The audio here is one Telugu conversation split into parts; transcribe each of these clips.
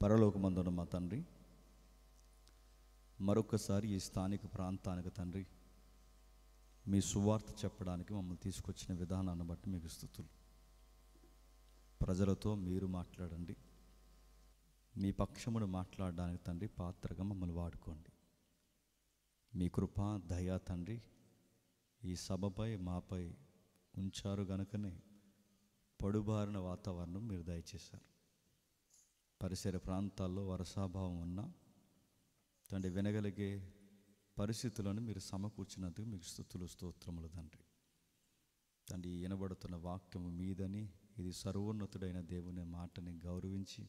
పరలోకమందున్న మా తండ్రి, మరొకసారి ఈ స్థానిక ప్రాంతానికి తండ్రి మీ సువార్త చెప్పడానికి మమ్మల్ని తీసుకొచ్చిన విధానాన్ని బట్టి మీకు స్తుతులు. ప్రజలతో మీరు మాట్లాడండి, మీ పక్షమును మాట్లాడడానికి తండ్రి పాత్రగా మమ్మల్ని వాడుకోండి. మీ కృప దయ తండ్రి ఈ సభపై మాపై ఉంచారు గనుకనే పడుబారిన వాతావరణం మీరు దయచేశారు. పరిసర ప్రాంతాల్లో వర్షాభావం ఉన్నా తండ్రి వినగలిగే పరిస్థితులను మీరు సమకూర్చినందుకు మీకు స్తుతులు స్తోత్రములు తండ్రి. తండ్రి వినబడుతున్న వాక్యము మీదని, ఇది సర్వోన్నతుడైన దేవుని మాటని గౌరవించి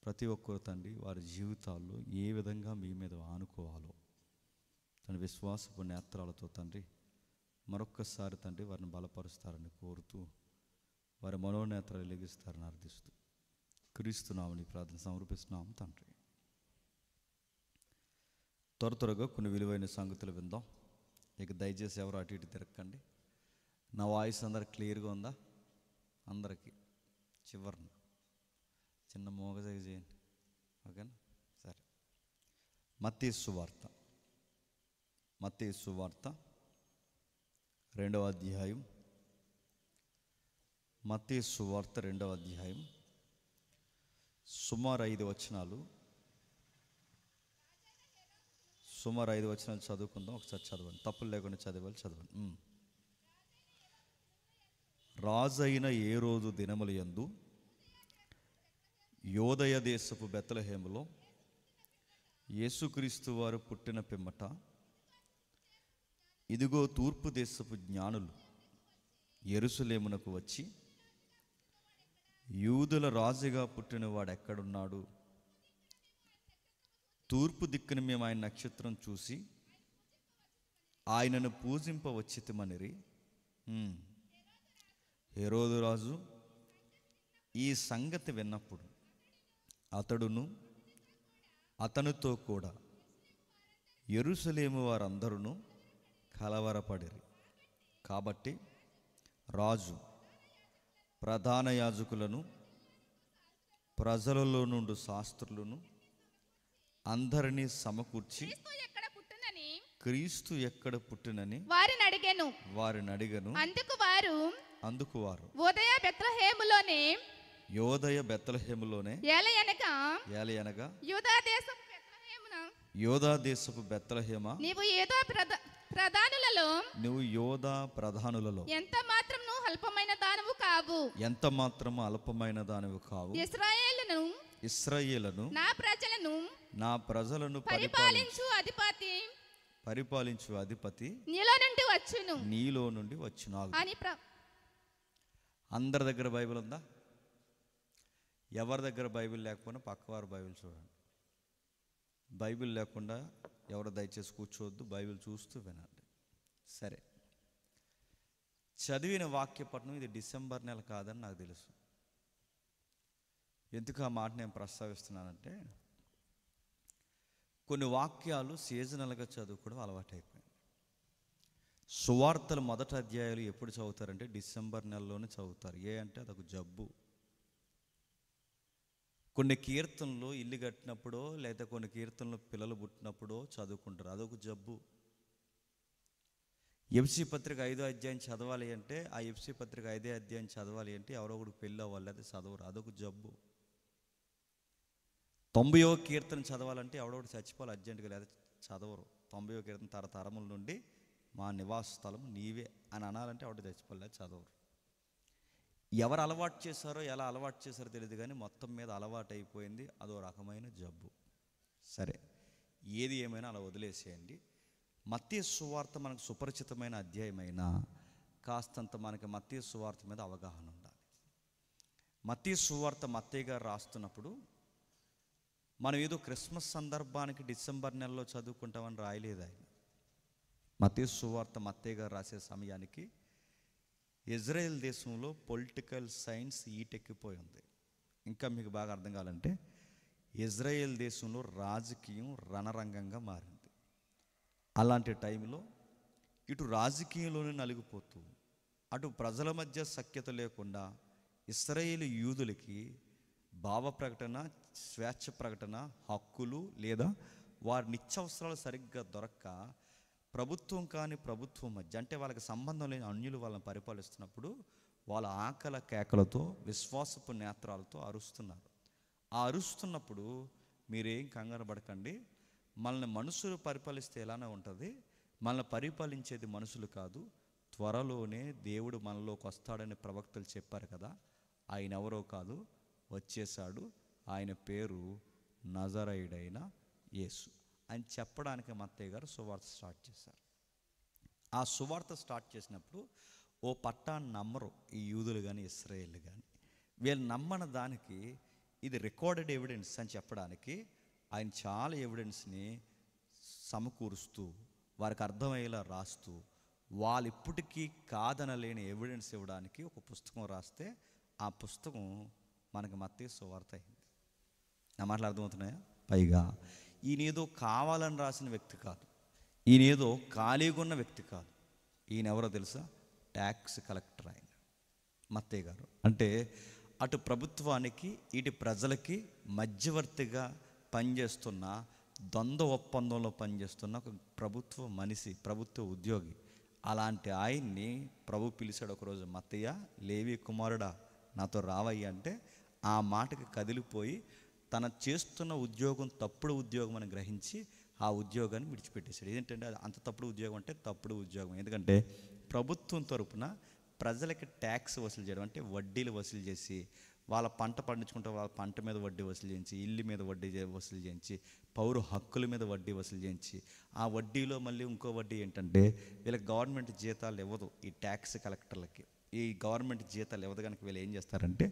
ప్రతి ఒక్కరు తండ్రి వారి జీవితాల్లో ఏ విధంగా మీ మీద ఆనుకోవాలో తన విశ్వాసపు నేత్రాలతో తండ్రి మరొక్కసారి తండ్రి వారిని బలపరుస్తారని కోరుతూ వారి మనోనేత్రాలు వెలిగిస్తారని అర్థిస్తూ క్రీస్తునామని ప్రార్థన సమర్పిస్తున్నాము తండ్రి. త్వరగా కొన్ని విలువైన సంగతులు విందాం. ఇక దయచేసి ఎవరు అటు ఇటు తిరగకండి. నా వాయిస్ అందరికి క్లియర్గా ఉందా? అందరికీ చివరిన చిన్న మోగజాయి చేయండి, ఓకేనా? సరే. మత్తయి సువార్త 2వ అధ్యాయం. మత్తయి సువార్త 2వ అధ్యాయం సుమారు 5 వచనాలు చదువుకుందాం. ఒకసారి చదవండి, తప్పులు లేకుండా చదవాలి, చదవండి. రాజైన ఏ రోజు దినముల యందు యోదయ దేశపు బెత్లెహేములో యేసుక్రీస్తు వారు పుట్టిన పిమ్మట, ఇదిగో తూర్పు దేశపు జ్ఞానులు యెరూషలేమునకు వచ్చి, యూదుల రాజుగా పుట్టిన వాడు ఎక్కడున్నాడు? తూర్పు దిక్కున మేము ఆయన నక్షత్రం చూసి ఆయనను పూజింపవచ్చితిమనిరి. హెరోదు రాజు ఈ సంగతి విన్నప్పుడు అతడును అతనితో కూడా యెరూషలేము వారందరూ కలవరపడిరి. కాబట్టి రాజు ప్రధాన యాజకులను, ప్రజలలో నుండి శాస్త్రులను అందరినీ సమకూర్చి క్రీస్తు ఎక్కడ పుట్టినని వారిని అడిగెను. అందుకు వారు యోదయ బెత్లెహేములోనే ఏలయనగా యోదా దేశపు బెత్లెహేమా, నువ్వు యోదా ప్రధానులలో ఎంత మాత్రము అల్పమైన దానవు కావు. ఇశ్రాయేలును నా ప్రజలను పరిపాలించు అధిపతి నీలో నుండి వచ్చును. అందరి దగ్గర బైబిల్ ఉందా? ఎవరి దగ్గర బైబిల్ లేకపోయినా పక్కవారు బైబిల్ చూడండి. బైబిల్ లేకుండా ఎవరు దయచేసి కూర్చోవద్దు, బైబిల్ చూస్తూ వినండి. సరే, చదివిన వాక్యపట్నం ఇది డిసెంబర్ నెల కాదని నాకు తెలుసు. ఎందుకు ఆ మాట నేను ప్రస్తావిస్తున్నానంటే, కొన్ని వాక్యాలు సీజనల్గా చదువుకోవడం అలవాటైపోయింది. సువార్తలు మొదటి అధ్యాయాలు ఎప్పుడు చదువుతారంటే డిసెంబర్ నెలలోనే చదువుతారు. అంటే అదొక జబ్బు. కొన్ని కీర్తనలు ఇల్లు కట్టినప్పుడో లేదా కొన్ని కీర్తనలు పిల్లలు పుట్టినప్పుడో చదువుకుంటారు, అదొక జబ్బు. ఎఫ్సీ పత్రిక 5వ అధ్యాయం చదవాలి అంటే, ఆ ఎఫ్సీ పత్రిక 5వ అధ్యాయం చదవాలి అంటే ఎవరో ఒకటి పెళ్ళి అవ్వాలి, అది చదవరు, అదొక జబ్బు. 90వ కీర్తన చదవాలంటే ఎవడో ఒకటి చచ్చిపోవాలి అర్జెంటుగా, లేదా చదవరు. 90వ కీర్తన తరతరముల నుండి మా నివాస స్థలం నీవే అని అనాలంటే ఎవడో చచ్చిపోలే, చదవరు. ఎవరు అలవాటు చేశారో ఎలా అలవాటు చేశారో తెలియదు, కానీ మొత్తం మీద అలవాటు అయిపోయింది. అదో రకమైన జబ్బు. సరే, ఏది ఏమైనా అలా వదిలేసేయండి. మత్తయి సువార్త మనకు సుపరిచితమైన అధ్యాయమైనా కాస్తంత మనకి మత్తయి సువార్త మీద అవగాహన ఉండాలి. మత్తయి సువార్త మత్తయి గారు రాస్తున్నప్పుడు మనం ఏదో క్రిస్మస్ సందర్భానికి డిసెంబర్ నెలలో చదువుకుంటామని రాయలేదు ఆయన. మత్తయి సువార్త మత్తయి గారు రాసే సమయానికి ఇజ్రాయెల్ దేశంలో పొలిటికల్ సైన్స్ ఈటెక్కిపోయింది. ఇంకా మీకు బాగా అర్థం కావాలంటే, ఇజ్రాయెల్ దేశంలో రాజకీయం రణరంగంగా మారింది. అలాంటి టైంలో ఇటు రాజకీయంలోనే నలిగిపోతూ, అటు ప్రజల మధ్య సఖ్యత లేకుండా ఇశ్రాయేలు యూదులకి భావ ప్రకటన, స్వేచ్ఛ ప్రకటన, హక్కులు లేదా వారి నిత్యావసరాలు సరిగ్గా దొరక్క ప్రభుత్వం కానీ ప్రభుత్వం మధ్య, అంటే వాళ్ళకి సంబంధం లేని అన్యులు వాళ్ళని పరిపాలిస్తున్నప్పుడు వాళ్ళ ఆకల కేకలతో, విశ్వాసపు నేత్రాలతో అరుస్తున్నారు. ఆ అరుస్తున్నప్పుడు మీరేం కంగారు పడకండి. మనల్ని మనుషులు పరిపాలిస్తే ఎలానే ఉంటుంది, మనల్ని పరిపాలించేది మనుషులు కాదు, త్వరలోనే దేవుడు మనలోకి వస్తాడని ప్రవక్తలు చెప్పారు కదా. ఆయన ఎవరో కాదు, వచ్చేసాడు. ఆయన పేరు నజరేయుడైన యేసు అని చెప్పడానికి మత్తయి గారు సువార్త స్టార్ట్ చేశారు. ఆ సువార్త స్టార్ట్ చేసినప్పుడు ఓ పట్టాన్ని నమ్మరు ఈ యూదులు కానీ ఇశ్రాయేలు కానీ. వీళ్ళు నమ్మని దానికి ఇది రికార్డెడ్ ఎవిడెన్స్ అని చెప్పడానికి ఆయన చాలా ఎవిడెన్స్ని సమకూరుస్తూ, వారికి అర్థమయ్యేలా రాస్తూ, వాళ్ళు ఇప్పటికీ కాదనలేని ఎవిడెన్స్ ఇవ్వడానికి ఒక పుస్తకం రాస్తే ఆ పుస్తకం మనకి మత్తయి సువార్త అయింది. నా మాటలు అర్థమవుతున్నాయా? పైగా ఈయనేదో కావాలని రాసిన వ్యక్తి కాదు, ఈయనేదో ఖాళీగా ఉన్న వ్యక్తి కాదు. ఈయన ఎవరో తెలుసా? ట్యాక్స్ కలెక్టర్ ఆయన మత్తయి గారు. అంటే అటు ప్రభుత్వానికి ఇటు ప్రజలకి మధ్యవర్తిగా పనిచేస్తున్న, ద్వంద్వ ఒప్పందంలో పనిచేస్తున్న ఒక ప్రభుత్వ మనిషి, ప్రభుత్వ ఉద్యోగి. అలాంటి ఆయన్ని ప్రభు పిలిచాడు ఒకరోజు, మత్తయ్య, లేవి కుమారుడా నాతో రావయ్య అంటే ఆ మాటకి కదిలిపోయి తన చేస్తున్న ఉద్యోగం తప్పుడు ఉద్యోగం అని గ్రహించి ఆ ఉద్యోగాన్ని విడిచిపెట్టేశాడు. ఏంటంటే అంత తప్పుడు ఉద్యోగం అంటే తప్పుడు ఉద్యోగం. ఎందుకంటే ప్రభుత్వం తరపున ప్రజలకి ట్యాక్స్ వసూలు చేయడం, అంటే వడ్డీలు వసూలు చేసి, వాళ్ళ పంట పండించుకుంటే వాళ్ళ పంట మీద వడ్డీ వసూలు చేయించి, ఇల్లు మీద వడ్డీ వసూలు చేయించి, పౌర హక్కుల మీద వడ్డీ వసూలు చేయించి, ఆ వడ్డీలో మళ్ళీ ఇంకో వడ్డీ ఏంటంటే వీళ్ళకి గవర్నమెంట్ జీతాలు ఇవ్వదు. ఈ ట్యాక్స్ కలెక్టర్లకి ఈ గవర్నమెంట్ జీతాలు ఇవ్వదు కనుక వీళ్ళు ఏం చేస్తారంటే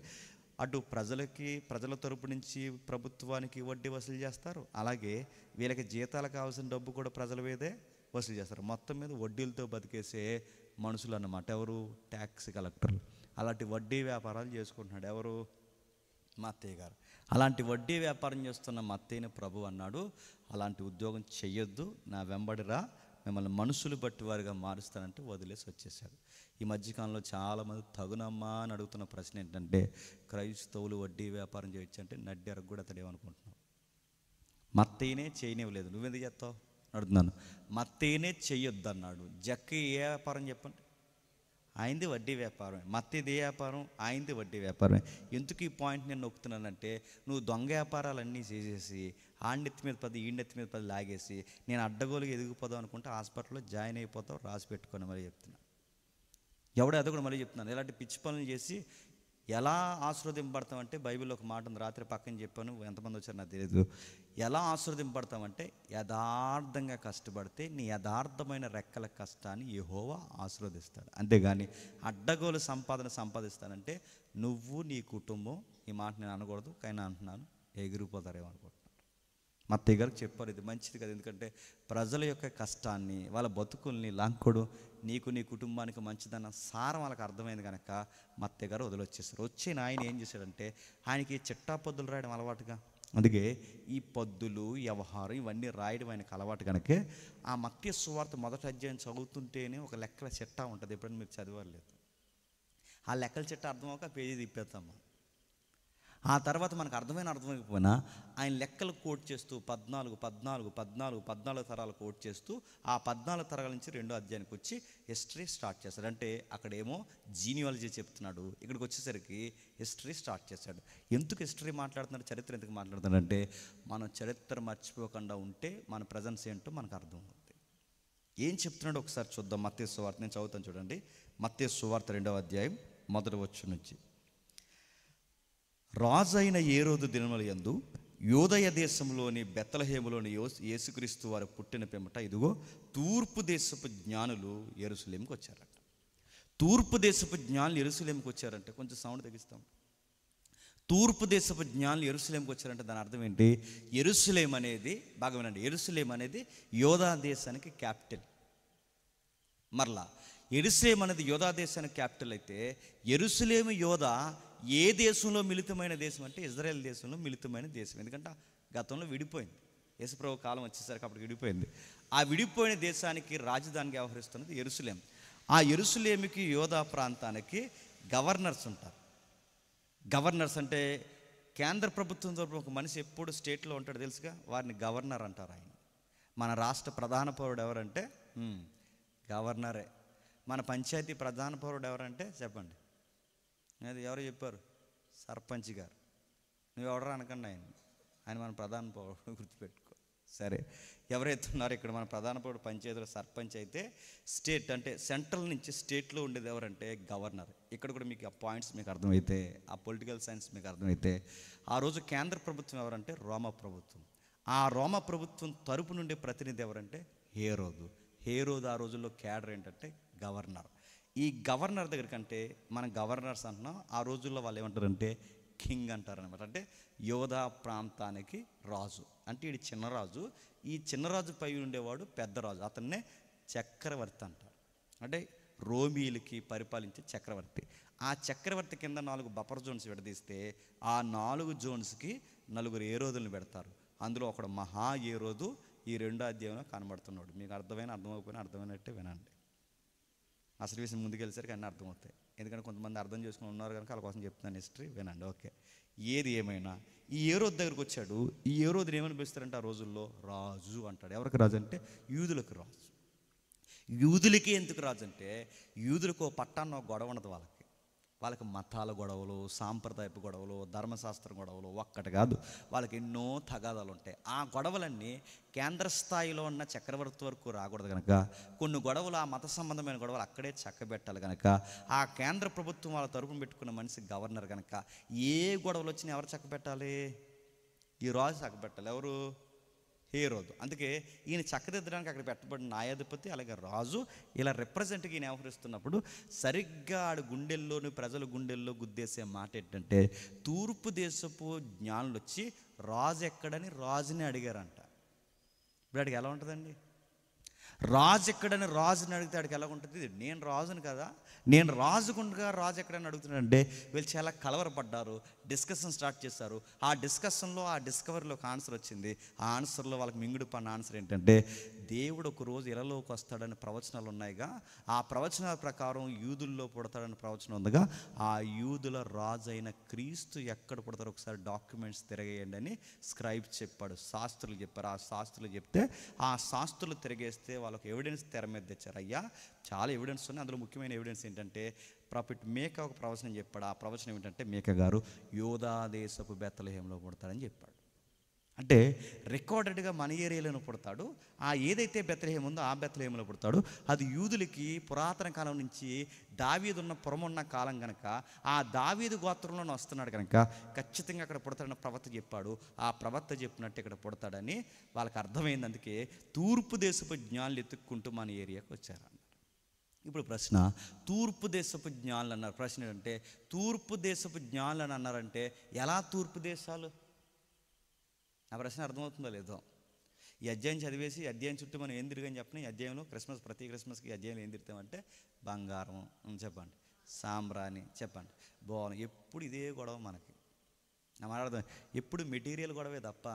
అటు ప్రజల తరపు నుంచి ప్రభుత్వానికి వడ్డీ వసూలు చేస్తారు, అలాగే వీళ్ళకి జీతాలు కావాల్సిన డబ్బు కూడా ప్రజల మీదే వసూలు చేస్తారు. మొత్తం మీద వడ్డీలతో బతికేసే మనుషులు అన్నమాట. ఎవరు? ట్యాక్స్ కలెక్టర్లు. అలాంటి వడ్డీ వ్యాపారాలు చేసుకుంటున్నాడు ఎవరు? మత్తయి గారు. అలాంటి వడ్డీ వ్యాపారం చేస్తున్న మత్తయిని ప్రభు అన్నాడు, అలాంటి ఉద్యోగం చెయ్యొద్దు, నా వెంబడిరా, మిమ్మల్ని మనుషులు బట్టి వారిగా మారుస్తానంటే వదిలేసి వచ్చేసాడు. ఈ మధ్యకాలంలో చాలామంది తగునమ్మా అని అడుగుతున్న ప్రశ్న ఏంటంటే, క్రైస్తవులు వడ్డీ వ్యాపారం చేయొచ్చు అంటే నడ్డి అరకు కూడా అతడు ఏమనుకుంటున్నావు? మత్తయినే చేయనివ్వలేదు, నువ్వెందుకు చేస్తావు అడుగుతున్నాను. మత్తయినే చెయ్యొద్దు అన్నాడు. జక్కి ఏ వ్యాపారం చెప్పండి? ఆయనది వడ్డీ వ్యాపారమే. మత్తయిది ఏ వ్యాపారం? ఆయనది వడ్డీ వ్యాపారమే. ఎందుకు ఈ పాయింట్ నేను నొక్కుతున్నానంటే, నువ్వు దొంగ వ్యాపారాలన్నీ చేసేసి ఆండెత్తి మీద పది ఈండెత్తి మీద పది లాగేసి నేను అడ్డగోలుగా ఎదిగిపోదాం అనుకుంటే హాస్పిటల్లో జాయిన్ అయిపోతావు, రాసి పెట్టుకొని మరీ చెప్తున్నా. ఎవడో అది కూడా మరీ చెప్తున్నాను. ఇలాంటి పిచ్చి పనులు చేసి ఎలా ఆశీర్వదింపబడతామంటే, బైబిల్లో ఒక మాట ఉంది, రాత్రి పక్కన చెప్పాను, ఎంతమంది వచ్చారు నాకు తెలియదు. ఎలా ఆశీర్వదింపబడతామంటే, యథార్థంగా కష్టపడితే నీ యథార్థమైన రెక్కల కష్టాన్ని యెహోవా ఆశీర్వదిస్తాడు. అంతేగాని అడ్డగోలు సంపాదిస్తానంటే నువ్వు నీ కుటుంబం, ఈ మాట నేను అనకూడదు కానీ అంటున్నాను, ఎగిరిపోతారేమో అనుకుంటున్నాను. మత్తయి గారికి చెప్పారు ఇది మంచిది కదా, ఎందుకంటే ప్రజల యొక్క కష్టాన్ని, వాళ్ళ బతుకుల్ని లాక్కోడు నీకు నీ కుటుంబానికి మంచిదన్న సారం వాళ్ళకి అర్థమైంది కనుక మత్తయి గారు వదిలొచ్చేసారు. వచ్చిన ఆయన ఏం చేశాడంటే, ఆయనకి చిట్టా పద్దులు రాయడం అలవాటుగా, అందుకే ఈ పద్దులు, వ్యవహారం ఇవన్నీ రాయడం ఆయనకు అలవాటు కనుక ఆ మత్తయి సువార్త మొదటి అధ్యాయం చదువుతుంటేనే ఒక లెక్కల చిట్టా ఉంటుంది. ఎప్పుడైనా మీరు చదివాలేదు? ఆ లెక్కల చిట్టా అర్థమవుక పేజీ తిప్పేస్తాము. ఆ తర్వాత మనకు అర్థమైపోయినా ఆయన లెక్కలు కోట్ చేస్తూ 14 తరాలు కోట్ చేస్తూ ఆ 14 తరాల నుంచి 2వ అధ్యాయానికి వచ్చి హిస్టరీ స్టార్ట్ చేశాడు. అంటే అక్కడేమో జీనియాలజీ చెప్తున్నాడు, ఇక్కడికి వచ్చేసరికి హిస్టరీ స్టార్ట్ చేశాడు. ఎందుకు హిస్టరీ మాట్లాడుతున్నాడు, చరిత్ర ఎందుకు మాట్లాడుతున్నాడు అంటే, మనం చరిత్ర మర్చిపోకుండా ఉంటే మన ప్రజెన్స్ ఏంటో మనకు అర్థమవుతుంది. ఏం చెప్తున్నాడు ఒకసారి చూద్దాం. మత్తయి సువార్త నేను చదువుతాను చూడండి. మత్తయి సువార్త 2వ అధ్యాయం మొదటి వచనం నుంచి. రాజైన హేరోదు దినముల యందు యూదయ దేశంలోని బెత్లెహేములోని యేసుక్రీస్తు వారు పుట్టిన పిమ్మట ఇదిగో తూర్పు దేశపు జ్ఞానులు యెరూషలేముకి వచ్చారట. తూర్పు దేశపు జ్ఞానులు యెరూషలేముకి వచ్చారంటే, కొంచెం సౌండ్ తగ్గిస్తాం. తూర్పు దేశపు జ్ఞానులు యెరూషలేముకి వచ్చారంటే దాని అర్థం ఏంటి? యెరూషలేం అనేది, బాగా వినండి, యెరూషలేం అనేది యోధా దేశానికి క్యాపిటల్. మరలా యెరూషలేం అనేది యోధా దేశానికి క్యాపిటల్ అయితే, యెరూషలేము యోధా ఏ దేశంలో మిళితమైన దేశం అంటే ఇజ్రాయెల్ దేశంలో మిళితమైన దేశం. ఎందుకంటే గతంలో విడిపోయింది, యేసుప్రభు కాలం వచ్చేసరికి అప్పుడు విడిపోయింది. ఆ విడిపోయిన దేశానికి రాజధానిగా వ్యవహరిస్తున్నది యెరూషలేం. ఆ యెరూషలేముకి యోధా ప్రాంతానికి గవర్నర్స్ ఉంటారు. గవర్నర్స్ అంటే కేంద్ర ప్రభుత్వం తరపున ఒక మనిషి ఎప్పుడు స్టేట్లో ఉంటాడు తెలుసుగా, వారిని గవర్నర్ అంటారు. ఆయన మన రాష్ట్ర ప్రధాన పౌరుడు ఎవరంటే గవర్నరే. మన పంచాయతీ ప్రధాన పౌరుడు ఎవరంటే చెప్పండి, అది ఎవరు చెప్పారు? సర్పంచ్ గారు. నువ్వెవడరా అనకండి, ఆయన మన ప్రధాన పౌరుడు, గుర్తుపెట్టుకో. సరే, ఎవరైతే ఉన్నారో ఇక్కడ మన ప్రధాన పౌరుడు పంచాయతీలో సర్పంచ్ అయితే, స్టేట్ అంటే సెంట్రల్ నుంచి స్టేట్లో ఉండేది ఎవరంటే గవర్నర్. ఇక్కడ కూడా మీకు ఆ పాయింట్స్ మీకు అర్థమైతే, ఆ పొలిటికల్ సైన్స్ మీకు అర్థమైతే, ఆ రోజు కేంద్ర ప్రభుత్వం ఎవరంటే రోమ ప్రభుత్వం. ఆ రోమ ప్రభుత్వం తరపు నుండి ప్రతినిధి ఎవరంటే హేరోదు. హేరోదు ఆ రోజుల్లో క్యాడర్ ఏంటంటే గవర్నర్. ఈ గవర్నర్ దగ్గర కంటే మనం గవర్నర్స్ అంటున్నాం, ఆ రోజుల్లో వాళ్ళు ఏమంటారంటే కింగ్ అంటారనమాట. అంటే యోధా ప్రాంతానికి రాజు. అంటే ఇది చిన్నరాజు. ఈ చిన్నరాజు పై ఉండేవాడు పెద్దరాజు, అతన్నే చక్రవర్తి అంటారు. అంటే రోమీలకి పరిపాలించే చక్రవర్తి. ఆ చక్రవర్తి కింద 4 బఫర్ జోన్స్ విడదీస్తే ఆ 4 జోన్స్కి 4 ఏరోదులను పెడతారు. అందులో ఒకడు మహా ఏరోదు ఈ 2వ అధ్యాయంలో కనబడుతున్నాడు. మీకు అర్థమైపోయినా అర్థమైనట్టే వినండి. అసలు విషయం ముందుకెళ్ళేసరికి అన్నీ అర్థమవుతాయి. ఎందుకంటే కొంతమంది అర్థం చేసుకుని ఉన్నారు కనుక వాళ్ళ కోసం చెప్తున్నాను హిస్టరీ, వినండి. ఓకే, ఏది ఏమైనా ఈ ఏరోదు దగ్గరికి వచ్చాడు. ఈ ఏరోదుని ఏమని పిలుస్తారంటే ఆ రోజుల్లో రాజు అంటాడు. ఎవరికి రాజు అంటే యూదులకు రాజు. యూదులకి ఎందుకు రాజు అంటే, యూదులకు పట్టాన్న గొడవ ఉండదు. వాళ్ళకి మతాల గొడవలు, సాంప్రదాయపు గొడవలు, ధర్మశాస్త్రం గొడవలు ఒక్కటి కాదు, వాళ్ళకి ఎన్నో తగాదాలు ఉంటాయి. ఆ గొడవలన్నీ కేంద్ర స్థాయిలో ఉన్న చక్రవర్తి వరకు రాకూడదు కనుక కొన్ని గొడవలు, ఆ మత సంబంధమైన గొడవలు అక్కడే చక్కబెట్టాలి కనుక ఆ కేంద్ర ప్రభుత్వం వాళ్ళ తరపున పెట్టుకున్న మనిషి గవర్నర్ కనుక ఏ గొడవలు వచ్చినా ఎవరు చక్కబెట్టాలి? ఈ రాజు చక్కబెట్టాలి. ఎవరు? హేరోదు. అందుకే ఈయన చక్కదిద్దడానికి అక్కడ పెట్టబడిన న్యాయాధిపతి అలాగే రాజు ఇలా రిప్రజెంట్గా ఈయన వ్యవహరిస్తున్నప్పుడు సరిగ్గా ఆడు గుండెల్లోని ప్రజల గుండెల్లో గుద్దేసే మాట ఏంటంటే, తూర్పు దేశపు జ్ఞానులు వచ్చి రాజు ఎక్కడని రాజుని అడిగారంట. ఇప్పుడు అడిగి ఎలా ఉంటుందండి? రాజు ఎక్కడని రాజుని అడిగితే అడిగి ఎలా ఉంటుంది? నేను రాజుని కదా, నేను రాజుకుండగా రాజు ఎక్కడని అడుగుతున్నానంటే వీళ్ళు చాలా కలవరపడ్డారు, డిస్కషన్ స్టార్ట్ చేశారు. ఆ డిస్కషన్లో ఆ డిస్కవరీలో ఒక ఆన్సర్ వచ్చింది. ఆ ఆన్సర్లో వాళ్ళకి మింగుడు పన్న ఆన్సర్ ఏంటంటే, దేవుడు ఒక రోజు ఇళ్ళలోకి వస్తాడని ప్రవచనాలు ఉన్నాయిగా, ఆ ప్రవచనాల ప్రకారం యూదుల్లో పుడతాడని ప్రవచనం ఉందిగా, ఆ యూదుల రాజు అయిన క్రీస్తు ఎక్కడ పుడతారో ఒకసారి డాక్యుమెంట్స్ తిరగేయండి అని స్క్రైబ్ చెప్పాడు. శాస్త్రులు చెప్పారు. ఆ శాస్త్రులు చెప్తే ఆ శాస్త్రులు తిరగేస్తే వాళ్ళకి ఎవిడెన్స్ తెర మీద తెచ్చారు. అయ్యా చాలా ఎవిడెన్స్ ఉన్నాయి, అందులో ముఖ్యమైన ఎవిడెన్స్ ఏంటంటే ప్రాఫిట్ మేక ఒక ప్రవచనం చెప్పాడు. ఆ ప్రవచనం ఏంటంటే మేక గారు యోధా దేశపు బెత్లెహేంలో పుడతాడని చెప్పాడు. అంటే రికార్డెడ్గా మన ఏరియాలోనే పుడతాడు. ఆ ఏదైతే బెత్లెహేం ఉందో ఆ బెత్లెహేంలో పుడతాడు. అది యూదులకి పురాతన కాలం నుంచి దావీదున్న పురమున్న కాలం కనుక ఆ దావీదు గోత్రంలోనే వస్తున్నాడు కనుక ఖచ్చితంగా అక్కడ పుడతాడని ప్రవక్త చెప్పాడు. ఆ ప్రవక్త చెప్పినట్టు ఇక్కడ పుడతాడని వాళ్ళకి అర్థమైంది. అందుకే తూర్పు దేశపు జ్ఞానులు ఎత్తుక్కుంటూ మన ఏరియాకి వచ్చారు. ఇప్పుడు ప్రశ్న, తూర్పు దేశపు జ్ఞానులు అన్నారు. ప్రశ్న ఏంటంటే తూర్పు దేశపు జ్ఞానులు అని అన్నారంటే ఎలా తూర్పు దేశాలు? ఆ ప్రశ్న అర్థమవుతుందో లేదో? ఈ అధ్యాయం చదివేసి ఈ అధ్యాయం చుట్టూ మనం ఏం తిరిగని చెప్పిన, ఈ అధ్యాయంలో ప్రతి క్రిస్మస్కి ఈ అధ్యాయంలో ఏం తిరుగుతామంటే బంగారం చెప్పండి, సాంబ్రాణి చెప్పండి, బోనం. ఎప్పుడు ఇదే గొడవ మనకి. నా మాట్లాడదాం, ఎప్పుడు మెటీరియల్ గొడవే తప్ప,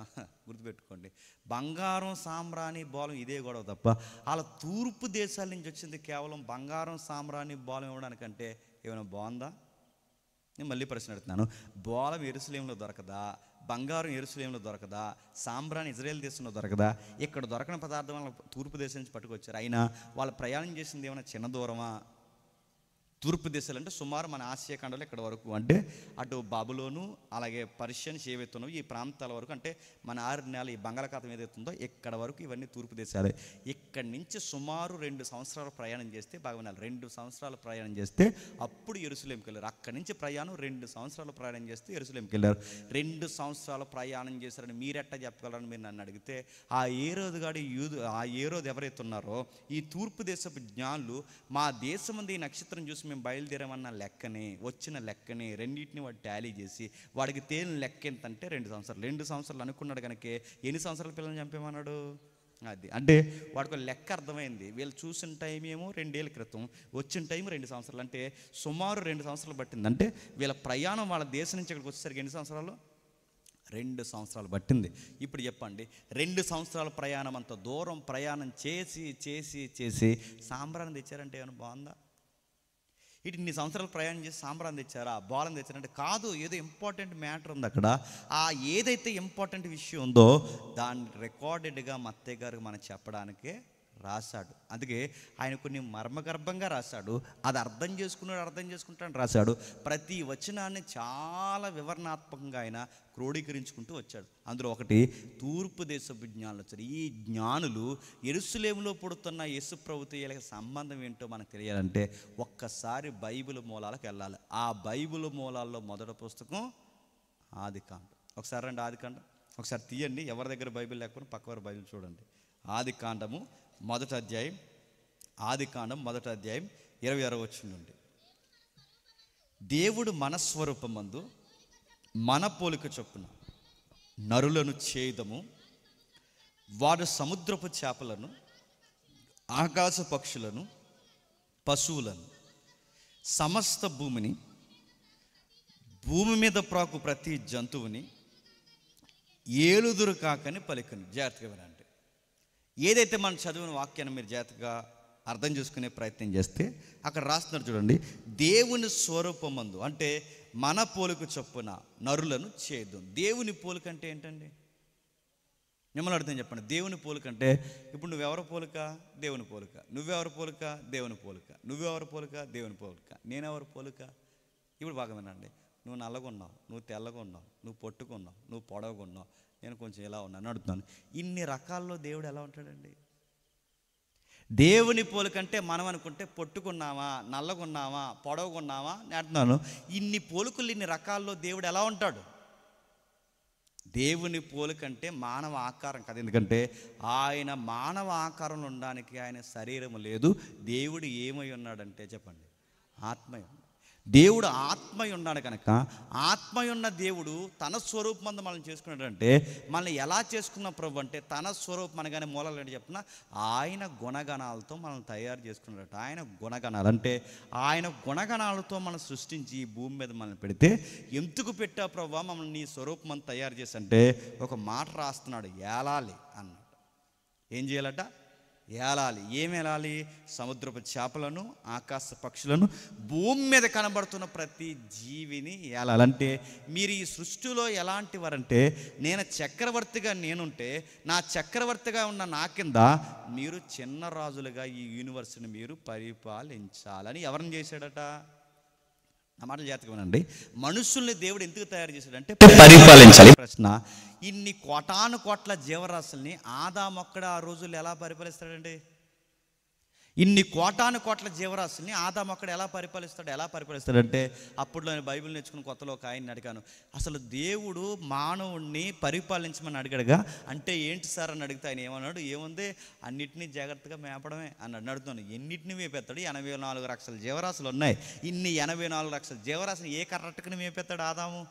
గుర్తుపెట్టుకోండి. బంగారం సాంబ్రాణి బోలం ఇదే గొడవ తప్ప అలా తూర్పు దేశాల నుంచి వచ్చింది కేవలం బంగారం సాంబ్రాణి బోలం ఇవ్వడానికంటే ఏమైనా బాగుందా? నేను మళ్ళీ ప్రశ్న అడుగుతున్నాను. బోలం యెరూషలేములో దొరకదా? బంగారం యెరూషలేములో దొరకదా? సాంబ్రాణి ఇజ్రాయేల్ దేశంలో దొరకదా? ఇక్కడ దొరకని పదార్థం వాళ్ళ తూర్పు దేశం నుంచి పట్టుకొచ్చారు. అయినా వాళ్ళు ప్రయాణం చేసింది ఏమైనా చిన్న దూరమా? తూర్పు దేశాలు అంటే సుమారు మన ఆసియా ఖండంలో ఇక్కడ వరకు, అంటే అటు బబులోను అలాగే పర్షియన్ ఏవైతున్నావు ఈ ప్రాంతాల వరకు, అంటే మన 6 నెలలు ఈ బంగాళాఖాతం ఏదైతుందో ఇక్కడ వరకు ఇవన్నీ తూర్పు దేశాలే. ఇక్కడి నుంచి సుమారు 2 సంవత్సరాలు ప్రయాణం చేస్తే బాగా 2 సంవత్సరాలు ప్రయాణం చేస్తే అప్పుడు యెరూషలేంకి వెళ్ళారు. అక్కడి నుంచి ప్రయాణం 2 సంవత్సరాలు ప్రయాణం చేస్తే యెరూషలేంకి వెళ్ళారు. 2 సంవత్సరాలు ప్రయాణం చేశారని మీరెట్టా చెప్పగలరని మీరు నన్ను అడిగితే, ఆ ఏరోదు ఎవరైతే ఉన్నారో ఈ తూర్పు దేశపు జ్ఞానులు మా దేశం ముందు ఈ నక్షత్రం చూసి మేము బయలుదేరామన్న లెక్కని, వచ్చిన లెక్కని రెండింటిని వాడు టాలీ చేసి వాడికి తేలిన లెక్క ఎంతంటే 2 సంవత్సరాలు. 2 సంవత్సరాలు అనుకున్నాడు కనుక ఎన్ని సంవత్సరాల పిల్లల్ని చంపేమన్నాడు? అది అంటే వాడికి లెక్క అర్థమైంది. వీళ్ళు చూసిన టైం ఏమో 2 ఏళ్ళ క్రితం, వచ్చిన టైం 2 సంవత్సరాలు, అంటే సుమారు 2 సంవత్సరాలు పట్టింది. అంటే వీళ్ళ ప్రయాణం వాళ్ళ దేశం నుంచి ఇక్కడికి వచ్చేసరికి ఎన్ని సంవత్సరాలు? 2 సంవత్సరాలు పట్టింది. ఇప్పుడు చెప్పండి, 2 సంవత్సరాల ప్రయాణం, అంత దూరం ప్రయాణం చేసి చేసి చేసి సాంబ్రాన్ని తెచ్చారంటే ఏమైనా బాగుందా? ఇన్ని సంవత్సరాలు ప్రయాణం చేసి సాంబ్రాన్ని తెచ్చారా, బాలం తెచ్చారంటే కాదు, ఏదో ఇంపార్టెంట్ మ్యాటర్ ఉంది అక్కడ. ఆ ఏదైతే ఇంపార్టెంట్ విషయం ఉందో దాన్ని రికార్డెడ్గా మత్తయ్య గారు మనకు చెప్పడానికే రాశాడు. అందుకే ఆయన కొన్ని మర్మగర్భంగా రాశాడు. అది అర్థం చేసుకుంటాను రాశాడు. ప్రతి వచనాన్ని చాలా వివరణాత్మకంగా ఆయన క్రోడీకరించుకుంటూ వచ్చాడు. అందులో ఒకటి తూర్పు దేశపు జ్ఞానులు వచ్చారు. ఈ జ్ఞానులు యెరూషలేములో పుడుతున్న యేసు ప్రభుతో వీళ్ళకి సంబంధం ఏంటో మనకు తెలియాలంటే ఒక్కసారి బైబిల్ మూలాలకు వెళ్ళాలి. ఆ బైబిల్ మూలాల్లో మొదటి పుస్తకం ఆదికాండం. ఒకసారి రండి, ఆదికాండం ఒకసారి తీయండి. ఎవరి దగ్గర బైబిల్ లేకపోతే పక్కవారి బైబిల్ చూడండి. ఆదికాండము మొదటి అధ్యాయం, ఆదికాండం మొదటి అధ్యాయం 26వ వచనం నుండి. దేవుడు మనస్వరూపమందు మన పోలిక చొప్పున నరులను చేయుదము, వాడు సముద్రపు చేపలను, ఆకాశ పక్షులను, పశువులను, సమస్త భూమిని, భూమి మీద ప్రాకు ప్రతి జంతువుని ఏలుదురు కాకని పలికను. జాగ్రత్తగా వినండి. ఏదైతే మనం చదివిన వాక్యాన్ని మీరు జాగ్రత్తగా అర్థం చేసుకునే ప్రయత్నం చేస్తే అక్కడ రాస్తున్నారు చూడండి. దేవుని స్వరూపమందు అంటే మన పోలిక చొప్పున నరులను చేద్దాం. దేవుని పోలిక అంటే ఏంటండి? మిమ్మల్ని అర్థం చెప్పండి. దేవుని పోలిక అంటే ఇప్పుడు నువ్వెవరి పోలిక? దేవుని పోలిక. నువ్వెవరి పోలిక? దేవుని పోలిక. నువ్వెవరి పోలిక? దేవుని పోలిక. నేనెవరి పోలిక? ఇప్పుడు బాగా వినండి. నువ్వు నల్లగా ఉన్నావు, నువ్వు తెల్లగా ఉన్నావు, నువ్వు పొట్టుకున్నావు, నువ్వు పొడవుగా ఉన్నావు, నేను కొంచెం ఎలా ఉన్నాను అడుగుతున్నాను. ఇన్ని రకాల్లో దేవుడు ఎలా ఉంటాడండి? దేవుని పోలికంటే మనం అనుకుంటే పొట్టుకున్నావా, నల్లగున్నావా, పొడవుకున్నావా నేను అంటున్నాను. ఇన్ని పోలికలు, ఇన్ని రకాల్లో దేవుడు ఎలా ఉంటాడు? దేవుని పోలికంటే మానవ ఆకారం కదా. ఎందుకంటే ఆయన మానవ ఆకారంలో ఉండడానికి ఆయన శరీరం లేదు. దేవుడు ఏమై ఉన్నాడంటే చెప్పండి, ఆత్మయం. దేవుడు ఆత్మయి ఉన్నాడు కనుక ఆత్మయి ఉన్న దేవుడు తన స్వరూపమందు మనం చేసుకున్నాడంటే మనల్ని ఎలా చేసుకున్న ప్రభు అంటే తన స్వరూపం అనగానే మూలాలు ఏంటి చెప్పిన ఆయన గుణగణాలతో మనం తయారు చేసుకున్నాడట. ఆయన గుణగణాలు అంటే ఆయన గుణగణాలతో మనం సృష్టించి ఈ భూమి మీద మనం పెడితే ఎందుకు పెట్టా ప్రభు మమ్మల్ని నీ స్వరూపం తయారు చేసి అంటే ఒక మాట రాస్తున్నాడు, ఏలాలి అన్నాడు. ఏం చేయాలట? ఏలాలి. ఏం ఏలాలి? సముద్రపు చేపలను, ఆకాశ పక్షులను, భూమి మీద కనబడుతున్న ప్రతి జీవిని ఏలాలంటే మీరు ఈ సృష్టిలో ఎలాంటి వారంటే నేను చక్రవర్తిగా నేనుంటే నా చక్రవర్తిగా ఉన్న నా కింద మీరు చిన్న రాజులుగా ఈ యూనివర్స్ని మీరు పరిపాలించాలని ఎవరిని చేశాడట? నా మాటలు జాగ్రత్తగా వినండి. మనుషుల్ని దేవుడు ఎందుకు తయారు చేశాడంటే పరిపాలించాలి. ప్రశ్న, ఇన్ని కోటాను కోట్ల జీవరాశుల్ని ఆదాము ఒక్కడే ఆ రోజుల్లో ఎలా పరిపాలిస్తాడండి? ఇన్ని కోటాను కోట్ల జీవరాశుల్ని ఆదాము ఒక్కడు ఎలా పరిపాలిస్తాడంటే అప్పుడులో నేను బైబిల్ నేర్చుకున్న కొత్తలో ఒక ఆయన్ని అడిగాను, అసలు దేవుడు మానవుణ్ణి పరిపాలించమని అడిగాడుగా, అంటే ఏంటి సార్ అని అడిగితే ఆయన ఏమన్నాడు, ఏముంది అన్నిటినీ జాగ్రత్తగా మేపడమే అని అడుగుతాను. ఎన్నిటిని మేపేస్తాడు? 84 లక్షల జీవరాశులు ఉన్నాయి. ఇన్ని 84 లక్షల జీవరాశులు ఏ కరెక్ట్గా మేపేస్తాడు ఆదాము?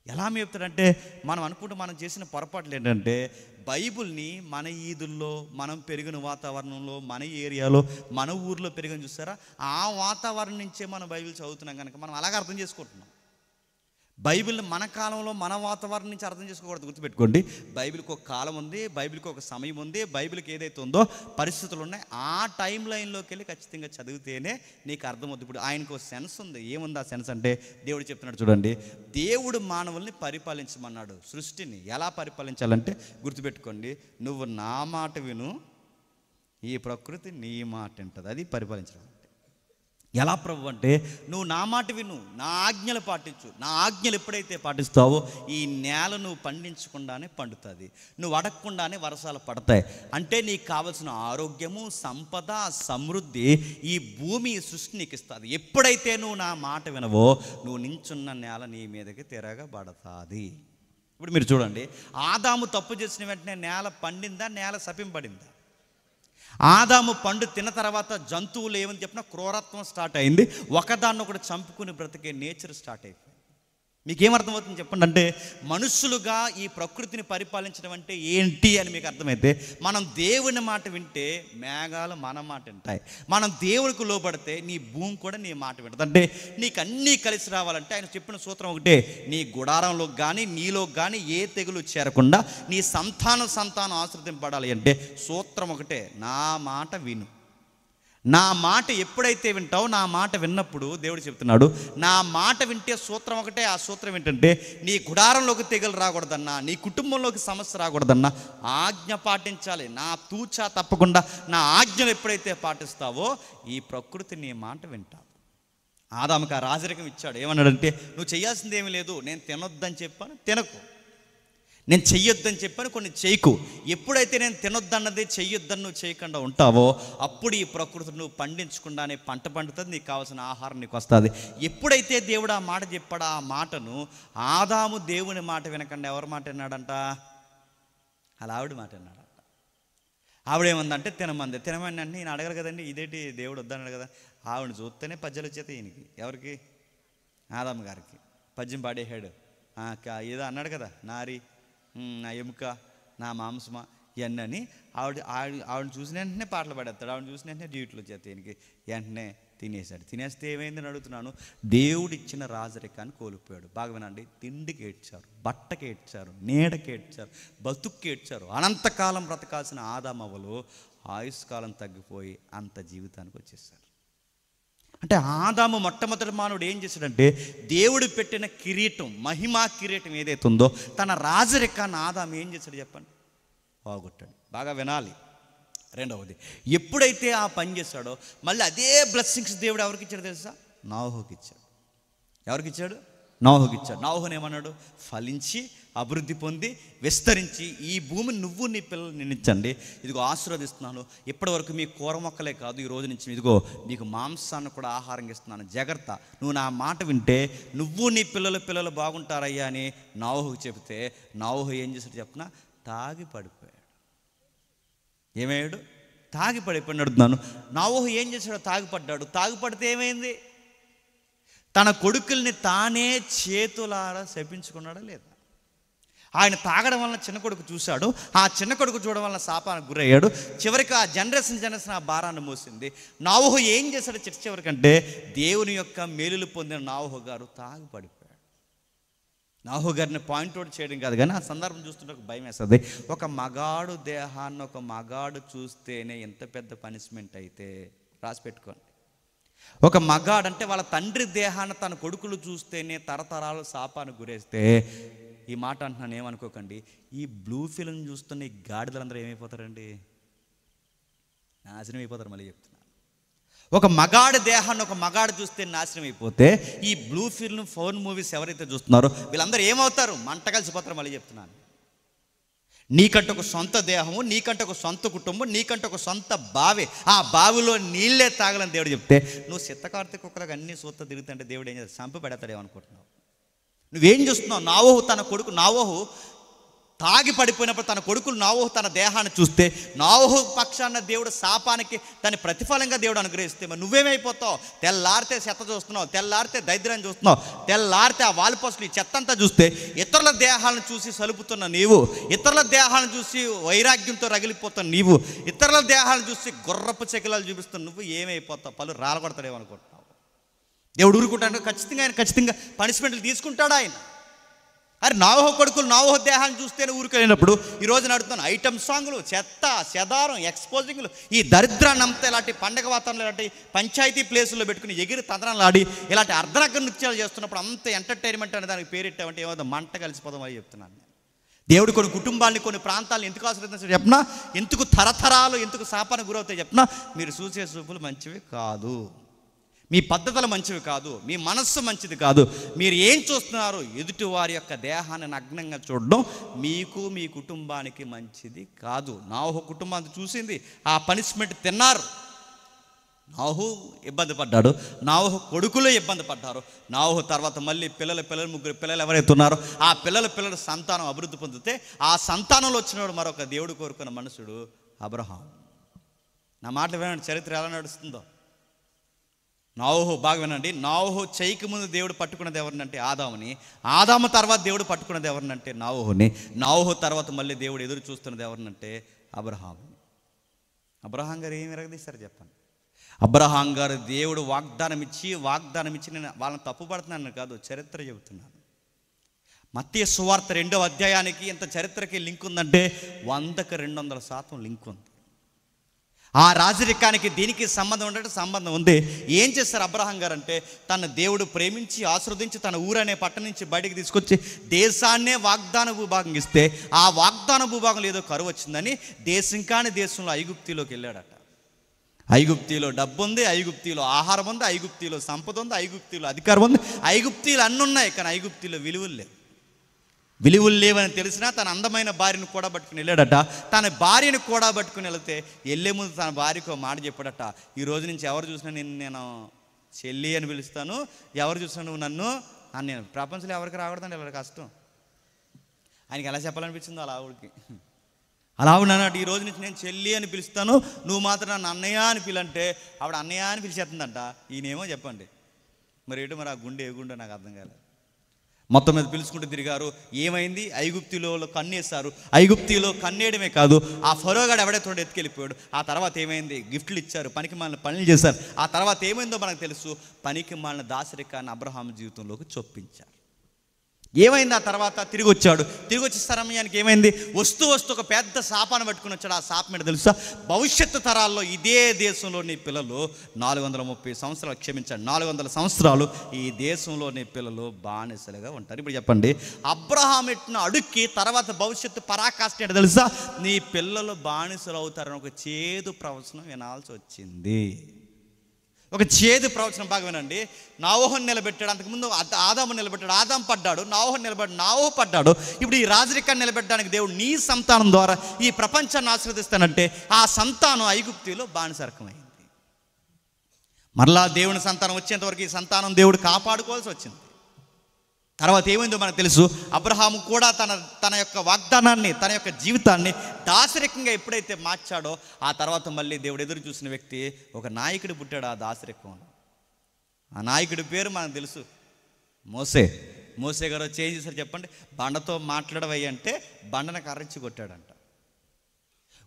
ఎలా మేపుతాడంటే మనం అనుకుంటూ మనం చేసిన పొరపాట్లు ఏంటంటే బైబిల్ని మన ఈదుల్లో, మనం పెరిగిన వాతావరణంలో, మన ఏరియాలో, మన ఊర్లో పెరిగిన చూస్తారా, ఆ వాతావరణం నుంచే మనం బైబిల్ చదువుతున్నాం కనుక మనం అలాగే అర్థం చేసుకుంటున్నాం. బైబిల్ని మన కాలంలో మన వాతావరణం నుంచి అర్థం చేసుకోకూడదు. గుర్తుపెట్టుకోండి, బైబిల్కి ఒక కాలం ఉంది, బైబిల్కి ఒక సమయం ఉంది, బైబిల్కి ఏదైతే ఉందో పరిస్థితులు ఉన్నాయి, ఆ టైం లైన్లోకి వెళ్ళి ఖచ్చితంగా చదివితేనే నీకు అర్థమవుతుంది. ఇప్పుడు ఆయనకు ఒక సెన్స్ ఉంది. ఏముంది ఆ సెన్స్ అంటే దేవుడు చెప్తున్నాడు చూడండి, దేవుడు మానవుల్ని పరిపాలించమన్నాడు. సృష్టిని ఎలా పరిపాలించాలంటే గుర్తుపెట్టుకోండి, నువ్వు నా మాట విను, ఈ ప్రకృతి నీ మాట వింటుంది. అది పరిపాలించడం. ఎలా ప్రభు అంటే నువ్వు నా మాట విను, నా ఆజ్ఞలు పాటించు. నా ఆజ్ఞలు ఎప్పుడైతే పాటిస్తావో ఈ నేల నువ్వు పండించకుండానే పండుతుంది, నువ్వు అడగకుండానే వర్షాలు పడతాయి. అంటే నీకు కావలసిన ఆరోగ్యము, సంపద, సమృద్ధి ఈ భూమి, ఈ సృష్టి నీకు ఇస్తుంది. ఎప్పుడైతే నువ్వు నా మాట వినవో నువ్వు నించున్న నేల నీ మీదకి తిరగబడతాది. ఇప్పుడు మీరు చూడండి, ఆదాము తప్పు చేసిన వెంటనే నేల పండిందా, నేల శపింపబడిందా? ఆదాము పండు తిన్న తర్వాత జంతువులు ఏమని చెప్పినా క్రూరత్వం స్టార్ట్ అయింది, ఒకదాన్ని ఒకటి చంపుకుని బ్రతికే నేచర్ స్టార్ట్ అయిపోయింది. మీకేమర్థమవుతుంది చెప్పండి? అంటే మనుషులుగా ఈ ప్రకృతిని పరిపాలించడం అంటే ఏంటి అని మీకు అర్థమైతే, మనం దేవుని మాట వింటే మేఘాలు మన మాట వింటాయి, మనం దేవుడికి లోబడితే నీ భూమి కూడా నీ మాట వింటుంది. అంటే నీకు అన్నీ కలిసి రావాలంటే ఆయన చెప్పిన సూత్రం ఒకటే, నీ గుడారంలో కానీ నీలో కానీ ఏ తెగులు చేరకుండా నీ సంతానం ఆశ్రదింపబడాలి అంటే సూత్రం ఒకటే, నా మాట విను. నా మాట ఎప్పుడైతే వింటావో, నా మాట విన్నప్పుడు దేవుడు చెప్తున్నాడు, నా మాట వింటే సూత్రం ఒకటే. ఆ సూత్రం ఏంటంటే, నీ గుడారంలోకి తెగులు రాకూడదన్నా, నీ కుటుంబంలోకి సమస్య రాకూడదన్నా ఆజ్ఞ పాటించాలి. నా తూచా తప్పకుండా నా ఆజ్ఞలు ఎప్పుడైతే పాటిస్తావో ఈ ప్రకృతి నీ మాట వింటావు. ఆదాముకు ఆ రాజరికం ఇచ్చాడు. ఏమన్నాడంటే, నువ్వు చేయాల్సింది ఏమీ లేదు, నేను తినొద్దని చెప్పాను తినకు, నేను చెయ్యొద్దని చెప్పాను కొన్ని చేయకు. ఎప్పుడైతే నేను తినొద్దన్నది చెయ్యొద్దని నువ్వు చేయకుండా ఉంటావో అప్పుడు ఈ ప్రకృతి నువ్వు పండించకుండానే పంట పండుతుంది, నీకు కావాల్సిన ఆహారం నీకు వస్తుంది. ఎప్పుడైతే దేవుడు ఆ మాట చెప్పాడో ఆ మాటను ఆదాము దేవుని మాట వినకుండా ఎవరి మాట విన్నాడంట? అలా ఆవిడ మాట విన్నాడంట. ఆవిడేమందంటే తినమంది. తినమని అంటే నేను అడగరు కదండి, ఇదేంటి దేవుడు వద్దన్నాడు కదా. ఆవిడని చూస్తేనే పద్యాలు వచ్చేది ఈయనకి. ఎవరికి? ఆదాము గారికి. పద్యం పాడేశాడు. ఏదో అన్నాడు కదా, నారి నా ఎముక నా మాంసమా ఇవన్నీ అని. ఆవిడని చూసిన వెంటనే పాటలు పాడేస్తాడు, ఆవిడని చూసిన వెంటనే డ్యూటీలు వచ్చేస్తాయి ఈయనకి. వెంటనే తినేశాడు. తినేస్తే ఏమైందని అడుగుతున్నాను. దేవుడు ఇచ్చిన రాజరికాన్ని కోల్పోయాడు. బాగా వినండి, తిండికి ఏడ్చారు, బట్టకి ఏడ్చారు, నీడకి ఏడ్చారు, బతుక్కి ఏడ్చారు. అనంతకాలం బ్రతకాల్సిన ఆదామవ్వలు ఆయుష్కాలం తగ్గిపోయి అంత జీవితానికి వచ్చేసారు. అంటే ఆదాము మొట్టమొదటి మానవుడు ఏం చేశాడంటే, దేవుడు పెట్టిన కిరీటం, మహిమా కిరీటం ఏదైతే ఉందో తన రాజరికాన్ని ఆదాము ఏం చేశాడు చెప్పండి? పోగొట్టాడు. బాగా వినాలి. రెండవది, ఎప్పుడైతే ఆ పని చేశాడో మళ్ళీ అదే బ్లెస్సింగ్స్ దేవుడు ఎవరికి ఇచ్చాడు తెలుసా? నోవహుకి ఇచ్చాడు. ఎవరికి ఇచ్చాడు? నోవహుకి ఇచ్చాడు. నోవహుని ఏమన్నాడు? ఫలించి అభివృద్ధి పొంది విస్తరించి ఈ భూమిని నువ్వు నీ పిల్లలు నిన్నిచ్చండి, ఇదిగో ఆశీర్వదిస్తున్నాను. ఇప్పటి వరకు మీ కూర మొక్కలే కాదు, ఈ రోజు నుంచి ఇదిగో మీకు మాంసాన్ని కూడా ఆహారంగా ఇస్తున్నాను, జాగ్రత్త, నువ్వు నా మాట వింటే నువ్వు నీ పిల్లలు బాగుంటారయ్యా అని నోవహుకు చెబితే నోవహు ఏం చేశాడు చెప్పిన? తాగి పడిపోయాడు. ఏమయ్యాడు? తాగి పడిపోయి అడుగుతున్నాను. నోవహు ఏం చేశాడు? తాగిపడ్డాడు. తాగిపడితే ఏమైంది? తన కొడుకుల్ని తానే చేతులారా శపించుకున్నాడా లేదా? ఆయన తాగడం వలన చిన్న కొడుకు చూశాడు, ఆ చిన్న కొడుకు చూడడం వలన శాపానికి గురయ్యాడు. చివరికి ఆ జనరేషన్ ఆ భారాన్ని మోసింది. నోవహు ఏం చేశాడు చివరికంటే? దేవుని యొక్క మేలులు పొందిన నోవహు గారు తాగి పడిపోయాడు. నోవహు గారిని పాయింట్అవుట్ చేయడం కాదు, కానీ ఆ సందర్భం చూస్తుంటే ఒక భయం వేస్తుంది. ఒక మగాడు దేహాన్ని ఒక మగాడు చూస్తేనే ఎంత పెద్ద పనిష్మెంట్ అయితే రాసి పెట్టుకోండి. ఒక మగాడంటే వాళ్ళ తండ్రి దేహాన్ని తన కొడుకులు చూస్తేనే తరతరాలు శాపానికి గురేస్తే, ఈ మాట అంటున్నాను ఏమనుకోకండి, ఈ బ్లూ ఫిల్మ్ చూస్తున్న ఈ గాడిదలందరూ ఏమైపోతారండి? నాశనం అయిపోతారు. మళ్ళీ చెప్తున్నాను, ఒక మగాడి దేహాన్ని ఒక మగాడు చూస్తే నాశనం అయిపోతే ఈ బ్లూ ఫిల్మ్ ఫోన్ మూవీస్ ఎవరైతే చూస్తున్నారో వీళ్ళందరూ ఏమవుతారు? మంట కలిసిపోతారు. మళ్ళీ చెప్తున్నాను, నీకంటే ఒక సొంత దేహము, నీకంటే ఒక సొంత కుటుంబం, నీకంటే ఒక సొంత బావి, ఆ బావిలో నీళ్ళే తాగలని దేవుడు చెప్తే నువ్వు సిద్ధకార్తె కుక్కలకు అన్ని సూత్త తిరుగుతుంటే దేవుడు ఏం చేస్తాడు? చంపి పెడతాడేమనుకుంటున్నావు? నువ్వేం చూస్తున్నావు? నోవహు తన కొడుకు నోవహు తాగి పడిపోయినప్పుడు తన కొడుకులు నోవహు తన దేహాన్ని చూస్తే నోవహు పక్షాన దేవుడు శాపానికి దాని ప్రతిఫలంగా దేవుడు అనుగ్రహిస్తే మరి నువ్వేమైపోతావు? తెల్లారితే చెత్త చూస్తున్నావు, తెల్లారితే దరిద్రాన్ని చూస్తున్నావు, తెల్లారితే ఆ వాలిపోస్టులు ఈ చెత్త అంతా చూస్తే ఇతరుల దేహాలను చూసి సలుపుతున్న నీవు, ఇతరుల దేహాలను చూసి వైరాగ్యంతో రగిలిపోతున్న నీవు, ఇతరుల దేహాలను చూసి గుర్రపు చెకిలాలు చూపిస్తున్న నువ్వు ఏమైపోతావు? పలు రాలగొడతాడేమనుకుంటున్నావు? దేవుడు ఊరుకుంటాడు? ఖచ్చితంగా పనిష్మెంట్లు తీసుకుంటాడు ఆయన. అరే నోవహు కొడుకులు నోవహు దేహాన్ని చూస్తేనే ఊరుకెళ్ళినప్పుడు ఈ రోజు నడుతున్నాను ఐటమ్ సాంగ్లు, చెత్త చెదారం, ఎక్స్పోజింగ్లు, ఈ దరిద్రాన్ని అంతా ఇలాంటి పండగ వాతావరణం ఇలాంటి పంచాయతీ ప్లేసుల్లో పెట్టుకుని ఎగిరి తంత్రాలు ఆడి ఇలాంటి అర్ధనగ్న నృత్యాలు చేస్తున్నప్పుడు అంత ఎంటర్టైన్మెంట్ అనే దానికి పేరెట్టామంటే ఏమవుతుంది? మంట కలిసిపోదాం అని చెప్తున్నాను. దేవుడు కొన్ని కుటుంబాన్ని కొన్ని ప్రాంతాలను ఎందుకు ఆశ్రయించాడు చెప్పినా, ఎందుకు తరతరాలు ఎందుకు శాపానికి గురవుతాయి చెప్పినా, మీరు చూసే చూపులు మంచివి కాదు, మీ పద్ధతులు మంచివి కాదు, మీ మనస్సు మంచిది కాదు, మీరు ఏం చూస్తున్నారు? ఎదుటి వారి యొక్క దేహాన్ని నగ్నంగా చూడడం మీకు మీ కుటుంబానికి మంచిది కాదు. నోవహు కుటుంబాన్ని చూసింది, ఆ పనిష్మెంట్ తిన్నారు. నోవహు ఇబ్బంది పడ్డాడు, నోవహు కొడుకులు ఇబ్బంది పడ్డారు. నోవహు తర్వాత మళ్ళీ పిల్లలు ముగ్గురు పిల్లలు ఎవరైతే ఉన్నారో ఆ పిల్లల సంతానం అభివృద్ధి పొందితే ఆ సంతానంలో వచ్చినవాడు మరొక దేవుడు కోరుకున్న మనుషుడు అబ్రహాం. నా మాటలు వినండి, చరిత్ర ఎలా నడుస్తుందో. నోవహు బాగా వినండి. నోవహు చేయక ముందు దేవుడు పట్టుకున్నది ఎవరినంటే ఆదాముని, ఆదాము తర్వాత దేవుడు పట్టుకున్నది ఎవరినంటే నోవహుని, నోవహు తర్వాత మళ్ళీ దేవుడు ఎదురు చూస్తున్నది ఎవరినంటే అబ్రహాముని. అబ్రహాం గారు ఏమి ఎరగదీశారు చెప్పండి? అబ్రహాం గారు దేవుడు వాగ్దానం ఇచ్చి నేను వాళ్ళని తప్పుపడుతున్నాను కాదు, చరిత్ర చెబుతున్నాను. మత్తయి సువార్త 2వ అధ్యాయానికి ఇంత చరిత్రకి లింక్ ఉందంటే 100కి 200% లింక్ ఉంది. ఆ రాజరికానికి దీనికి సంబంధం ఉంటే సంబంధం ఉంది. ఏం చేస్తారు అబ్రహాం గారు అంటే, తన దేవుడు ప్రేమించి ఆశీర్వదించి తన ఊరనే పట్టణం నుంచి బయటికి తీసుకొచ్చి దేశాన్నే వాగ్దాన భూభాగం ఇస్తే, ఆ వాగ్దాన భూభాగంలో ఏదో కరువు వచ్చిందని దేశం కాని దేశంలో ఐగుప్తిలోకి వెళ్ళాడట. ఐగుప్తిలో డబ్బు ఉంది, ఐగుప్తిలో ఆహారం ఉంది, ఐగుప్తిలో సంపద ఉంది, ఐగుప్తిలో అధికారం ఉంది, ఐగుప్తిలో అన్నీ ఉన్నాయి. కానీ ఐగుప్తిలో విలువలు లేవు. విలువలు లేవని తెలిసినా తన అందమైన భార్యను కూడా పట్టుకుని వెళ్ళాడట. తన భార్యను కూడా పట్టుకుని వెళితే వెళ్ళే ముందు తన భార్యకు ఒక మాట చెప్పాడట, ఈ రోజు నుంచి ఎవరు చూసినా నేను చెల్లి అని పిలుస్తాను, ఎవరు చూసినా నువ్వు నన్ను అని. నేను ప్రపంచంలో ఎవరికి రాకూడదండి, ఎవరికి కష్టం. ఆయనకి ఎలా చెప్పాలనిపించిందో అలా ఆవిడకి. అలా ఆవిడన్నాడు, ఈ రోజు నుంచి నేను చెల్లి అని పిలుస్తాను, నువ్వు మాత్రం నన్ను అన్నయ్య అని పిలంటే ఆవిడ అన్నయ్య అని పిలిచేస్తుందంట. ఈయనేమో చెప్పండి మరి ఏంటో, మరి ఆ గుండె ఏ గుండె నాకు అర్థం కాలేదు. మొత్తం మీద పిలుచుకుంటూ తిరిగారు. ఏమైంది? ఐగుప్తిలో కన్నేశారు. ఐగుప్తిలో కన్నేయడమే కాదు, ఆ ఫరోగాడు ఎవడైతే ఎత్తుకెళ్ళిపోయాడు. ఆ తర్వాత ఏమైంది? గిఫ్ట్లు ఇచ్చారు, పనికి మాలిన పనులు చేశారు. ఆ తర్వాత ఏమైందో మనకు తెలుసు. పనికి మాలిన దాసరికాన్ని అబ్రహాం జీవితంలోకి చొప్పించారు. ఏమైంది? ఆ తర్వాత తిరిగి వచ్చాడు. తిరిగి వచ్చే సమయానికి ఏమైంది? వస్తూ ఒక పెద్ద శాపాన్ని పట్టుకుని వచ్చాడు. ఆ శాపం ఏంటో తెలుసా? భవిష్యత్తు తరాల్లో ఇదే దేశంలోని పిల్లలు 430 సంవత్సరాలు, క్షమించండి 400 సంవత్సరాలు ఈ దేశంలోని పిల్లలు బానిసలుగా ఉంటారు. ఇప్పుడు చెప్పండి, అబ్రహాం ఎట్టిన అడుక్కి తర్వాత భవిష్యత్తు పరాకాష్ట ఏంటో తెలుసా? నీ పిల్లలు బానిసలు అవుతారని ఒక చేదు ప్రవచనం వినాల్సి వచ్చింది. ఒక చేదు ప్రవచనం బాగా వినండి. నోవహును నిలబెట్టాడు, అంతకుముందు ఆదాము నిలబెట్టాడు, ఆదాం పడ్డాడు, నోవహు నిలబెట్టాడు, నోవహు పడ్డాడు. ఇప్పుడు ఈ రాజరికాన్ని నిలబెట్టడానికి దేవుడు నీ సంతానం ద్వారా ఈ ప్రపంచాన్ని ఆశీర్వదిస్తానంటే ఆ సంతానం ఐగుప్తిలో బానిసరకమైంది. మరలా దేవుని సంతానం వచ్చేంతవరకు ఈ సంతానం దేవుడు కాపాడుకోవాల్సి వచ్చింది. తర్వాత ఏమైందో మనకు తెలుసు. అబ్రహాము కూడా తన యొక్క వాగ్దానాన్ని, తన యొక్క జీవితాన్ని దాసరికంగా ఎప్పుడైతే మార్చాడో ఆ తర్వాత మళ్ళీ దేవుడు ఎదురు చూసిన వ్యక్తి ఒక నాయకుడు పుట్టాడు ఆ దాసరికంలో. ఆ నాయకుడి పేరు మనకు తెలుసు, మోసే. మోసే గారు చేంజ్ చేశారు చెప్పండి. బండతో మాట్లాడవయ్య అంటే బండను కర్రించి కొట్టాడంట.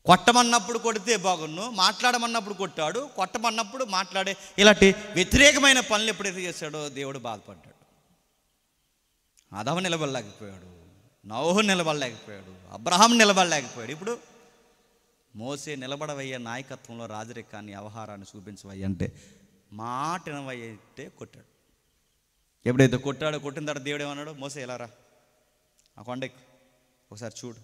కొట్టమన్నప్పుడు కొడితే బాగున్ను, మాట్లాడమన్నప్పుడు కొట్టాడు, కొట్టమన్నప్పుడు మాట్లాడే ఇలాంటి వ్యతిరేకమైన పనులు ఎప్పుడైతే చేశాడో దేవుడు బాధపడ్డాడు. ఆదాము నిలబడలేకపోయాడు, నోవహు నిలబడలేకపోయాడు, అబ్రహాం నిలబడలేకపోయాడు. ఇప్పుడు మోసే నిలబడవయ్యే నాయకత్వంలో రాజరికాన్ని, వ్యవహారాన్ని చూపించవయ్య అంటే మాట వినవయ్యంటే కొట్టాడు. ఎప్పుడైతే కొట్టాడో, కొట్టిన తర్వాత దేవుడు ఏమన్నాడు? మోసే ఎలా రా, ఆ కొండకి ఒకసారి చూడు,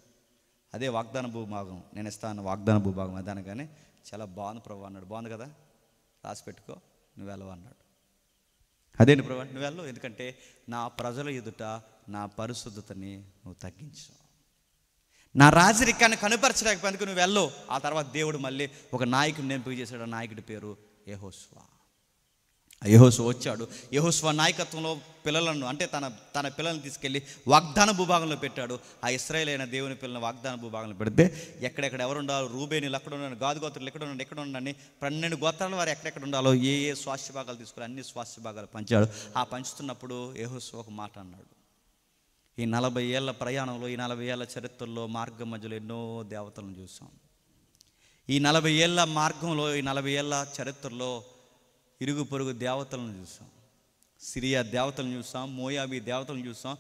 అదే వాగ్దాన భూభాగం నేను ఇస్తాను, వాగ్దాన భూభాగం అదే అనగానే చాలా బాగుంది ప్రభు అన్నాడు. బాగుంది కదా, రాసి పెట్టుకో, నువ్వు వెళ్ళవు అన్నాడు. అదేంటి ప్రభు? నువ్వు వెళ్ళు, ఎందుకంటే నా ప్రజల ఎదుట నా పరిశుద్ధతని నువ్వు తగ్గించు, నా రాజరికాన్ని కనుపరచలేకపోయేందుకు నువ్వు వెళ్ళు. ఆ తర్వాత దేవుడు మళ్ళీ ఒక నాయకుడిని ఎంపిక చేశాడు. ఆ నాయకుడి పేరు యెహోషువ. యెహోషువ వచ్చాడు. యెహోషువ నాయకత్వంలో పిల్లలను, అంటే తన పిల్లల్ని తీసుకెళ్ళి వాగ్దాన భూభాగంలో పెట్టాడు. ఆ ఇశ్రాయేలు అయిన దేవుని పిల్లలను వాగ్దాన భూభాగంలో పెడితే ఎక్కడెక్కడ ఎవరు ఉండాలో, రూబేనీలు అక్కడ ఉండండి, గాదు గోత్రులు ఎక్కడ ఉండండి, 12 గోత్రాల వారు ఎక్కడెక్కడ ఉండాలో ఏ స్వాస్థ్య భాగాలు తీసుకుని అన్ని స్వాస్థ్య భాగాలు పంచాడు. ఆ పంచుతున్నప్పుడు యెహోషువ ఒక మాట అన్నాడు. ఈ 40 ఏళ్ల ప్రయాణంలో, ఈ 40 ఏళ్ల చరిత్రలో మార్గం మధ్యలో ఎన్నో దేవతలను చూసాం. ఈ 40 ఏళ్ల మార్గంలో, ఈ 40 ఏళ్ల చరిత్రలో ఇరుగు పొరుగు దేవతలను చూసాం. సిరియా దేవతలను చూసాం, మోయాబీ దేవతలను చూసాం,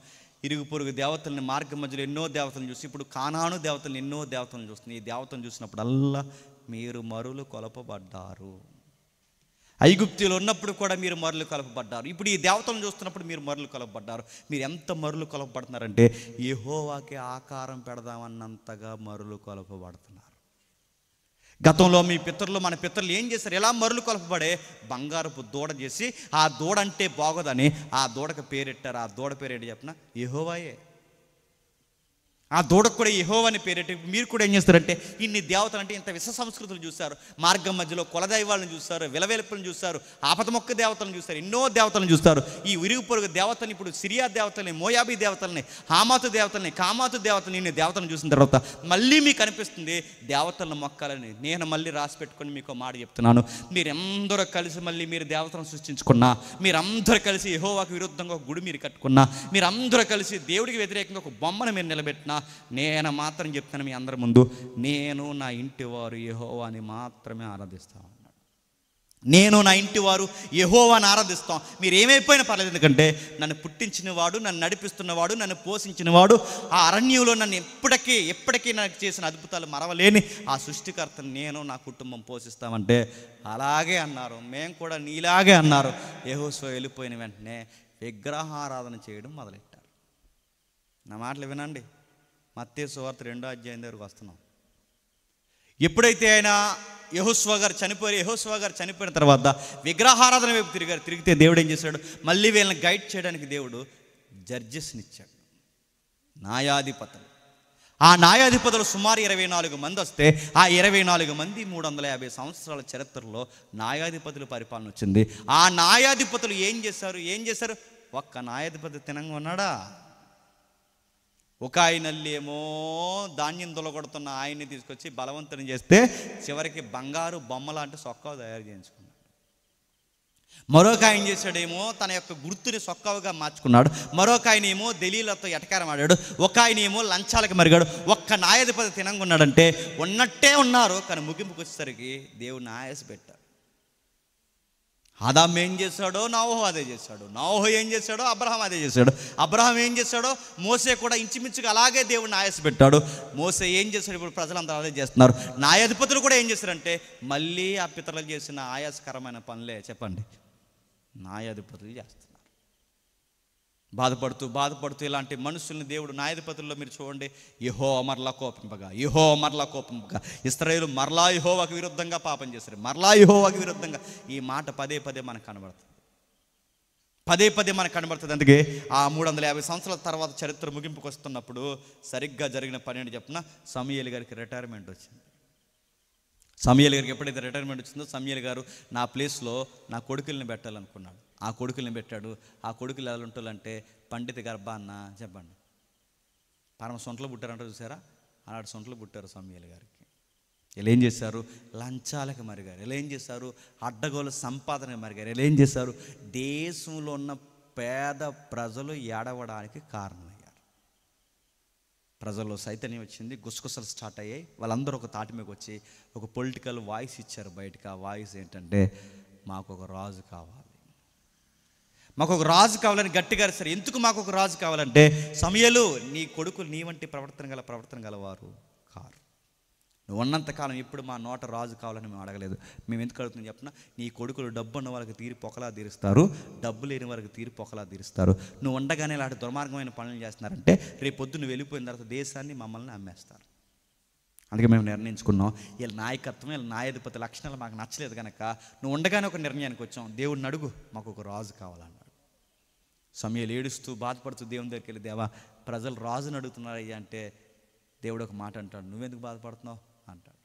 ఇరుగు పొరుగు దేవతలని, మార్గం మధ్యలో ఎన్నో దేవతలను చూసి ఇప్పుడు కానాను దేవతలను, ఎన్నో దేవతలను చూస్తున్నాం. ఈ దేవతలను చూసినప్పుడల్లా మీరు మరులు కొలపబడ్డారు. ఐగుప్తులో ఉన్నప్పుడు కూడా మీరు మరులు కొలపబడ్డారు. ఇప్పుడు ఈ దేవతలను చూస్తున్నప్పుడు మీరు మరులు కొలపబడ్డారు. మీరు ఎంత మరులు కొలపబడుతున్నారంటే యెహోవాకి ఆకారం పెడదామన్నంతగా మరులు కొలపబడుతున్నారు. గతంలో మన పితరులు ఏం చేశారు? ఎలా మరులు కొలపబడే బంగారపు దూడ చేసి, ఆ దూడ అంటే బాగోదని ఆ దూడకు పేరెట్టారు. ఆ దూడ పేరేంటి చెప్పిన? యెహోవాయే. ఆ దూడకు కూడా యెహోవా అని పేరెట్టి మీరు కూడా ఏం చేస్తారంటే ఇన్ని దేవతలు అంటే ఇంత విశ్వ సంస్కృతులు చూస్తారు, మార్గం మధ్యలో కులదైవాలను చూస్తారు, విలవెలుపులను చూస్తారు, ఆపదమొక్క దేవతలను చూస్తారు, ఎన్నో దేవతలను చూస్తారు. ఈ విరుగు పొరుగు దేవతని, ఇప్పుడు సిరియా దేవతల్ని, మోయాబీ దేవతల్ని, హామాతు దేవతల్ని, కామాతు దేవతల్ని, ఇన్ని దేవతలను చూసిన తర్వాత మళ్ళీ మీకు అనిపిస్తుంది దేవతలను మొక్కాలని. నేను మళ్ళీ రాసి పెట్టుకొని మీకు మాట చెప్తున్నాను. మీరందరూ కలిసి మళ్ళీ మీరు దేవతలను సృష్టించుకున్నా, మీరందరూ కలిసి యెహోవాకు విరుద్ధంగా ఒక గుడి మీరు కట్టుకున్నా, మీరందరూ కలిసి దేవుడికి వ్యతిరేకంగా ఒక బొమ్మను మీరు నిలబెట్టినా, నేను మాత్రం చెప్తాను మీ అందరి ముందు, నేను నా ఇంటి వారు యెహోవాని మాత్రమే ఆరాధిస్తా ఉన్నాడు. నేను నా ఇంటి వారు యెహోవాను ఆరాధిస్తాం. మీరు ఏమైపోయినా పర్లేదు, ఎందుకంటే నన్ను పుట్టించినవాడు, నన్ను నడిపిస్తున్నవాడు, నన్ను పోషించినవాడు, ఆ అరణ్యంలో నన్ను ఎప్పటికీ నాకు చేసిన అద్భుతాలు మరవలేని ఆ సృష్టికర్తను నేను నా కుటుంబం పోషిస్తామంటే అలాగే అన్నారు. మేము కూడా నీలాగే అన్నారు. యెహోషువ వెళ్ళిపోయిన వెంటనే విగ్రహారాధన చేయడం మొదలెట్టారు. నా మాటలు వినండి. మత్తయి సువార్త 2వ అధ్యాయం దగ్గరకు వస్తున్నాం. ఎప్పుడైతే ఆయన యెహోషువ గారు చనిపోయిన తర్వాత విగ్రహారాధన వైపు తిరిగితే దేవుడు ఏం చేశాడు? మళ్ళీ వీళ్ళని గైడ్ చేయడానికి దేవుడు జడ్జెస్ని ఇచ్చాడు, న్యాయాధిపతులు. ఆ న్యాయాధిపతులు సుమారు 24 మంది వస్తే ఆ 24 మంది 350 సంవత్సరాల చరిత్రలో న్యాయాధిపతుల పరిపాలన వచ్చింది. ఆ న్యాయాధిపతులు ఏం చేశారు? ఒక్క న్యాయాధిపతి తినంగా ఉన్నాడా? ఒక ఆయనల్లేమో ధాన్యం దొలగొడుతున్న ఆయన్ని తీసుకొచ్చి బలవంతుని చేస్తే చివరికి బంగారు బొమ్మ లాంటి సొక్కావు తయారు చేయించుకున్నాడు. మరొక ఆయన చేశాడేమో తన యొక్క గుర్తుని సొక్కావుగా మార్చుకున్నాడు. మరొక ఆయన ఏమో దలీలతో ఎటకారం ఆడాడు. ఒక ఆయన ఏమో లంచాలకు మరిగాడు. ఒక్క న్యాయాధిపతి తినంగా ఉన్నాడంటే ఉన్నట్టే ఉన్నారు. కానీ ముగింపుకు వచ్చేసరికి దేవుడు న్యాయస పెట్టారు. ఆదాము ఏం చేశాడో నోవహు అదే చేశాడు. నోవహు ఏం చేశాడో అబ్రహాం అదే చేశాడు. అబ్రహాం ఏం చేశాడో మోసే కూడా ఇంచుమించుగా అలాగే దేవుడిని ఆయాస పెట్టాడు. మోసే ఏం చేశాడు? ఇప్పుడు ప్రజలందరూ అదే చేస్తున్నారు. న్యాయాధిపతులు కూడా ఏం చేశారంటే మళ్ళీ ఆ పితరులు చేసిన ఆయాసకరమైన పనులే చెప్పండి న్యాయాధిపతులు చేస్తున్నారు. బాధపడుతూ ఇలాంటి మనుషుల్ని దేవుడు న్యాయాధిపతుల్లో మీరు చూడండి, యెహోవా మరలా కోపింపగా ఇశ్రాయేలు మరలా యెహోవాకు విరుద్ధంగా పాపం చేశారు, మరలా యెహోవాకు విరుద్ధంగా. ఈ మాట పదే మనకు కనబడుతుంది. అందుకే ఆ 350 సంవత్సరాల తర్వాత చరిత్ర ముగింపుకు వస్తున్నప్పుడు సరిగ్గా జరిగిన పని ఏంటి చెప్పిన? సమూయేలు గారికి రిటైర్మెంట్ వచ్చింది. సమూయేలు గారికి ఎప్పుడైతే రిటైర్మెంట్ వచ్చిందో సమూయేలు గారు నా ప్లేస్లో నా కొడుకుల్ని పెట్టాలనుకున్నాడు. ఆ కొడుకుల్ని పెట్టాడు. ఆ కొడుకులు ఎలా ఉంటారంటే పండిత గర్భ అన్న చెప్పండి, పరమ సొంటలు పుట్టారంటారు చూసారా? అలాంటి సొంటలు పుట్టారు సమూయేలు గారికి. ఇలా ఏం చేశారు? లంచాలకు మరిగారు. ఇలా ఏం చేశారు? అడ్డగోలు సంపాదనకు మరిగారు. ఇలా ఏం చేశారు? దేశంలో ఉన్న పేద ప్రజలు ఏడవడానికి కారణమయ్యారు. ప్రజల్లో చైతన్యం వచ్చింది, గుసగుసలు స్టార్ట్ అయ్యాయి. వాళ్ళందరూ ఒక తాటి మీదకి వచ్చి ఒక పొలిటికల్ వాయిస్ ఇచ్చారు బయటకు. ఆ వాయిస్ ఏంటంటే మాకు ఒక రాజు కావాలని గట్టిగా అరిచారు. ఎందుకు మాకు ఒక రాజు కావాలంటే సమూయేలు నీ కొడుకులు నీ వంటి ప్రవర్తన గలవారు కారు. నువ్వు ఉన్నంతకాలం ఎప్పుడు మా నోట రాజు కావాలని మేము అడగలేదు. మేము ఎందుకు అడుగుతున్నాం చెప్పిన? నీ కొడుకులు డబ్బు ఉన్న వాళ్ళకి తీరి పొకలా తీరుస్తారు, డబ్బు లేని వారికి తీరి పొకలా తీరుస్తారు. నువ్వు ఉండగానే ఇలాంటి దుర్మార్గమైన పనులు చేస్తున్నారంటే రేపు పొద్దు నువ్వు వెళ్ళిపోయిన తర్వాత దేశాన్ని మమ్మల్ని అమ్మేస్తారు. అందుకే మేము నిర్ణయించుకున్నాం, వీళ్ళ నాయకత్వం వీళ్ళ న్యాయాధిపతి లక్షణాలు మాకు నచ్చలేదు కనుక నువ్వు ఉండగానే ఒక నిర్ణయానికి వచ్చాం, దేవుడిని అడుగు మాకు ఒక రాజు కావాలన్నాడు. సమూయేలు ఏడుస్తూ బాధపడుతూ దేవుని దగ్గరికి వెళ్ళి, దేవా ప్రజలు రాజుని అడుగుతున్నారయ్యా అంటే దేవుడు ఒక మాట అంటాడు, నువ్వెందుకు బాధపడుతున్నావు అంటాడు.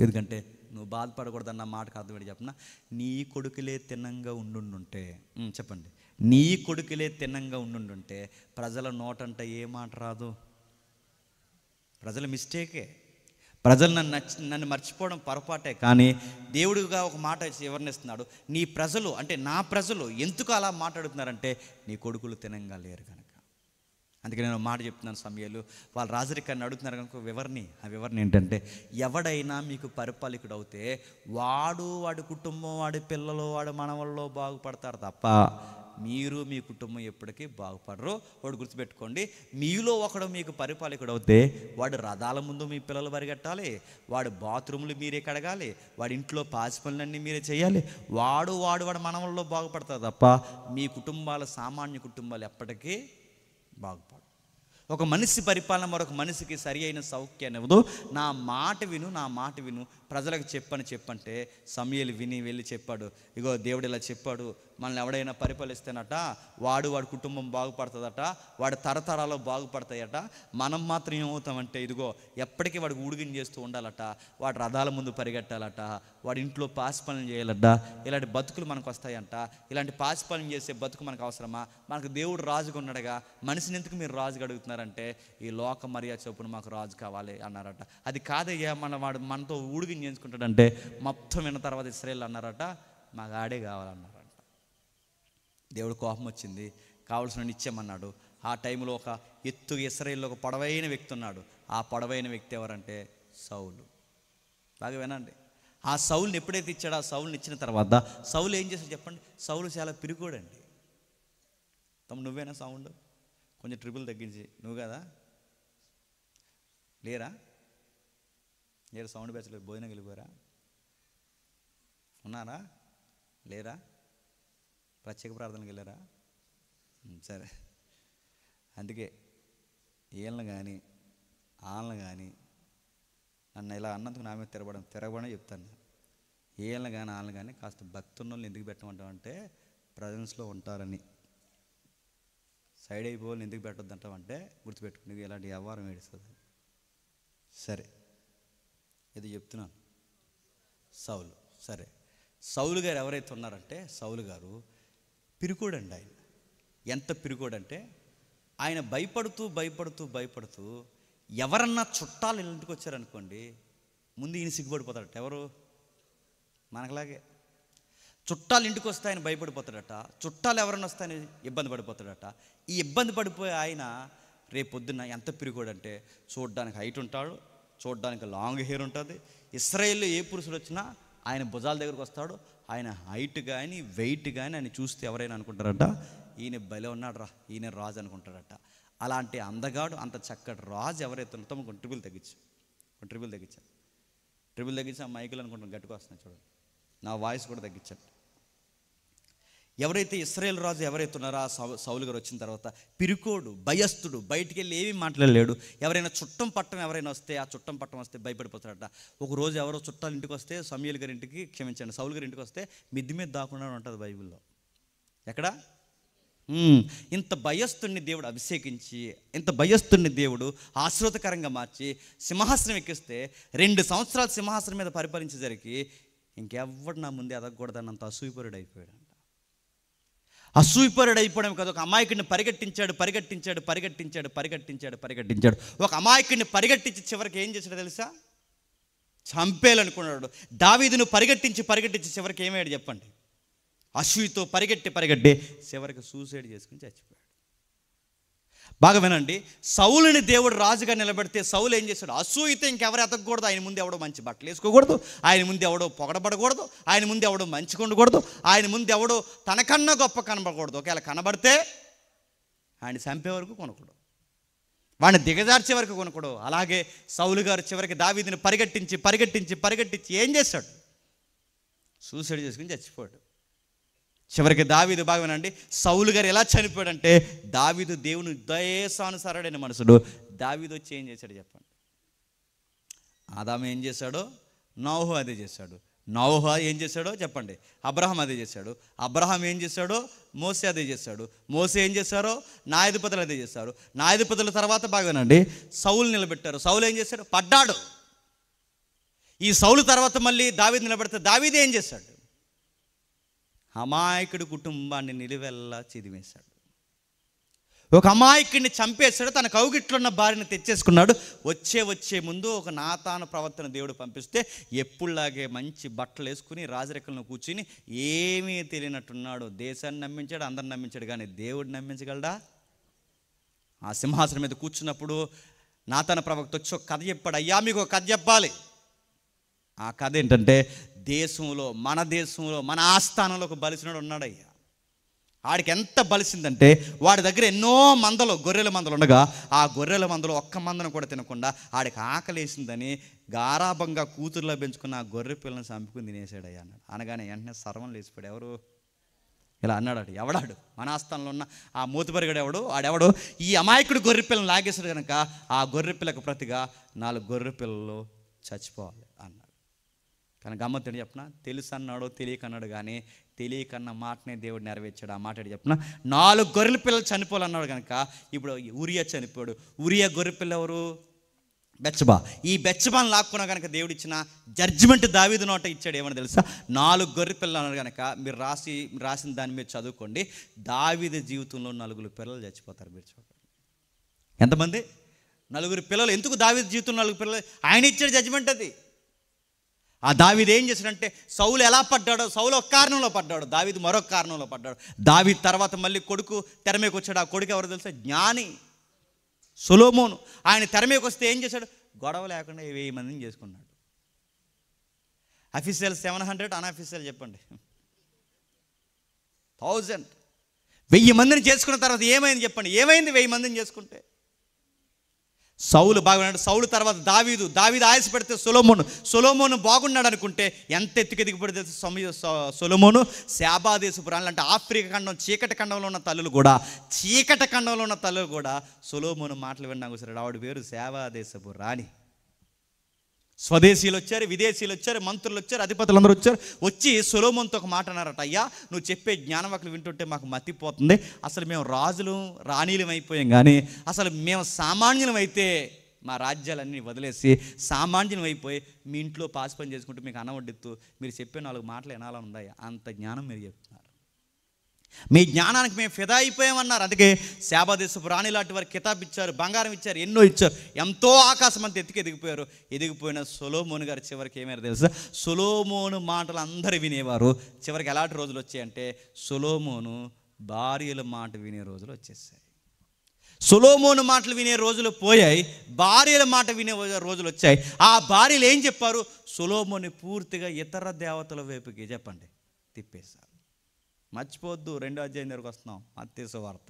ఎందుకంటే నువ్వు బాధపడకూడదన్న మాటకు అర్థం ఏంటి చెప్పిన? నీ కొడుకులే తిన్నంగా ఉండుంటే చెప్పండి, నీ కొడుకులే తిన్నంగా ఉండుంటే ప్రజల నోటంట ఏ మాట రాదు? ప్రజల మిస్టేకే, ప్రజలు నన్ను మర్చిపోవడం పొరపాటే. కానీ దేవుడిగా ఒక మాట వివరణిస్తున్నాడు, నీ ప్రజలు అంటే నా ప్రజలు ఎందుకు అలా మాట్లాడుతున్నారంటే నీ కొడుకులు తినంగా లేరు కనుక. అందుకే నేను మాట చెప్తున్నాను, సమూయేలు వాళ్ళు రాజరికాన్ని అడుగుతున్నారు కనుక ఆ వివరణ ఏంటంటే ఎవడైనా మీకు పరిపాలకుడు అవుతే వాడి కుటుంబం, వాడి పిల్లలు, వాడి మనవల్లో బాగుపడతారు తప్ప మీరు మీ కుటుంబం ఎప్పటికీ బాగుపడరు. వాడు గుర్తుపెట్టుకోండి, మీలో ఒకడు మీకు పరిపాలకుడు అవుతే వాడు రథాల ముందు మీ పిల్లలు పరిగెట్టాలి, వాడు బాత్రూములు మీరే కడగాలి, వాడి ఇంట్లో పాచి పనులన్నీ మీరే చేయాలి. వాడు మనవల్లో బాగుపడతారు తప్ప మీ కుటుంబాలు, సామాన్య కుటుంబాలు ఎప్పటికీ బాగుపడవు. ఒక మనిషి పరిపాలన మరొక మనిషికి సరి అయిన సౌఖ్యాన్ని ఇవ్వదు. నా మాట విను ప్రజలకు చెప్పంటే సమూయేలు విని వెళ్ళి చెప్పాడు, ఇగో దేవుడు ఇలా చెప్పాడు, మనల్ని ఎవడైనా పరిపాలిస్తేనట వాడి కుటుంబం బాగుపడుతుందట, వాడి తరతరాలు బాగుపడతాయట. మనం మాత్రం ఏమవుతామంటే ఇదిగో ఎప్పటికీ వాడికి ఉడిగిన చేస్తూ ఉండాలట, వాడి రథాల ముందు పరిగెట్టాలట, వాడి ఇంట్లో పాసి పనులు చేయాలట. ఇలాంటి బతుకులు మనకు వస్తాయంట. ఇలాంటి పాసి పనులు చేసే బతుకు మనకు అవసరమా? మనకు దేవుడు రాజుగా ఉన్నాడుగా, మనిషిని ఎందుకు మీరు రాజుగా అడుగుతున్నారంటే ఈ లోక మర్యాద చొప్పున మాకు రాజు కావాలి అన్నారట. అది కాదయ్యా, వాడు మనతో ఊడిగిన చేసుకుంటాడంటే మొత్తం విన్న తర్వాత ఇశ్రాయేలు అన్నారట, మాకు ఆడే కావాలన్నారంట. దేవుడు కోపం వచ్చింది, కావలసిన ఇచ్చామన్నాడు. ఆ టైంలో ఒక ఇశ్రాయేలులో ఒక పొడవైన వ్యక్తి ఉన్నాడు. ఆ పొడవైన వ్యక్తి ఎవరంటే సౌలు. బాగా వినండి, ఆ సౌలుని ఎప్పుడైతే ఇచ్చాడో, ఆ సౌలుని ఇచ్చిన తర్వాత సౌలు ఏం చేశాడు చెప్పండి? సౌలు చాలా పిరికోడండి. నువ్వేనా సౌండ్ కొంచెం ట్రిపుల్ తగ్గించి? నువ్వు కదా? లేరా సౌండ్ బ్యాచ్లో భోజనం వెళ్ళిపోయారా? ఉన్నారా? లేరా? ప్రత్యేక ప్రార్థనకి వెళ్ళారా? సరే. అందుకే వీళ్ళని కానీ వాళ్ళని కానీ నన్ను ఇలా అన్నందుకు నా మీద తిరగబడని చెప్తాను. వీళ్ళని కానీ వాళ్ళని కానీ కాస్త భక్తి ఉన్న వాళ్ళని ఎందుకు పెట్టమంటామంటే ప్రజెన్స్లో ఉంటారని. సైడ్ అయిపోవాలి ఎందుకు పెట్టొద్దు అంటామంటే గుర్తుపెట్టుకు, నువ్వు ఇలాంటి వ్యవహారం ఏడుస్తుంది. సరే, ఇది చెప్తున్నాను. సౌలు. సరే, సౌలు గారు ఎవరైతే ఉన్నారంటే, సౌలు గారు పిరికోడండి. ఆయన ఎంత పిరికోడంటే, ఆయన భయపడుతూ ఎవరన్నా చుట్టాలు ఇంటికి వచ్చారనుకోండి, ముందు ఈయన సిగ్గుపడిపోతాడట. ఎవరు? మనకులాగే. చుట్టాలు ఇంటికి వస్తే ఆయన భయపడిపోతాడట. చుట్టాలు ఎవరన్నా వస్తే ఆయన ఇబ్బంది పడిపోతాడట. ఈ ఇబ్బంది పడిపోయి ఆయన రేపొద్దున ఎంత పిరికోడంటే, చూడడానికి హైట్ ఉంటాడు, చూడడానికి లాంగ్ హెయిర్ ఉంటుంది. ఇశ్రాయేల్లో ఏ పురుషుడు వచ్చినా ఆయన భుజాల దగ్గరకు వస్తాడు. ఆయన హైట్ కానీ వెయిట్ కానీ ఆయన చూస్తే ఎవరైనా అనుకుంటారట, ఈయన భలే ఉన్నాడు రా, ఈయన రాజు అనుకుంటారట. అలాంటి అందగాడు, అంత చక్కటి రాజు ఎవరైతే ఉన్నారో కొంచెం ట్రిపుల్ తగ్గించి ఆ మైకులు అనుకుంటాను గట్టిగా వస్తున్నాయి చూడండి, నా వాయిస్ కూడా తగ్గించండి. ఎవరైతే ఇశ్రాయేలు రాజు ఎవరైతే ఉన్నారో ఆ సౌలు గారు వచ్చిన తర్వాత పిరికోడు, భయస్థుడు, బయటికి వెళ్ళి ఏమీ మాట్లాడలేడు. ఎవరైనా చుట్టం పట్టం ఎవరైనా వస్తే, ఆ చుట్టం పట్టం వస్తే భయపడిపోతాడట. ఒకరోజు ఎవరో చుట్టాలు ఇంటికి వస్తే, సమూయేలు గారి ఇంటికి, క్షమించండి, సౌలు గారి ఇంటికి వస్తే మిద్ది మీద దాకుండా ఉంటుంది బైబిల్లో. ఎక్కడ? ఇంత భయస్థుడిని దేవుడు అభిషేకించి, ఇంత భయస్థుడిని దేవుడు ఆశ్రితకరంగా మార్చి సింహాసనం ఎక్కిస్తే 2 సంవత్సరాలు సింహాసనం మీద పరిపాలించేసరికి ఇంకెవ్వడు నా ముందే ఎదగకూడదన్నంత అసూయపరుడు అయిపోయాడు. అసూయపరుడు అయిపోవడం కాదు, ఒక అమాయకుడిని పరిగెట్టించాడు. ఒక అమాయకుడిని పరిగెట్టించి చివరికి ఏం చేశాడో తెలుసా? చంపేయాలనుకున్నాడు. దావీదును పరిగెట్టించి చివరికి ఏమయ్యాడు చెప్పండి? అసూయతో పరిగెట్టి చివరికి సూసైడ్ చేసుకుని చచ్చిపోయాడు. బాగా వినండి, సౌలుని దేవుడు రాజుగా నిలబెడితే సౌలు ఏం చేశాడు? అసూయతో ఇంకెవరు ఎతకూడదు, ఆయన ముందు ఎవడో మంచి బట్టలు వేసుకోకూడదు, ఆయన ముందు ఎవడో పొగడబడకూడదు, ఆయన ముందు ఎవడో మంచిగా ఉండకూడదు, ఆయన ముందు ఎవడో తనకన్నా గొప్ప కనబడకూడదు. ఒకవేళ కనబడితే ఆయన చంపే వరకు కొనకూడదు, వాడిని దిగజార్చే వరకు కొనకూడదు. అలాగే సౌలు గారు చివరికి దావీదుని పరిగెట్టించి ఏం చేశాడు? సూసైడ్ చేసుకుని చచ్చిపోయాడు. చివరికి దావీదు, బాగా వినండి, సౌలు గారు ఎలా చనిపోయాడంటే, దావీదు దేవుని ఉద్దేశానుసారుడైన మనుషుడు. దావీదు వచ్చి ఏం చేశాడు చెప్పండి? ఆదాము ఏం చేశాడో నోహు అదే చేశాడు. నోహు ఏం చేశాడో చెప్పండి? అబ్రహాం అదే చేశాడు. అబ్రహాం ఏం చేశాడో మోసే అదే చేశాడు. మోసే ఏం చేశారో న్యాయాధిపతులు అదే చేశారు. న్యాయాధిపతుల తర్వాత, బాగా వినండి, సౌలు నిలబెట్టారు. సౌలు ఏం చేశాడు? పడ్డాడు. ఈ సౌలు తర్వాత మళ్ళీ దావీదు నిలబెడితే దావీదు ఏం చేశాడు? అమాయకుడి కుటుంబాన్ని నిలువెల్లా చిదిమేశాడు. ఒక అమాయకుడిని చంపేశాడు. తన కౌగిట్లో ఉన్న భార్యను తెచ్చేసుకున్నాడు. వచ్చే ముందు ఒక నాతాను ప్రవర్తన దేవుడు పంపిస్తే ఎప్పుడులాగే మంచి బట్టలు వేసుకుని రాజరెక్కలను కూర్చుని ఏమీ తెలియనట్టున్నాడు. దేశాన్ని నమ్మించాడు, అందరిని నమ్మించాడు, కానీ దేవుడు నమ్మించగలడా? ఆ సింహాసనం మీద కూర్చున్నప్పుడు నాతాను ప్రవక్త వచ్చి ఒక కథ చెప్పాడు. అయ్యా, మీకు ఒక కథ చెప్పాలి. ఆ కథ ఏంటంటే, మన దేశంలో మన ఆస్థానంలో ఒక బలిసినోడు ఉన్నాడయ్యా. ఆడికి ఎంత బలిసిందంటే, వాడి దగ్గర ఎన్నో గొర్రెల మందలు ఉండగా ఆ గొర్రెల మందలో ఒక్క మందను కూడా తినకుండా ఆడికి ఆకలేసిందని గారాభంగా కూతురులో పెంచుకున్న ఆ గొర్రె పిల్లని చంపుకుని తినేసాడయ్యా అన్నాడు. అనగానే వెంటనే సర్వం లేచిపోయాడు. ఎవరు ఇలా అన్నాడు? ఎవడాడు? మన ఆస్థానంలో ఉన్న ఆ మూతుబరిగడు ఆడెవడు ఈ అమాయకుడు గొర్రె పిల్లని లాగేశాడు కనుక ఆ గొర్రె పిల్లకు ప్రతిగా 4 గొర్రె పిల్లలు చచ్చిపోవాలి అన్నాడు. కానీ గమ్మత్తు చెప్పిన, తెలుసు అన్నాడో తెలియకన్నాడు, కానీ తెలియకన్న మాటనే దేవుడు నెరవేర్చాడు. ఆ మాట చెప్పిన 4 గొర్రెల పిల్లలు చనిపోవాలన్నాడు కనుక ఇప్పుడు ఊరియా చనిపోయాడు. ఊరియా గొర్రె పిల్ల ఎవరు? బెత్షెబా. ఈ బెత్షెబాను లాక్కున్నా కనుక దేవుడు ఇచ్చిన జడ్జిమెంట్ దావీదు నోట ఇచ్చాడు. ఏమని తెలుసా? 4 గొర్రె పిల్లలు అన్నాడు కనుక మీరు రాసిన దాన్ని మీరు చదువుకోండి. దావీదు జీవితంలో 4 పిల్లలు చచ్చిపోతారు. మీరు చూడండి ఎంతమంది? 4 పిల్లలు. ఎందుకు దావీదు జీవితంలో 4 పిల్లలు? ఆయన ఇచ్చిన జడ్జిమెంట్ అది. ఆ దావీదు ఏం చేశాడంటే, సౌలు ఎలా పడ్డాడో, సౌలు ఒక కారణంలో పడ్డాడు, దావీదు మరొక కారణంలో పడ్డాడు. దావీదు తర్వాత మళ్ళీ కొడుకు తెర మీదకి వచ్చాడు. ఆ కొడుకు ఎవరు తెలుసా? జ్ఞాని సొలొమోను. ఆయన తెర మీదకి వస్తే ఏం చేశాడు? గొడవ లేకుండా 1000 మందిని చేసుకున్నాడు. అఫీషియల్ 700, అన్అఫీషియల్ చెప్పండి 1000. 1000 మందిని చేసుకున్న తర్వాత ఏమైంది చెప్పండి? ఏమైంది 1000 మందిని చేసుకుంటే? సౌలు బాగున్నాడు, సౌలు తర్వాత దావీదు ఆయుష్ పెడితే సొలొమోను బాగున్నాడు అనుకుంటే ఎంత ఎత్తుకెదిగిపడితే సొలొమోను శాబాదేశపు రాణులు, అంటే ఆఫ్రికా ఖండం చీకటి ఖండంలో ఉన్న తల్లులు కూడా సొలొమోను మాటలు విన్నా కూర్చున్నాడు. ఆవిడ పేరు శాబాదేశపు రాణి. స్వదేశీయులు వచ్చారు, విదేశీయులు వచ్చారు, మంత్రులు వచ్చారు, అధిపతులు అందరూ వచ్చి సొలొమోనుతో ఒక మాట అన్నారట, అయ్యా నువ్వు చెప్పే జ్ఞానవాకులు వింటుంటే మాకు మతిపోతుంది, అసలు మేము రాజులు రాణీలం అయిపోయాం, కానీ అసలు మేము సామాన్యులం అయితే మా రాజ్యాలన్నీ వదిలేసి సామాన్యులం అయిపోయి మీ ఇంట్లో పాసి పని చేసుకుంటూ మీకు అన్నం వడ్డిస్తూ మీరు చెప్పే 4 మాటలు వినాలని ఉందా? అంత జ్ఞానం మీరు చెప్తున్నారు. మీ జ్ఞానానికి మేము ఫిదా అయిపోయామన్నారు. అందుకే శాబాదేశపు రాణి లాంటి వారు కితాబ్ ఇచ్చారు, బంగారం ఇచ్చారు, ఎన్నో ఇచ్చారు, ఎంతో ఆకాశం అంతా ఎదిగిపోయిన సొలొమోను గారు చివరికి ఏమైనా తెలుసా? సొలొమోను మాటలు అందరూ వినేవారు. చివరికి ఎలాంటి రోజులు వచ్చాయంటే సొలొమోను భార్యల మాట వినే రోజులు వచ్చేసాయి. సొలొమోను మాటలు వినే రోజులు పోయాయి, భార్యల మాట వినే రోజులు వచ్చాయి. ఆ భార్యలు ఏం చెప్పారు? సొలొమోను పూర్తిగా ఇతర దేవతల వైపుకి చెప్పండి తిప్పేశారు. మర్చిపోవద్దు, 2వ అధ్యాయం దగ్గరకు వస్తున్నాం. మత్తయి సువార్త.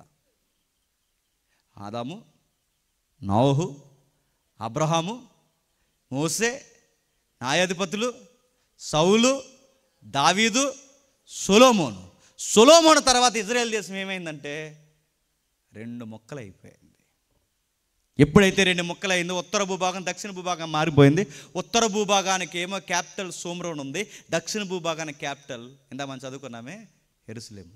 ఆదాము, నోహు, అబ్రహాము, మోసే, న్యాయాధిపతులు, సౌలు, దావీదు, సొలొమోను తర్వాత ఇజ్రాయేల్ దేశం ఏమైందంటే 2 ముక్కలు అయిపోయింది. ఎప్పుడైతే 2 ముక్కలు అయిందో ఉత్తర భూభాగం దక్షిణ భూభాగం మారిపోయింది. ఉత్తర భూభాగానికి ఏమో క్యాపిటల్ సోమ్రోన్ ఉంది, దక్షిణ భూభాగానికి క్యాపిటల్ ఇందా మనం చదువుకున్నామే యెరూషలేము.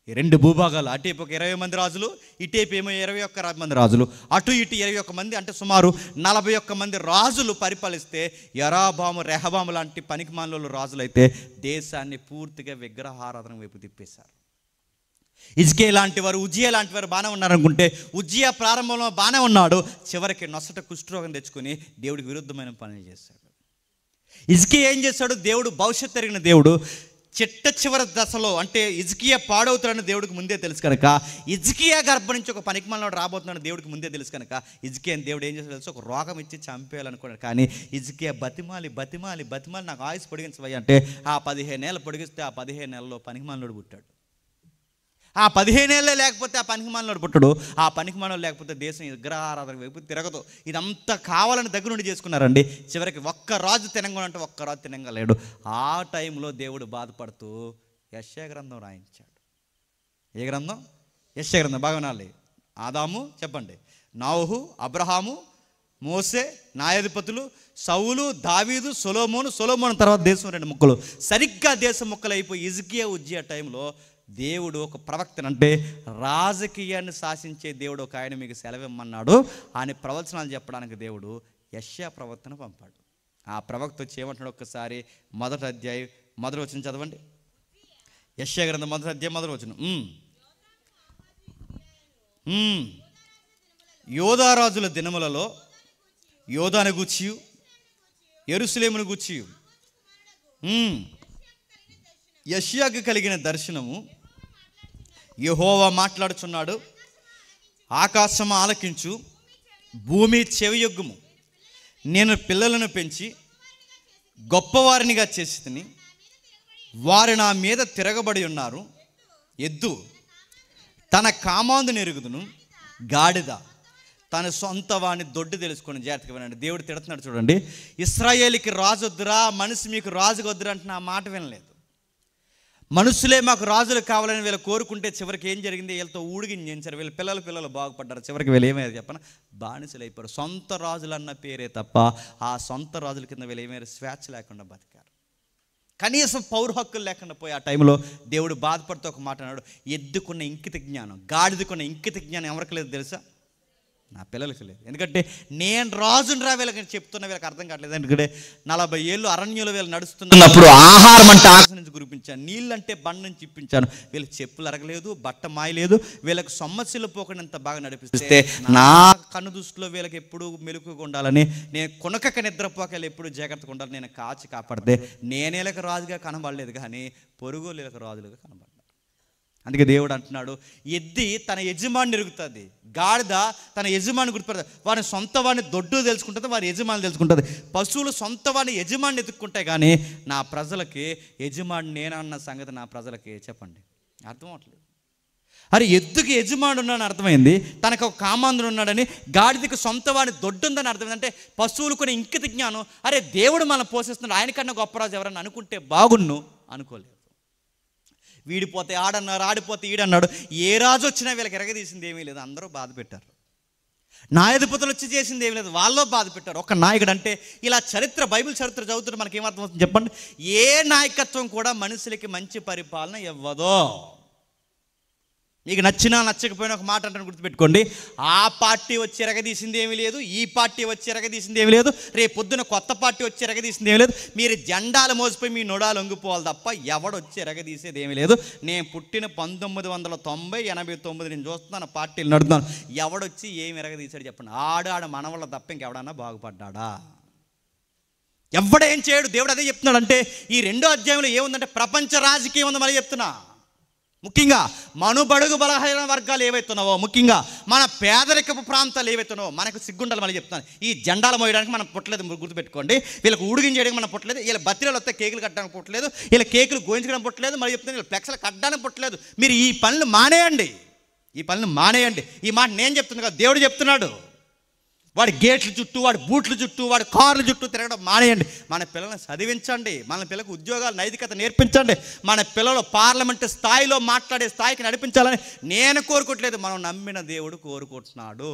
ఈ 2 భూభాగాలు, అటువైపు ఒక 20 మంది రాజులు, ఇటువైపు ఏమో 21 మంది రాజులు, అటు ఇటు 21 మంది, అంటే సుమారు 41 మంది రాజులు పరిపాలిస్తే యరాబాము రెహబాము లాంటి పనికిమాలిన రాజులు అయితే దేశాన్ని పూర్తిగా విగ్రహారాధన వైపు తిప్పేశారు. హిజ్కియా లాంటి వారు, ఉజ్జియా లాంటి వారు బాగానే ఉన్నారనుకుంటే ఉజ్జియా ప్రారంభంలో బాగానే ఉన్నాడు, చివరికి నొసట కుష్ఠరోగం తెచ్చుకొని దేవుడికి విరుద్ధమైన పనులు చేశాడు. హిజ్కియా ఏం చేశాడు? దేవుడు భవిష్యత్తు ఎరిగిన దేవుడు. చిట్ట దశలో అంటే హిజ్కియా పాడవుతాడని దేవుడికి ముందే తెలుసు కనుక, హిజ్కియా గర్భం నుంచి ఒక పనికిమాలినోడు రాబోతున్నాడు దేవుడికి ముందే తెలుసు కనుక, హిజ్కియా దేవుడు ఏం చేస్తాడు తెలుసు? ఒక రోగం ఇచ్చి చంపేయాలనుకున్నాడు. కానీ హిజ్కియా బతిమాలి నాకు ఆయుష్ పొడిగించవయ్యా అంటే ఆ 15 ఏళ్ళు పొడిగిస్తే ఆ 15 నెలల్లో పనికిమాలినోడు పుట్టాడు. ఆ 15 ఏళ్ళే లేకపోతే ఆ పనికిమాలినోడు పుట్టడు. ఆ పనికిమాలినోడు లేకపోతే దేశం విగ్రహారాధన వైపు తిరగదు. ఇదంతా కావాలని దగ్గర నుండి చేసుకున్నారండి. చివరికి ఒక్క రాజు తినంగానంటే ఒక్క రాజు తినంగా లేడు. ఆ టైంలో దేవుడు బాధపడుతూ యెషయా గ్రంథం రాయించాడు. ఏ గ్రంథం? యెషయా గ్రంథం. బాగా వినాలి. ఆదాము చెప్పండి, నోహు, అబ్రహాము, మోసే, న్యాయాధిపతులు, సౌలు, దావీదు, సొలొమోను తర్వాత దేశం 2 ముక్కలు. సరిగ్గా దేశం ముక్కలు అయిపోయి హిజ్కియా ఉజ్జియా టైంలో దేవుడు ఒక ప్రవక్తను, అంటే రాజకీయాన్ని శాసించే దేవుడు ఒక ఆయన మీకు సెలవిమ్మన్నాడు అని ప్రవచనాలు చెప్పడానికి దేవుడు యెషయా ప్రవక్తను పంపాడు. ఆ ప్రవక్త వచ్చి ఏమంటున్నాడు? ఒక్కసారి 1వ అధ్యాయం 1వ వచనం చదవండి. యెషయా గ్రంథం 1వ అధ్యాయం 1వ వచనం. యోధారాజుల దినములలో యోధాను గూర్చియు యెరూషలేమును గూర్చియు యెషయాకు కలిగిన దర్శనము యెహోవా మాట్లాడుచున్నాడు. ఆకాశము ఆలకించు, భూమి చెవియొగ్గుము. నేను పిల్లలను పెంచి గొప్పవారినిగా చేసి తిని వారు నా మీద తిరగబడి ఉన్నారు. ఎద్దు తన కామాందుని ఎరుగుదును, గాడిద తన సొంత వాడిని దొడ్డు తెలుసుకొని. జాగ్రత్తగా వినండి, దేవుడు తిడుతున్నాడు చూడండి. ఇశ్రాయేలుకి రాజు వద్దురా, మనిషి మీకు రాజుగా వద్దురా అంటే నా మాట వినలేదు. మనుషులే మాకు రాజులు కావాలని వీళ్ళు కోరుకుంటే చివరికి ఏం జరిగింది? వీళ్ళతో ఊడిగించారు. వీళ్ళ పిల్లలు బాగుపడ్డారు. చివరికి వీళ్ళు ఏమైనా చెప్పన బానిసలు అయిపోయారు. సొంత రాజులు అన్న పేరే తప్ప ఆ సొంత రాజుల కింద వీళ్ళు ఏమైనా స్వేచ్ఛ లేకుండా బతికారు. కనీసం పౌర హక్కులు లేకుండా పోయి ఆ టైంలో దేవుడు బాధపడుతూ ఒక మాట అన్నాడు, ఎద్దుకున్న ఇంకిత జ్ఞానం, గాడిదకున్న ఇంకిత జ్ఞానం ఎవరికి లేదు తెలుసా? నా పిల్లలకి లేదు. ఎందుకంటే నేను రాజుని రా వీళ్ళకి చెప్తున్నా, వీళ్ళకి అర్థం కావట్లేదు. ఎందుకంటే 40 ఏళ్ళు అరణ్యంలో వీళ్ళు నడుస్తున్నప్పుడు ఆహారం అంటే ఆకాశం నుంచి కురిపించాను, నీళ్ళు అంటే బండ నుంచి ఇప్పించాను. వీళ్ళకి చెప్పులు అరగలేదు, బట్ట మాయలేదు, వీళ్ళకి సొమ్మసిల్లు పోకుండా బాగా నడిపిస్తే నా కన్ను దృష్టిలో వీళ్ళకి ఎప్పుడు మెలుకుగా ఉండాలని, నేను కొనకక నిద్రపోకలు ఎప్పుడు జాగ్రత్తగా ఉండాలని నేను కాచి కాపాడితే నేనేళ్ళకి రాజుగా కనబడలేదు, కానీ పొరుగులేలకు రాజులుగా కనబడ్డాను. అందుకే దేవుడు అంటున్నాడు, ఎద్ది తన యజమాని ఎరుగుతుంది, గాడిద తన యజమాని గుర్తుపడుతుంది, వారి సొంత వాడిని దొడ్డు తెలుసుకుంటుంది, వారి యజమాని తెలుసుకుంటుంది. పశువులు సొంత వాడిని యజమాని ఎత్తుక్కుంటాయి, కానీ నా ప్రజలకి యజమాని నేనన్న సంగతి నా ప్రజలకి చెప్పండి అర్థం అవట్లేదు. అరే ఎద్దుకి యజమాని ఉన్నాడని అర్థమైంది, తనకు ఒక కామాంధుడు ఉన్నాడని, గాడిదకి సొంత వాడిని దొడ్డు ఉందని అర్థమైంది. అంటే పశువులు కొన్ని ఇంకిత జ్ఞానం, అరే దేవుడు మనం పోషిస్తున్నాడు, ఆయనకన్నా గొప్పరాజు ఎవరన్నా అనుకుంటే బాగున్ను, అనుకోలేదు. వీడిపోతే ఆడన్నారు, ఆడిపోతే ఈడన్నాడు, ఏ రాజు వచ్చినా వీళ్ళకి ఎరగదీసింది ఏమీ లేదు, అందరూ బాధ పెట్టారు. న్యాయాధిపతులు వచ్చి చేసింది ఏమీ లేదు, వాళ్ళు బాధ పెట్టారు. ఒక నాయకుడు అంటే ఇలా చరిత్ర, బైబిల్ చరిత్ర చదువుతుంటే మనకి ఏమర్థం అవుతుంది చెప్పండి? ఏ నాయకత్వం కూడా మనుషులకి మంచి పరిపాలన ఇవ్వదు. మీకు నచ్చినా నచ్చకపోయినా ఒక మాట అంటే గుర్తుపెట్టుకోండి, ఆ పార్టీ వచ్చి ఎరగదీసింది ఏమీ లేదు, ఈ పార్టీ వచ్చి ఎరగదీసింది ఏమీ లేదు, రేపు పొద్దున కొత్త పార్టీ వచ్చి ఎరగదీసింది ఏమీ లేదు. మీరు జెండాలు మోసిపోయి మీ నొడాలు వంగిపోవాలి తప్ప ఎవడొచ్చి ఎరగదీసేది ఏమీ లేదు. నేను పుట్టిన 1990, 89 నేను చూస్తున్నాను, పార్టీలు నడుతున్నాను, ఎవడొచ్చి ఏమి ఎరగదీశాడు చెప్పండి? ఆడ మనవళ్ళ తప్ప ఇంకెవడన్నా బాగుపడ్డా? ఎవడేం చేయడు. దేవుడు అదే చెప్తున్నాడు. అంటే ఈ 2వ అధ్యాయంలో ఏముందంటే ప్రపంచ రాజకీయం ఉంది. మళ్ళీ చెప్తున్నా, ముఖ్యంగా మనుబడుగు బలహీన వర్గాలు ఏవైతున్నావో, ముఖ్యంగా మన పేదరికపు ప్రాంతాలు ఏవైతున్నావో, మనకు సిగ్గుండాలి. మళ్ళీ చెప్తాను, ఈ జెండాలు మోయడానికి మనం పుట్టలేదు, గుర్తుపెట్టుకోండి. వీళ్ళకి ఉడిగించేయడానికి మనం పుట్టలేదు, వీళ్ళ బతిరేలు వస్తే కేకులు కట్టడానికి పుట్టలేదు, వీళ్ళ కేకులు గోయించడం పుట్టలేదు, మళ్ళీ చెప్తాను వీళ్ళ ఫ్లెక్స్లు కట్టడానికి పుట్టలేదు. మీరు ఈ పనులు మానేయండి, ఈ పనులు మానేయండి. ఈ మాట నేను చెప్తున్నా కదా, దేవుడు చెప్తున్నాడు. వాడి గేట్ల చుట్టూ, వాడి బూట్ల చుట్టూ, వాడి కార్ల చుట్టూ తిరగడం మానేయండి. మన పిల్లల్ని చదివించండి, మన పిల్లలకు ఉద్యోగాలు, నైతికత నేర్పించండి. మన పిల్లలు పార్లమెంట్ స్థాయిలో మాట్లాడే స్థాయికి నడిపించాలని నేను కోరుకోవట్లేదు, మనం నమ్మిన దేవుడు కోరుకుంటున్నాడు.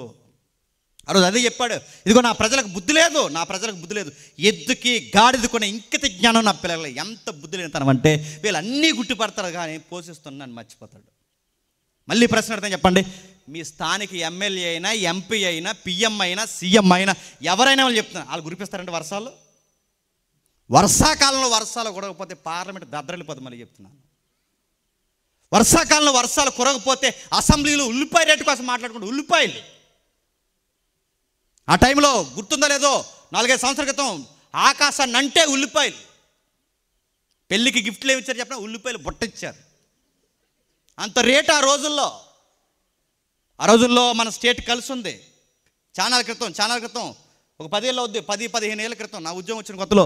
ఆ రోజు అదే చెప్పాడు, ఇదిగో నా ప్రజలకు బుద్ధి లేదు, నా ప్రజలకు బుద్ధి లేదు. ఎద్దుకి గాడిద కొనే ఇంకిత జ్ఞానం నా పిల్లలు. ఎంత బుద్ధి లేనితనం అంటే వీళ్ళు అన్నీ గుర్తుపడతారు కానీ పోషిస్తున్నాను మర్చిపోతాడు. మళ్ళీ ప్రశ్న అర్థం చెప్పండి, మీ స్థానిక ఎమ్మెల్యే అయినా, ఎంపీ అయినా, పిఎం అయినా, సీఎం అయినా, ఎవరైనా వాళ్ళు చెప్తున్నారు, వాళ్ళు గురిపిస్తారంటే వర్షాలు, వర్షాకాలంలో వర్షాలు కురగకపోతే పార్లమెంట్ దద్దరిల్లిపోతుంది. మళ్ళీ చెప్తున్నాను, వర్షాకాలంలో వర్షాలు కురగకపోతే అసెంబ్లీలో ఉల్లిపాయ రేటు కోసం మాట్లాడుకుంటూ ఉల్లిపాయలు. ఆ టైంలో గుర్తుందో లేదో, 4-5 సంవత్సరాల క్రితం ఆకాశాన్ని అంటే ఉల్లిపాయలు. పెళ్ళికి గిఫ్ట్లు ఏమి ఇచ్చారు చెప్పిన? ఉల్లిపాయలు బుట్టిచ్చారు. అంత రేటు ఆ రోజుల్లో. ఆ రోజుల్లో మన స్టేట్ కలిసి ఉంది. చాలా క్రితం ఒక 10 ఏళ్ళు అవుద్ది, 10-15 ఏళ్ళ క్రితం నా ఉద్యోగం వచ్చిన కొత్తలో,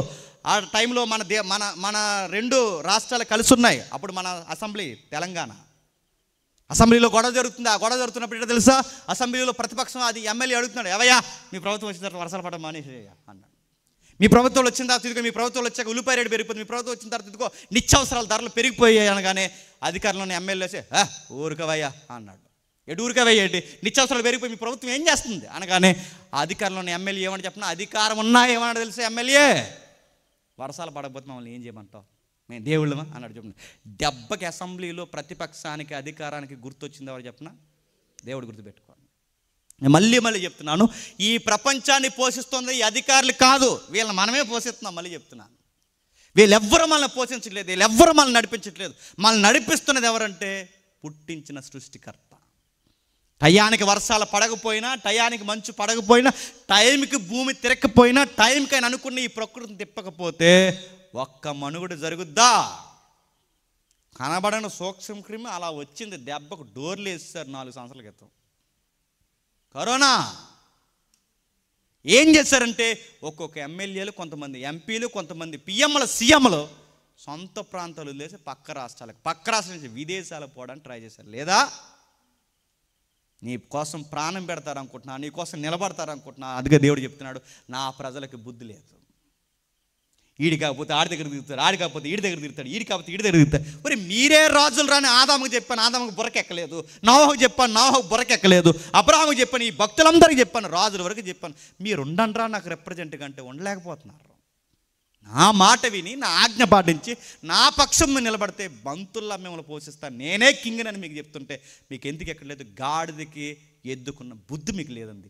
ఆ టైంలో మన 2 రాష్ట్రాలు కలిసి ఉన్నాయి. అప్పుడు మన అసెంబ్లీ తెలంగాణ అసెంబ్లీలో గొడవ జరుగుతుంది. ఆ గొడవ జరుగుతున్నప్పుడు ఏంటో తెలుసా, అసెంబ్లీలో ప్రతిపక్షం అది ఎమ్మెల్యే అడుగుతున్నాడు, ఏవయ్యా మీ ప్రభుత్వం వచ్చిన తర్వాత వర్షాలు పడడం మానేసి అన్నాడు. మీ ప్రభుత్వంలో వచ్చిన తర్వాత ఇదిగో, మీ ప్రభుత్వంలో వచ్చాక ఉల్లిపాయ రేటు పెరిగిపోతుంది, మీ ప్రభుత్వం వచ్చిన తర్వాత ఇదిగో నిత్యావసరాల ధరలు పెరిగిపోయాయి అనగానే అధికారంలోని ఎమ్మెల్యేసే ఊరుకవయ్యా అన్నాడు. ఊరికవేయండి, నిత్యావసరాలు పెరిగిపోయి మీ ప్రభుత్వం ఏం చేస్తుంది అనగానే అధికారంలోని ఎమ్మెల్యే ఏమని చెప్పినా, అధికారం ఉన్నా ఏమన్నా తెలుసా ఎమ్మెల్యే, వర్షాలు పడకపోతే మమ్మల్ని ఏం చేయమంటావు, మేము దేవుళ్ళమా అన్నాడు. చెప్పిన దెబ్బకి అసెంబ్లీలో ప్రతిపక్షానికి అధికారానికి గుర్తొచ్చింది ఎవరు చెప్పిన? దేవుడు. గుర్తుపెట్టుకోండి. నేను మళ్ళీ చెప్తున్నాను, ఈ ప్రపంచాన్ని పోషిస్తుంది ఈ అధికారులు కాదు, వీళ్ళని మనమే పోషిస్తున్నాం. మళ్ళీ చెప్తున్నాను, వీళ్ళెవ్వరూ మనల్ని పోషించట్లేదు, వీళ్ళెవ్వరూ మనల్ని నడిపించట్లేదు. మనల్ని నడిపిస్తున్నది ఎవరంటే పుట్టించిన సృష్టికర్త. టయానికి వర్షాలు పడకపోయినా, టయానికి మంచు పడకపోయినా, టైంకి భూమి తిరగకపోయినా, టైంకి ఆయన అనుకున్న ఈ ప్రకృతిని తిప్పకపోతే ఒక్క మనుగుడు జరుగుద్దా? కనబడని సూక్ష్మ క్రిమి అలా వచ్చింది, దెబ్బకు డోర్లు వేసేసారు 4 సంవత్సరాల క్రితం. కరోనా ఏం చేశారంటే ఒక్కొక్క ఎమ్మెల్యేలు, కొంతమంది ఎంపీలు, కొంతమంది పిఎంలు, సీఎంలు సొంత ప్రాంతాలు వదిలేసి పక్క రాష్ట్రాల నుంచి విదేశాలకు పోవడానికి ట్రై చేశారు. లేదా నీ కోసం ప్రాణం పెడతారనుకుంటున్నా, నీ కోసం నిలబడతారనుకుంటున్నా. అందుకే దేవుడు చెప్తున్నాడు, నా ప్రజలకు బుద్ధి లేదు. ఈడి కాకపోతే ఆడి దగ్గర తిరుగుతారు, ఆడి కాకపోతే ఈడి దగ్గర తిరుగుతాడు, ఈడి కాకపోతే ఈడి దగ్గర తిరుగుతారు. మరి మీరే రాజులు రాని ఆదాముకు చెప్పాను, ఆదాముకు బుర్రకెక్కలేదు. నోవహుకు చెప్పాను, నోవహుకు బుర్రకెక్కలేదు. అబ్రాహాముకు చెప్పాను, ఈ భక్తులందరికీ చెప్పాను, రాజుల వరకు చెప్పాను. మీరు ఉండండిరా నాకు రిప్రజెంట్గా అంటే ఉండలేకపోతున్నారు. నా మాట విని, నా ఆజ్ఞ పాటించి, నా పక్షం నిలబడితే బంతుల్లా మిమ్మల్ని పోషిస్తాను, నేనే కింగ్నని మీకు చెప్తుంటే మీకు ఎందుకు ఎక్కడలేదు? గాడిదకి ఎద్దుకున్న బుద్ధి మీకు లేదండి.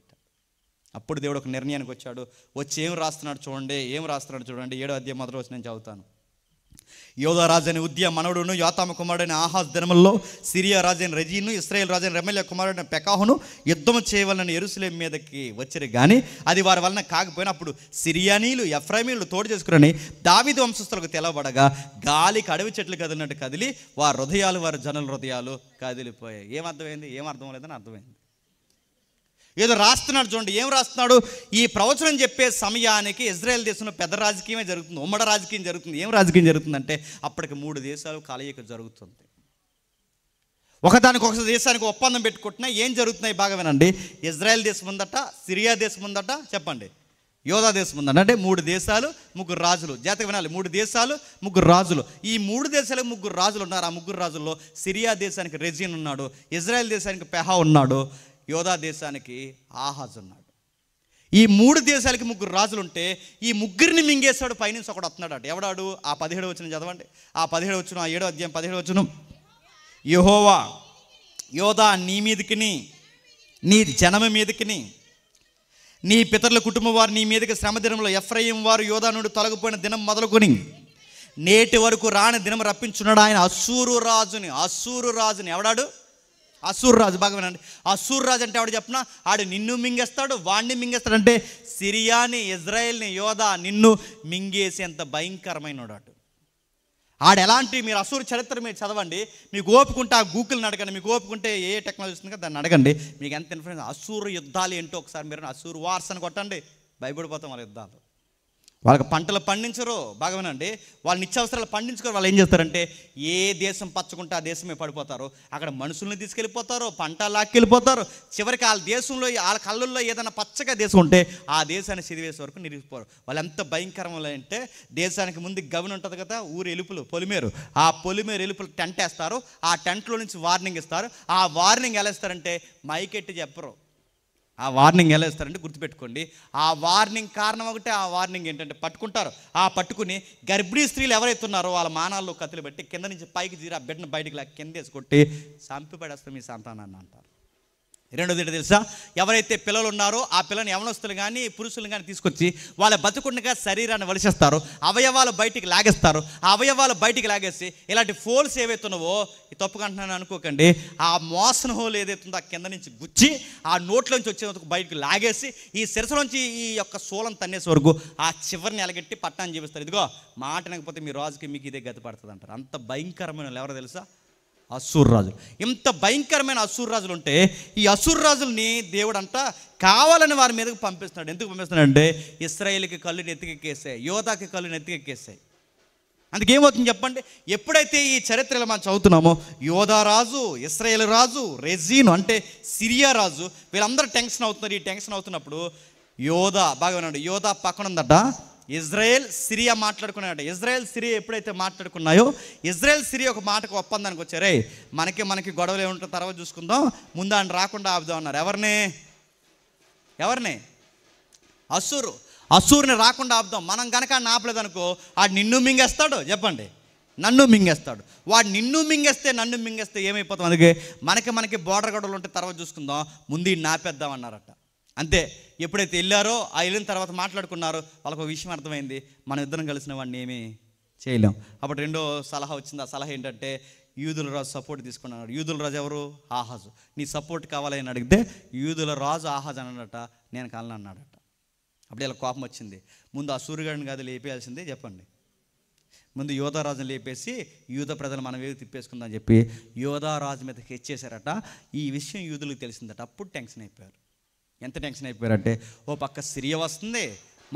అప్పుడు దేవుడు ఒక నిర్ణయానికి వచ్చాడు. వచ్చి ఏం రాస్తున్నాడు చూడండి 7వ అధ్యాయం మొదటి వచనం నేను చదువుతాను. యోధా రాజైన ఉద్యా మనవడును యోతామ కుమారుడైన ఆహాజ్ దినముల్లో సిరియా రాజైన రెజీను ఇశ్రాయేల్ రాజైన రెమల్యా కుమారుడైన పెకాహును యుద్ధము చేయవలన యెరూషలేము మీదకి వచ్చారు, కానీ అది వారి వలన కాకపోయినా అప్పుడు సిరియానీలు ఎఫ్రాయిమీలు తోడు చేసుకుని దావీదు వంశస్థులకు తెలవబడగా గాలికి అడవి చెట్లు కదిలినట్టు కదిలి వారి హృదయాలు వారి జనుల హృదయాలు కదిలిపోయాయి. ఏమర్థమైంది? ఏమర్థం లేదని అర్థమైంది. ఏదో రాస్తున్నాడు చూడండి. ఏం రాస్తున్నాడు? ఈ ప్రవచనం చెప్పే సమయానికి ఇజ్రాయెల్ దేశంలో పెద్ద రాజకీయమే జరుగుతుంది, ఉమ్మడి రాజకీయం జరుగుతుంది. ఏం రాజకీయం జరుగుతుందంటే అప్పటికి 3 దేశాలు కలయిక జరుగుతుంది. ఒకదానికి దేశానికి ఒప్పందం పెట్టుకుంటున్నా ఏం జరుగుతున్నాయి బాగా వినండి. ఇజ్రాయెల్ దేశం ఉందట, సిరియా దేశం ఉందట, చెప్పండి యోధా దేశం ఉందట. అంటే 3 దేశాలు 3 రాజులు. జాతక వినాలి, 3 దేశాలు 3 రాజులు. ఈ 3 దేశాలకు 3 రాజులు ఉన్నారు. ఆ 3 రాజుల్లో సిరియా దేశానికి రెజీన్ ఉన్నాడు, ఇజ్రాయెల్ దేశానికి పెహా ఉన్నాడు, యోధా దేశానికి ఆహాజ్ ఉన్నాడు. ఈ 3 దేశాలకి 3 రాజులు ఉంటే ఈ ముగ్గురిని మింగేశాడు. పైనుంచి ఒకడు వస్తున్నాడు అట. ఎవడాడు? ఆ 17 వచనం చదవండి. ఆ 17 వచనం, ఆ 7వ అధ్యాయం 17 వచనం. యెహోవా యోధా నీ మీదకిని నీ జనమ మీదకిని నీ పితరుల కుటుంబం వారు నీ మీదకి శ్రమ దినంలో ఎఫ్రాయిం వారు యోధా నుండి తొలగిపోయిన దినం మొదలుకొని నేటి వరకు రాని దినం రప్పించున్నాడు ఆయన అశ్షూరు రాజుని. ఎవడాడు? అశ్షూరు రాజు. బాగా వినండి. అశ్షూరు రాజు అంటే ఎవడు చెప్పినా ఆడు నిన్ను మింగేస్తాడు, వాడిని మింగేస్తాడు. అంటే సిరియాని, ఇజ్రాయెల్ని, యోధా నిన్ను మింగేసేంత భయంకరమైన వాడు. ఆడు ఎలాంటి, మీరు అశ్షూరు చరిత్ర మీరు చదవండి, మీకు ఓపుకుంటే ఆ గూగుల్ని అడగండి, మీకు ఓపుకుంటే ఏ టెక్నాలజీ వస్తుంది కదా దాన్ని అడగండి, మీకు ఎంత ఇన్ఫర్మేషన్. అశ్షూరు యుద్ధాలు ఏంటో ఒకసారి మీరు అశ్షూరు వార్స్ అని కొట్టండి, భయపడిపోతాం వాళ్ళ యుద్ధాలు. వాళ్ళకి పంటలు పండించరు. బాగా వినండి, వాళ్ళు నిత్యావసరాలు పండించుకోరు. వాళ్ళు ఏం చేస్తారంటే ఏ దేశం పచ్చకుంటే ఆ దేశమే పడిపోతారు. అక్కడ మనుషుల్ని తీసుకెళ్ళిపోతారు, పంట లాక్కెళ్ళిపోతారు. చివరికి వాళ్ళ దేశంలో వాళ్ళ కళ్ళల్లో ఏదైనా పచ్చగా దేశం ఉంటే ఆ దేశాన్ని సిరివేసే వరకు నిలిచిపోరు. వాళ్ళు ఎంత భయంకరంగా అంటే దేశానికి ముందు గవిని ఉంటుంది కదా, ఊరు ఎలుపులు, పొలిమేరు. ఆ పొలిమేరు ఎలుపులు టెంట్ వేస్తారు. ఆ టెంట్లో నుంచి వార్నింగ్ ఇస్తారు. ఆ వార్నింగ్ ఎలా ఇస్తారంటే మైకెట్టి చెప్పరు. ఆ వార్నింగ్ ఎలా ఇస్తారంటే గుర్తుపెట్టుకోండి. ఆ వార్నింగ్ కారణం ఒకటే. ఆ వార్నింగ్ ఏంటంటే పట్టుకుంటారు. ఆ పట్టుకుని గర్భిణీ స్త్రీలు ఎవరైతే ఉన్నారో వాళ్ళ మానాల్లో కత్తులు పెట్టి కింద నుంచి పైకి జీరి ఆ బిడ్డను బయటికి కింద వేసి కొట్టి చంపి పడేస్తాం మీ సంతానాన్ని అంటారు. రెండోది ఏంటో తెలుసా? ఎవరైతే పిల్లలు ఉన్నారో ఆ పిల్లని యవనస్తులు కానీ పురుషులు కానీ తీసుకొచ్చి వాళ్ళ బతుకుండగా శరీరాన్ని వలిసేస్తారు, అవయవాలు బయటికి లాగేస్తారు. ఆ అవయవాలు బయటికి లాగేసి ఇలాంటి ఫోల్స్ ఏవైతే ఉన్నావో, ఈ తప్పుగా అంటున్నాను అనుకోకండి, ఆ మోసన హోల్ ఏదైతే ఉందో ఆ కింద నుంచి గుచ్చి ఆ నోట్లోంచి వచ్చేందుకు బయటికి లాగేసి ఈ శిరసలోంచి ఈ యొక్క సోలం తన్నేసే వరకు ఆ చివరిని ఎలగెట్టి పట్టాన్ని చూపిస్తారు. ఇదిగో మాట వినకపోతే మీ రాజుకి మీకు ఇదే గతి పడుతుంది అంటారు. అంత భయంకరమైన ఎవరో తెలుసా? అశ్షూరు రాజులు. ఇంత భయంకరమైన అశ్షూరు రాజులు ఉంటే ఈ అశ్షూరు రాజుల్ని దేవుడు అంతా కావాలని వారి మీదకి పంపిస్తున్నాడు. ఎందుకు పంపిస్తున్నాడు అంటే ఇశ్రాయేలుకి కళ్ళు నెత్తికెక్కేసాయి, యోధాకి కళ్ళు నెత్తికెక్కేసాయి. అందుకేమవుతుంది చెప్పండి? ఎప్పుడైతే ఈ చరిత్రలో మనం చదువుతున్నామో యోధా రాజు, ఇశ్రాయేల్ రాజు, రెజీను అంటే సిరియా రాజు, వీళ్ళందరూ టెన్షన్ అవుతున్నారు. ఈ టెన్షన్ అవుతున్నప్పుడు యోధా, బాగా వినండి, యోధా పక్కన ఉందట ఇజ్రాయెల్ సిరియా మాట్లాడుకున్నాడు. ఇజ్రాయెల్ సిరియా ఎప్పుడైతే మాట్లాడుకున్నాయో ఇజ్రాయెల్ సిరియా ఒక మాటకు ఒప్పందానికి వచ్చారే, మనకి గొడవలు ఏముంటారో తర్వాత చూసుకుందాం, ముందు ఆయన రాకుండా ఆపుదాం అన్నారు. ఎవరిని? అశ్షూరుని రాకుండా ఆపుదాం. మనం కనుక ఆపలేదనుకో ఆడు నిన్ను మింగేస్తాడు. చెప్పండి, నన్ను మింగేస్తాడు. వాడు నిన్ను మింగేస్తే నన్ను మింగేస్తే ఏమైపోతాం? అందుకే మనకి బోర్డర్ గొడవలు ఉంటే తర్వాత చూసుకుందాం, ముందు ఈ నాపేద్దాం అన్నారట. అంతే. ఎప్పుడైతే వెళ్ళారో ఆ వెళ్ళిన తర్వాత మాట్లాడుకున్నారో వాళ్ళకు ఒక విషయం అర్థమైంది, మనం ఇద్దరం కలిసిన వాడిని ఏమీ చేయలేం. అప్పుడు రెండో సలహా వచ్చింది. ఆ సలహా ఏంటంటే యూదుల రాజు సపోర్ట్ తీసుకున్నాడు. యూదుల రాజు ఎవరు? ఆహాజు. నీ సపోర్ట్ కావాలని అడిగితే యూదుల రాజు ఆహాజు అన్నాడట, నేను కాలని అన్నాడట. అప్పుడు ఇలా కోపం వచ్చింది. ముందు ఆ సూర్యగాడిని కాదు లేపేయాల్సిందే, చెప్పండి. ముందు యోధారాజుని లేపేసి యూద ప్రజలు మనం ఏది తిప్పేసుకుందని చెప్పి యోధారాజు మీద హెచ్చేశారట. ఈ విషయం యూదులకు తెలిసిందట. అప్పుడు టెన్షన్ అయిపోయారు. ఎంత టెన్షన్ అయిపోయారంటే ఓ పక్క సిరియా వస్తుంది,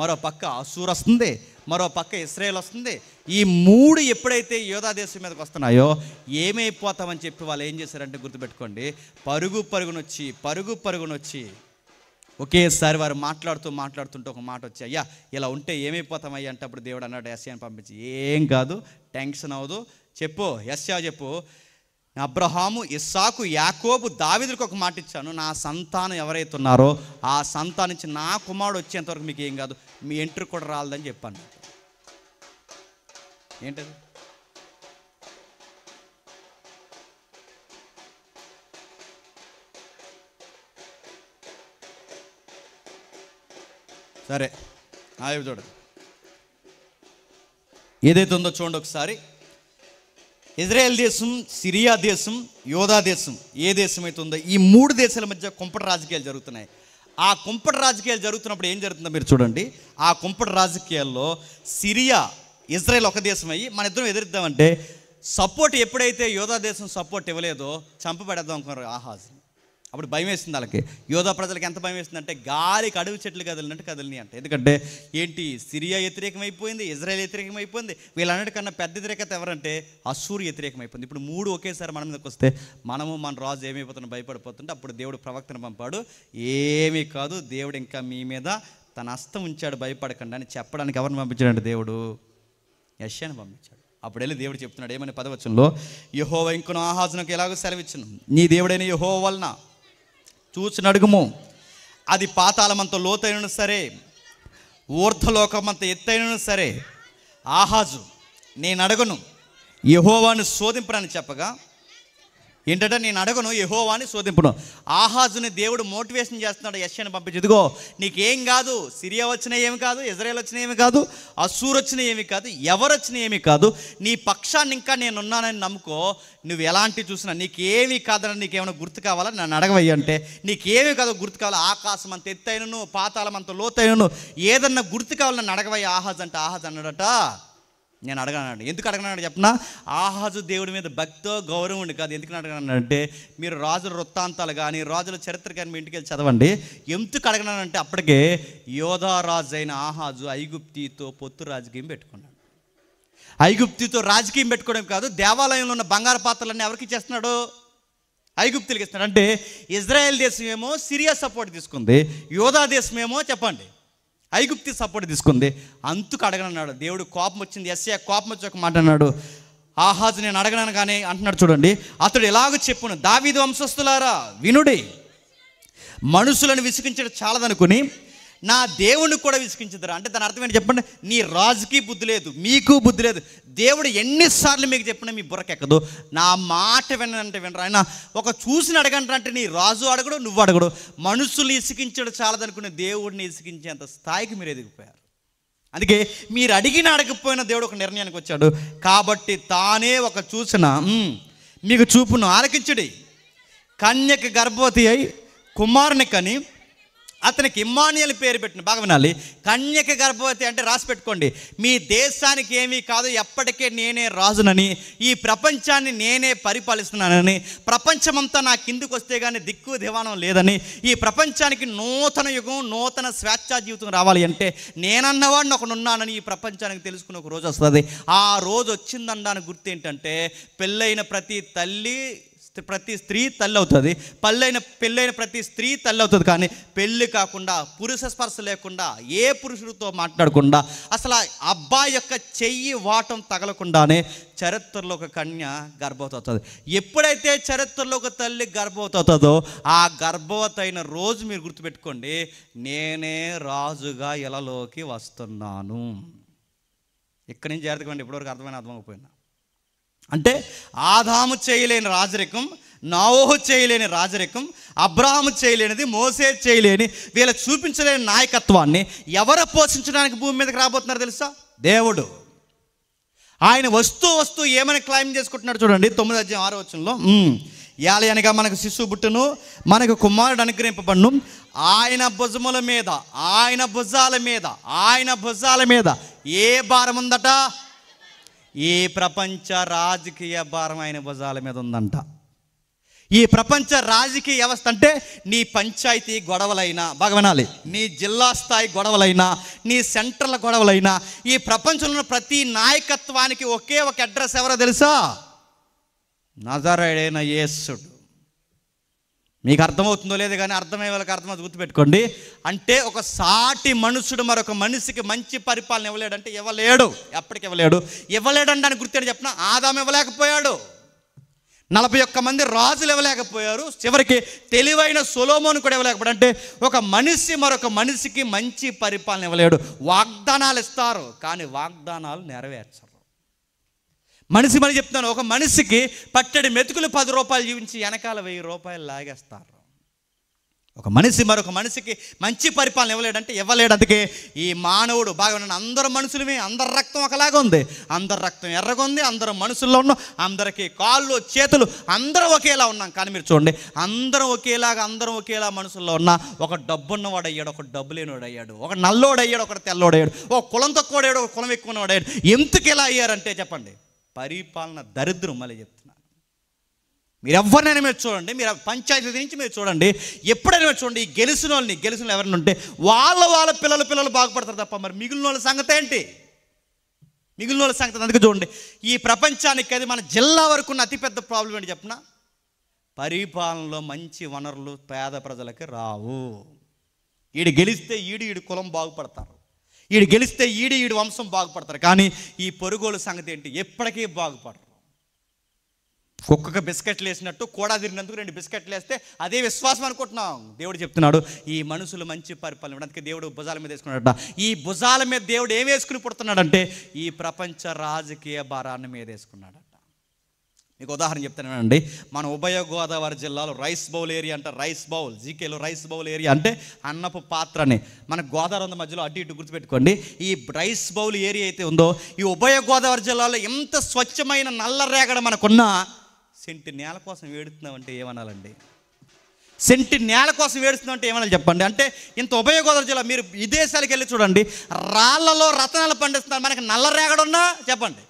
మరో పక్క అశ్షూరు వస్తుంది, మరో పక్క ఇశ్రాయేల్ వస్తుంది. ఈ 3 ఎప్పుడైతే యోధా దేశం మీదకి వస్తున్నాయో ఏమైపోతామని చెప్పి వాళ్ళు ఏం చేశారంటే గుర్తుపెట్టుకోండి, పరుగు పరుగునొచ్చి ఒకేసారి వారు మాట్లాడుతుంటే ఒక మాట వచ్చి, అయ్యా ఇలా ఉంటే ఏమైపోతామయ్యా అంటే అప్పుడు దేవుడు అన్నాడు యెషయాని పంపించి, ఏం కాదు, టెన్షన్ అవ్వదు, చెప్పు యెషయా చెప్పు, అబ్రహాము, ఇస్సాకు, యాకోబు, దావీదులకు ఒక మాట ఇచ్చాను, నా సంతానం ఎవరైతే ఉన్నారో ఆ సంతానం నుంచి నా కుమారుడు వచ్చేంతవరకు మీకు ఏం కాదు, మీ ఎంట్రీ కూడా రాలేదని చెప్పాను. ఏంటది? సరే చూడండి, ఏదైతే ఉందో చూడండి ఒకసారి. ఇజ్రాయెల్ దేశం, సిరియా దేశం, యోధా దేశం, ఏ దేశం అయితే ఉందో ఈ 3 దేశాల మధ్య కుంపటి రాజకీయాలు జరుగుతున్నాయి. ఆ కుంపటి రాజకీయాలు జరుగుతున్నప్పుడు ఏం జరుగుతుందో మీరు చూడండి. ఆ కుంపటి రాజకీయాల్లో సిరియా, ఇజ్రాయెల్ ఒక దేశం అయ్యి మన ఇద్దరం ఎదురుద్దామంటే సపోర్ట్ ఎప్పుడైతే యోధా దేశం సపోర్ట్ ఇవ్వలేదో చంపబడేద్దాం అనుకున్నారు ఆహాజ్ని. అప్పుడు భయం వేసింది వాళ్ళకి. యోధా ప్రజలకు ఎంత భయం వేసిందంటే గాలికి అడవి చెట్లు కదిలినట్టు కదిలినాయి అంట. ఎందుకంటే ఏంటి, సిరియా వ్యతిరేకమైపోయింది, ఇజ్రాయెల్ వ్యతిరేకమైపోయింది. వీళ్ళన్నిటికన్నా పెద్ద వ్యతిరేకత ఎవరంటే అశ్షూరు వ్యతిరేకమైపోయింది. ఇప్పుడు 3 ఒకేసారి మన మీదకి వస్తే మనము మన రాజు ఏమైపోతున్నా భయపడిపోతుంటే అప్పుడు దేవుడు ప్రవక్తను పంపాడు. ఏమీ కాదు, దేవుడు ఇంకా మీ మీద తన హస్తం ఉంచాడు, భయపడకండి అని చెప్పడానికి ఎవరిని పంపించాడంటే దేవుడు యెషయాను పంపించాడు. అప్పుడు వెళ్ళి దేవుడు చెప్తున్నాడు ఏమని 10వ వచనంలో, యెహోవా ఇంకను ఆహాజునకు ఎలాగో సెలవిచ్చును, నీ దేవుడైన యెహోవా వలన చూసి నడుగుము, అది పాతాళమంత లోతైన సరే, ఊర్ధ్వలోకమంత ఎత్తైన సరే, ఆహాజు నేను అడగను యెహోవాను శోధింపునని చెప్పగా, ఏంటంటే నేను అడగను యెహోవాని శోధింపును. ఆహాజుని దేవుడు మోటివేషన్ చేస్తున్నాడు యెషయాను పంపించి, ఇదిగో నీకేం కాదు, సిరియా వచ్చినా ఏమి కాదు, ఇజ్రాయెల్ వచ్చినా ఏమి కాదు, అశ్షూరు వచ్చినా ఏమి కాదు, ఎవరు వచ్చినా ఏమి కాదు, నీ పక్షాన్ని ఇంకా నేను ఉన్నానని నమ్ముకో, నువ్వు ఎలాంటి చూసినా నీకేమీ కాదని, నీకేమైనా గుర్తు కావాలా నన్ను అడగవయ్య అంటే, నీకేమీ కాదు గుర్తు కావాలా, ఆకాశం అంత ఎత్తైనను పాతాళం అంత లోతైనను ఏదన్నా గుర్తు కావాలి నన్ను అడగవయ్య ఆహాజ్ అంటే, ఆహాజ్ అన్నాడట నేను అడగనాడు. ఎందుకు అడగనాడు చెప్పనా, ఆహాజు దేవుడి మీద భక్తో గౌరవం ఉండి కాదు. ఎందుకు అడగనానంటే, మీరు రాజుల వృత్తాంతాలు కానీ రాజుల చరిత్ర కానీ మీ ఇంటికి వెళ్ళి చదవండి. ఎందుకు అడగనానంటే అప్పటికే యోధా రాజు అయిన ఆహాజు ఐగుప్తితో పొత్తు రాజకీయం పెట్టుకున్నాడు. ఐగుప్తితో రాజకీయం పెట్టుకోవడం కాదు, దేవాలయంలో ఉన్న బంగారు పాత్రలన్నీ ఎవరికి ఇచ్చేస్తున్నాడు, ఐగుప్తులకి ఇస్తున్నాడు. అంటే ఇజ్రాయెల్ దేశం ఏమో సిరియా సపోర్ట్ తీసుకుంది, యోధా దేశం ఏమో చెప్పండి ఐగుప్తి సపోర్ట్ తీసుకుంది. అంతుకు అడగనన్నాడు దేవుడు. కోపం వచ్చింది, యెషయా కోపం వచ్చి ఒక మాట అన్నాడు, ఆహాజు నేను అడగనాను కానీ అంటున్నాడు చూడండి. అతడు ఎలాగో చెప్పును, దావీదు వంశస్థులారా వినుడి, మనుషులను విసిగించడం చాలదనుకుని నా దేవుణ్ణి కూడా విసిగించుదురా. అంటే దాని అర్థం ఏంటి చెప్పండి, నీ రాజుకి బుద్ధి లేదు, మీకు బుద్ధి లేదు. దేవుడు ఎన్నిసార్లు మీకు చెప్పినా మీ బుర్రకెక్కదు, నా మాట వినంటే వినరు. ఆయన ఒక చూసిన అడగంటే నీ రాజు అడగడు, నువ్వు అడగడు. మనుషుల్ని ఇసికించడం చాలదనుకుని దేవుడిని ఇసికించేంత స్థాయికి మీరు ఎదిగిపోయారు. అందుకే మీరు అడగకపోయినా దేవుడు ఒక నిర్ణయానికి వచ్చాడు. కాబట్టి తానే ఒక చూసిన మీకు చూపును ఆలకించుడి, కన్యక గర్భవతి అయి కుమారుని కని అతనికి ఇమ్మానుయేలు పేరు పెట్టిన. బాగా వినాలి, కన్యక గర్భవతి అంటే రాసి పెట్టుకోండి, మీ దేశానికి ఏమీ కాదు, ఎప్పటికే నేనే రాజునని, ఈ ప్రపంచాన్ని నేనే పరిపాలిస్తున్నానని, ప్రపంచమంతా నా కిందికి వస్తే కానీ దిక్కు దివాణం లేదని, ఈ ప్రపంచానికి నూతన యుగం నూతన స్వేచ్ఛా జీవితం రావాలి అంటే నేనన్నవాడిని ఒకడున్నానని ఈ ప్రపంచానికి తెలుసుకుని ఒక రోజు వస్తుంది. ఆ రోజు వచ్చిందనడానికి గుర్తు ఏంటంటే, పెళ్ళైన ప్రతి స్త్రీ తల్లి అవుతుంది, పెళ్ళైన ప్రతి స్త్రీ తల్లి అవుతుంది. కానీ పెళ్ళి కాకుండా, పురుష స్పర్శ లేకుండా, ఏ పురుషుడితో మాట్లాడకుండా, అసలు అబ్బాయి యొక్క చెయ్యి వాటం తగలకుండానే చరిత్రలో ఒక కన్య గర్భవతి అవుతుంది. ఎప్పుడైతే చరిత్రలో ఒక తల్లి గర్భవతి అవుతుందో ఆ గర్భవతి అయిన రోజు మీరు గుర్తుపెట్టుకోండి, నేనే రాజుగా ఇలలోకి వస్తున్నాను. ఇక్కడి నుంచి జాగ్రత్తగా ఇప్పటివరకు అర్థమైపోయినా అంటే, ఆదాము చేయలేని రాజరికం, నోవహు చేయలేని రాజరికం, అబ్రహాము చేయలేనిది, మోసే చేయలేని, వీళ్ళ చూపించలేని నాయకత్వాన్ని ఎవరు పోషించడానికి భూమి మీదకి రాబోతున్నారు తెలుసా, దేవుడు. ఆయన వస్తూ ఏమని క్లైమ్ చేసుకుంటున్నాడు చూడండి. 9వ అధ్యాయం 6వ వచనంలో, యాలయనగా మనకు శిశువు పుట్టును, మనకు కుమారుడు అనుగ్రహింపబడును, ఆయన భుజముల మీద, ఆయన భుజాల మీద ఏ భారం ఉందట, ఈ ప్రపంచ రాజకీయ భారం ఆయన భుజాల మీద ఉందంట. ఈ ప్రపంచ రాజకీయ వ్యవస్థ అంటే నీ పంచాయతీ గొడవలైనా, బాగా వినాలి, నీ జిల్లా స్థాయి గొడవలైనా, నీ సెంట్రల్ గొడవలైనా, ఈ ప్రపంచంలో ప్రతి నాయకత్వానికి ఒకే ఒక అడ్రస్ ఎవరో తెలుసా, నజరేయుడైన యేసుడు. మీకు అర్థమవుతుందో లేదో కానీ అర్థమయ్యే వాళ్ళకి అర్థమవుతుంది, గుర్తుపెట్టుకోండి. అంటే ఒక సాటి మనుషుడు మరొక మనిషికి మంచి పరిపాలన ఇవ్వలేడంటే ఇవ్వలేడు, ఎప్పటికి ఇవ్వలేడంటే అని గుర్తు చెప్పిన, ఆదాము ఇవ్వలేకపోయాడు, 41 మంది రాజులు ఇవ్వలేకపోయారు, చివరికి తెలివైన సొలొమోను కూడా ఇవ్వలేకపోయాడు. అంటే ఒక మనిషి మరొక మనిషికి మంచి పరిపాలన ఇవ్వలేడు. వాగ్దానాలు ఇస్తారు కానీ వాగ్దానాలు నెరవేర్చరు. మనిషి చెప్తాను, ఒక మనిషికి పట్టెడి మెతుకులు 10 రూపాయలు జీవించి వెనకాల 1000 రూపాయలు లాగేస్తారు. ఒక మనిషి మరొక మనిషికి మంచి పరిపాలన ఇవ్వలేడంటే ఇవ్వలేడు. అందుకే ఈ మానవుడు బాగా ఉన్నాడు. అందరు మనుషులమే, అందరి రక్తం ఒకలాగా ఉంది, అందరి రక్తం ఎర్రగా ఉంది, అందరం మనుషుల్లో ఉన్నాం, అందరికీ కాళ్ళు చేతులు అందరం ఒకేలా ఉన్నాం. కానీ మీరు చూడండి, అందరం ఒకేలా మనుషుల్లో ఉన్నా ఒక డబ్బున్నవాడు అయ్యాడు, ఒక డబ్బు లేనివాడు అయ్యాడు, ఒక నల్లోడు అయ్యాడు, ఒకటి తెల్లోడు అయ్యాడు, ఒక కులం తక్కువడాడు, ఒక కులం ఎక్కువవాడు అయ్యాడు. ఎందుకు ఇలా అయ్యారంటే చెప్పండి, పరిపాలన దరిద్రం. మళ్ళీ చెప్తున్నాను, మీరు ఎవరినైనా మీరు చూడండి, మీరు పంచాయతీ నుంచి మీరు చూడండి, ఎప్పుడైనా మీరు చూడండి, ఈ గెలిచిన ఎవరైనా ఉంటే వాళ్ళ పిల్లలు బాగుపడతారు తప్ప మరి మిగిలిన వాళ్ళ సంగతి ఏంటి? అందుకే చూడండి, ఈ ప్రపంచానికి అది మన జిల్లా వరకు ఉన్న అతిపెద్ద ప్రాబ్లం ఏంటి చెప్పిన, పరిపాలనలో మంచి వనరులు పేద ప్రజలకి రావు. ఈడు గెలిస్తే ఈడు కులం బాగుపడతారు, ఈడు గెలిస్తే ఈడు వంశం బాగుపడతారు. కానీ ఈ పొరుగోలు సంగతి ఏంటి, ఎప్పటికీ బాగుపడరు. కుక్కకు బిస్కెట్లు వేసినట్టు కూడా తిరిగినందుకు 2 బిస్కెట్లు వేస్తే అదే విశ్వాసం అనుకుంటున్నాం. దేవుడు చెప్తున్నాడు, ఈ మనుషులు మంచి పరిపాలన. అందుకే దేవుడు భుజాల మీద వేసుకున్నాడట. ఈ భుజాల మీద దేవుడు ఏం వేసుకుని పుడుతున్నాడంటే ఈ ప్రపంచ రాజకీయ భారాన్ని మీద వేసుకున్నాడట. మీకు ఉదాహరణ చెప్తానండి, మన ఉభయ గోదావరి జిల్లాలో రైస్ బౌల్ ఏరియా అంటే, రైస్ బౌల్ జీకేలో రైస్ బౌల్ ఏరియా అంటే అన్నపు పాత్రని, మన గోదావరి ఉన్న మధ్యలో అటు ఇటు గుర్తుపెట్టుకోండి. ఈ రైస్ బౌల్ ఏరియా అయితే ఉందో, ఈ ఉభయ గోదావరి జిల్లాలో ఎంత స్వచ్ఛమైన నల్ల రేగడ మనకున్నా సెంటి నేల కోసం వేడుతున్నామంటే ఏమనాలండి? సెంటి నేల కోసం వేడుస్తున్నామంటే ఏమనాలి చెప్పండి? అంటే ఇంత ఉభయ గోదావరి జిల్లా, మీరు విదేశాలకు వెళ్ళి చూడండి, రాళ్లలో రతనాలు పండిస్తున్నారు. మనకి నల్ల రేగడున్నా చెప్పండి,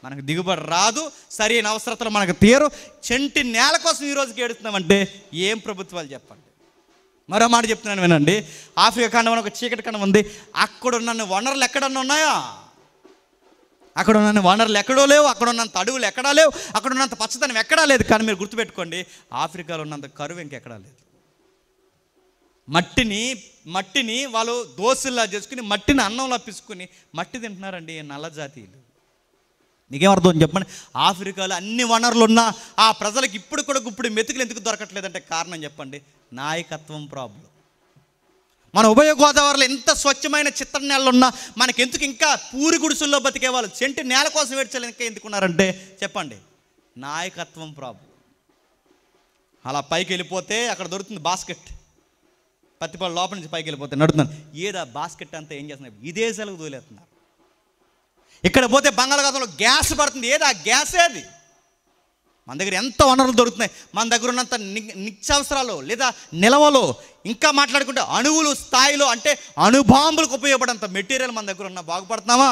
మనకు దిగుబడి రాదు, సరైన అవసరతలు మనకు తీరు. సెంటి నేల కోసం ఈ రోజుకి ఏడుస్తున్నామంటే ఏం ప్రభుత్వాలు చెప్పండి? మరో మాట చెప్తున్నాను వినండి, ఆఫ్రికా ఖండం అని ఒక చీకటి ఖండం ఉంది, అక్కడ ఉన్న వనరులు ఎక్కడన్నా ఉన్నాయా? అక్కడ ఉన్న వనరులు ఎక్కడో లేవు, అక్కడ ఉన్నంత అడవులు ఎక్కడా లేవు, అక్కడ ఉన్నంత పచ్చదనం ఎక్కడా లేదు. కానీ మీరు గుర్తుపెట్టుకోండి, ఆఫ్రికాలో ఉన్నంత కరువు ఇంకెక్కడా లేదు. మట్టిని వాళ్ళు దోశల్లా చేసుకుని, మట్టిని అన్నంలా పిసుకుని మట్టి తింటున్నారండి నల్ల జాతీయులు. మీకేమర్థం చెప్పండి? ఆఫ్రికాలో అన్ని వనరులు ఉన్నా ఆ ప్రజలకు ఇప్పుడు మెతుకులు ఎందుకు దొరకట్లేదంటే కారణం చెప్పండి, నాయకత్వం ప్రాబ్లం. మన ఉభయ గోదావరిలో ఎంత స్వచ్ఛమైన చిత్ర నేలలు ఉన్నా మనకెందుకు ఇంకా పూరి గుడిసెల్లో బతికే వాళ్ళు సెంటి నేల కోసం ఏడ్చాలి ఇంకా ఎందుకున్నారంటే చెప్పండి, నాయకత్వం ప్రాబ్లం. అలా పైకి వెళ్ళిపోతే అక్కడ దొరుకుతుంది బాస్కెట్, పత్తిపాడు లోపల నుంచి పైకి వెళ్ళిపోతే నడుతున్నాను, ఏదా బాస్కెట్ అంతా ఏం చేస్తున్నారు, విదేశాలకు వదిలేస్తున్నారు. ఇక్కడ పోతే బంగాళాఖాతంలో గ్యాస్ పడుతుంది, ఏదా గ్యాస్ ఏది? మన దగ్గర ఎంత వనరులు దొరుకుతున్నాయి, మన దగ్గర ఉన్నంత నిత్యావసరాలు లేదా నిల్వలు, ఇంకా మాట్లాడుకుంటే అణువులు స్థాయిలో అంటే అణుబాంబులకు ఉపయోగపడేంత మెటీరియల్ మన దగ్గర ఉన్న బాగుపడుతున్నామా?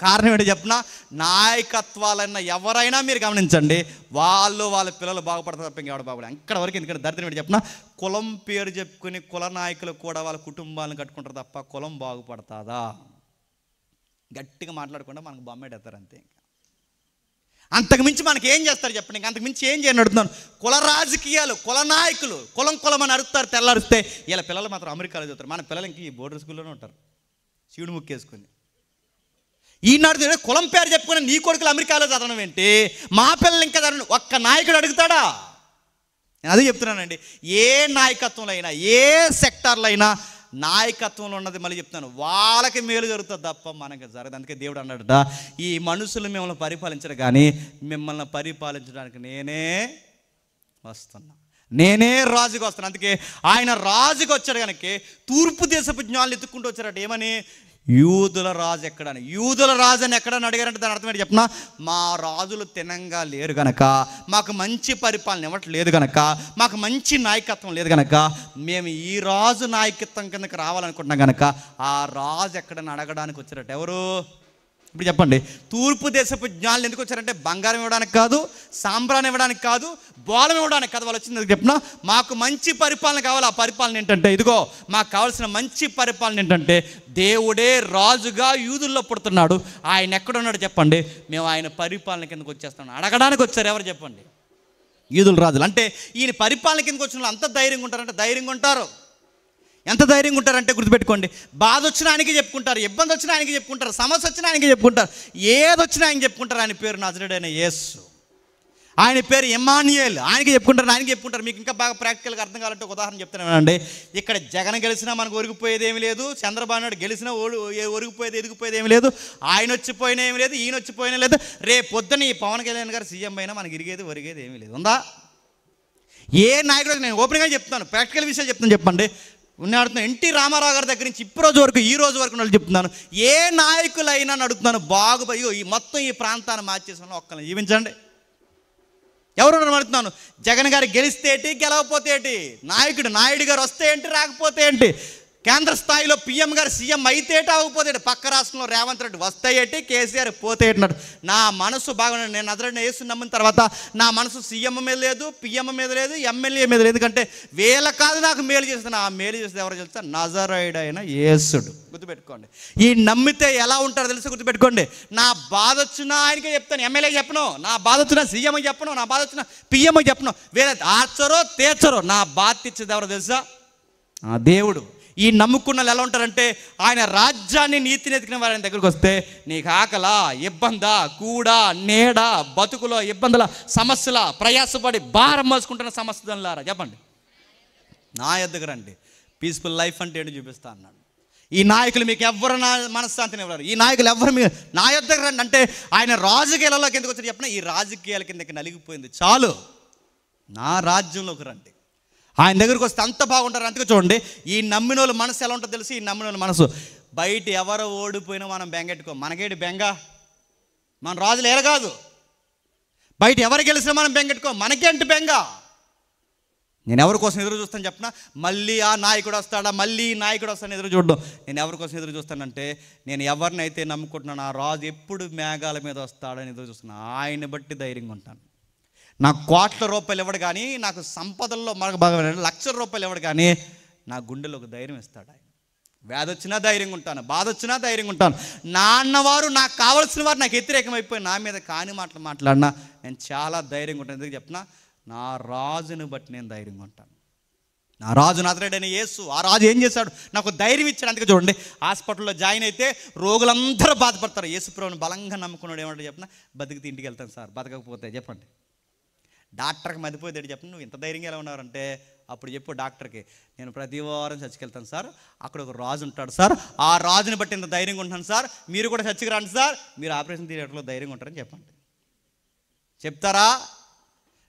కారణం ఏంటి చెప్పిన, నాయకత్వాలన్న ఎవరైనా మీరు గమనించండి, వాళ్ళ పిల్లలు బాగుపడతారు తప్ప ఇంకెవడ బాగుపడదు. అక్కడ వరకు ఎందుకంటే దరిద్రం ఏంటి చెప్పిన, కులం పేరు చెప్పుకుని కుల నాయకులు కూడా వాళ్ళ కుటుంబాలను కట్టుకుంటారు తప్ప కులం బాగుపడుతుందా? గట్టిగా మాట్లాడకుండా మనకు బొమ్మేడతారు అంతే. అంతకుమించి మనకి ఏం చేస్తారు చెప్పండి? అంతకుమించి ఏం చేయని అడుగుతున్నాను. కుల రాజకీయాలు, కుల నాయకులు కులం అని అడుగుతారు, తెల్లారిస్తే ఇలా పిల్లలు మాత్రం అమెరికాలో చదువుతారు. మన పిల్లలు ఇంక ఈ బోర్డర్ స్కూల్లోనే ఉంటారు శివుడు ముక్కేసుకుని. ఈనాడు కులం పేరు చెప్పుకుని నీ కొడుకులు అమెరికాలో చదవడం ఏంటి, మా పిల్లలు ఇంకా చదవడం ఒక్క నాయకుడు అడుగుతాడా? నేను అదే చెప్తున్నానండి, ఏ నాయకత్వంలో అయినా ఏ సెక్టార్లో అయినా నాయకత్వంలో ఉన్నది మళ్ళీ చెప్తాను, వాళ్ళకి మేలు జరుగుతుంది తప్ప మనకి జరగదు. అందుకే దేవుడు అన్నాడట, ఈ మనుషులు మిమ్మల్ని పరిపాలించరు కానీ మిమ్మల్ని పరిపాలించడానికి నేనే వస్తున్నా, నేనే రాజుగా వస్తాను. అందుకే ఆయన రాజుగా వచ్చాడు కనుక తూర్పు దేశపు జ్ఞానులు ఎత్తుక్కుంటూ వచ్చారట. ఏమని? యూదుల రాజు ఎక్కడని. యూదుల రాజు అని ఎక్కడని అడిగారంటే దాని అర్థం ఏంటి చెప్పిన, మా రాజులు తినంగా లేరు గనక, మాకు మంచి పరిపాలన ఇవ్వట్లేదు గనక, మాకు మంచి నాయకత్వం లేదు గనక మేము ఈ రాజు నాయకత్వం కిందకి రావాలనుకుంటున్నాం గనక ఆ రాజు ఎక్కడని అడగడానికి వచ్చారట. ఎవరు? ఇప్పుడు చెప్పండి, తూర్పు దేశపు జ్ఞానులు ఎందుకు వచ్చారంటే బంగారం ఇవ్వడానికి కాదు, సాంబ్రాన్ని ఇవ్వడానికి కాదు, బోలం ఇవ్వడానికి కాదు. వాళ్ళు వచ్చింది చెప్పిన, మాకు మంచి పరిపాలన కావాలి. ఆ పరిపాలన ఏంటంటే ఇదిగో మాకు కావాల్సిన మంచి పరిపాలన ఏంటంటే దేవుడే రాజుగా యూదుల్లో పుడుతున్నాడు, ఆయన ఎక్కడున్నాడు చెప్పండి, మేము ఆయన పరిపాలన కిందకు వచ్చేస్తాం అడగడానికి వచ్చారు. ఎవరు చెప్పండి? యూదుల రాజులు. అంటే ఈయన పరిపాలన కిందకు వచ్చిన వాళ్ళు అంత ధైర్యంగా ఉంటారంటే ధైర్యంగా ఉంటారు. ఎంత ధైర్యంగా ఉంటారంటే గుర్తుపెట్టుకోండి, బాధ వచ్చినా ఆయనకి చెప్పుకుంటారు, ఇబ్బంది వచ్చినా ఆయనకి చెప్పుకుంటారు, సమస్య వచ్చినా ఆయనకి చెప్పుకుంటారు, ఏది వచ్చినా ఆయన చెప్పుకుంటారు. ఆయన పేరు నజరేయుడైన యేసు, ఆయన పేరు ఇమ్మానుయేల్, ఆయనకి చెప్పుకుంటారు. మీకు ఇంకా బాగా ప్రాక్టికల్గా అర్థం కావాలంటే ఒక ఉదాహరణ చెప్తున్నానండి. ఇక్కడ జగన్ గెలిచినా మనకు ఒరిగిపోయేది ఏమి లేదు, చంద్రబాబు నాయుడు గెలిచినా ఎదిగిపోయేది ఏమి లేదు, ఆయన వచ్చిపోయినా ఏమి లేదు, ఈయన వచ్చిపోయినా లేదు, రేపు పొద్దున ఈ పవన్ కళ్యాణ్ గారు సీఎం అయినా మనకి ఒరిగేది ఏమీ లేదు. ఉందా? ఏ నాయకుడు, నేను ఓపెన్గా చెప్తున్నాను, ప్రాక్టికల్ విషయాలు చెప్తాను. చెప్పండి, నేను అడుగుతున్నాను, ఎన్టీ రామారావు గారి దగ్గర నుంచి ఈ రోజు వరకు వాళ్ళు చెప్తున్నాను, ఏ నాయకులైనా అడుగుతున్నాను, బాగుపోయి ఈ మొత్తం ఈ ప్రాంతాన్ని మార్చేసిన ఒక్కరిని జీవించండి. ఎవరు అడుగుతున్నాను, జగన్ గారు గెలిస్తే ఏంటి, గెలవకపోతే ఏంటి, నాయుడు గారు వస్తే ఏంటి, రాకపోతే ఏంటి, కేంద్ర స్థాయిలో పిఎం గారు సీఎం అయితే ఏంటి, అవ్వకపోతే ఏంటి, పక్క రాష్ట్రంలో రేవంత్ రెడ్డి వస్తే ఏంటి, కేసీఆర్ పోతే ఏంటన్నాడు. నా మనసు బాగున్నాడు. నేను నజరేయుడైన యేసుని నమ్మిన తర్వాత నా మనసు సీఎం మీద లేదు, పిఎం మీద లేదు, ఎమ్మెల్యే మీద లేదు. ఎందుకంటే వీళ్ళ కాదు నాకు మేలు చేస్తుంది. ఆ మేలు చేస్తే ఎవరు తెలుసా, నజరేయుడైన యేసుడు. గుర్తుపెట్టుకోండి. ఈ నమ్మితే ఎలా ఉంటారో తెలుసు, గుర్తుపెట్టుకోండి. నా బాధ వచ్చినా ఆయనకే చెప్తాను, ఎమ్మెల్యే చెప్పను. నా బాధ వచ్చినా సీఎం చెప్పను, నా బాధ వచ్చినా పిఎం చెప్పను. వేరే ఆర్చరో తీర్చరో, నా బాధ తెచ్చేది ఎవరో తెలుసా, ఆ దేవుడు. ఈ నమ్ముకున్న వాళ్ళు ఎలా ఉంటారంటే, ఆయన రాజ్యాన్ని నీతిని ఎతికిన వారి దగ్గరికి వస్తే నీకు ఆకలా, ఇబ్బందా, కూడ, నీడ, బతుకులో ఇబ్బందుల, సమస్యల, ప్రయాసపడి భారం మోసుకుంటున్న సమస్యలారా చెప్పండి, నా యొద్దకు రండి, పీస్ఫుల్ లైఫ్ అంటే ఏంటో చూపిస్తా అన్నాడు. ఈ నాయకులు మీకు ఎవరు నా మనశ్శాంతిని ఇవ్వరు, ఈ నాయకులు ఎవరు మీ నా యొద్దకు రండి అంటే, ఆయన రాజకీయాలలోకి ఎందుకు వచ్చారు చెప్పిన, ఈ రాజకీయాల కిందకి నలిగిపోయింది చాలు, నా రాజ్యంలోకి రండి. ఆయన దగ్గరికి వస్తే అంత బాగుంటారు. అందుకే చూడండి, ఈ నమ్మిన వాళ్ళ మనసు ఎలా ఉంటుందో తెలిసి, ఈ నమ్మిన వాళ్ళ మనసు, బయట ఎవరు ఓడిపోయినా మనం బెంగెట్టుకో, మనకేంటి బెంగ, మన రాజులు ఏల కాదు. బయట ఎవరు గెలిచినా మనం బెంగెట్టుకో, మనకేంటి బెంగ. నేను ఎవరి కోసం ఎదురు చూస్తాను చెప్పిన, మళ్ళీ ఆ నాయకుడు వస్తాడా, మళ్ళీ ఈ నాయకుడు వస్తాను ఎదురు చూడడం. నేను ఎవరి కోసం ఎదురు చూస్తానంటే, నేను ఎవరినైతే నమ్ముకుంటున్నాను, ఆ రాజు ఎప్పుడు మేఘాల మీద వస్తాడని ఎదురు చూస్తున్నాను. ఆయన్ని బట్టి ధైర్యంగా ఉంటాను. నాకు కోట్ల రూపాయలు ఇవ్వడు కానీ, నాకు సంపదల్లో మనకు బాగా లక్షల రూపాయలు ఇవ్వడు కానీ, నా గుండెలో ఒక ధైర్యం ఇస్తాడు ఆయన. వ్యాధి వచ్చినా ధైర్యంగా ఉంటాను, బాధ వచ్చినా ధైర్యంగా ఉంటాను. నా అన్నవారు, నాకు కావాల్సిన వారు నాకు వ్యతిరేకమైపోయి నా మీద కాని మాటలు మాట్లాడినా నేను చాలా ధైర్యంగా ఉంటాను. ఎందుకు చెప్పినా, నా రాజుని బట్టి నేను ధైర్యంగా ఉంటాను. నా రాజు నజరేయుడైన యేసు, ఆ రాజు ఏం చేశాడు, నాకు ధైర్యం ఇచ్చాడు. అందుకే చూడండి, హాస్పిటల్లో జాయిన్ అయితే రోగులందరూ బాధపడతారు. యేసు ప్రభువుని బలంగా నమ్ముకున్నాడు. ఏమంటే చెప్పిన, బతికితే ఇంటికి వెళ్తాను సార్, బతకకపోతే చెప్పండి. డాక్టర్కి మదిపోయేది చెప్పండి, నువ్వు ఇంత ధైర్యంగా ఎలా ఉన్నారంటే, అప్పుడు చెప్పు డాక్టర్కి, నేను ప్రతి వారం చర్చికి వెళ్తాను సార్, అక్కడ ఒక రాజు ఉంటాడు సార్, ఆ రాజుని బట్టి ఇంత ధైర్యంగా ఉంటాను సార్, మీరు కూడా చర్చికి రండి సార్, మీరు ఆపరేషన్ థియేటర్లో ధైర్యంగా ఉంటారని చెప్పండి. చెప్తారా?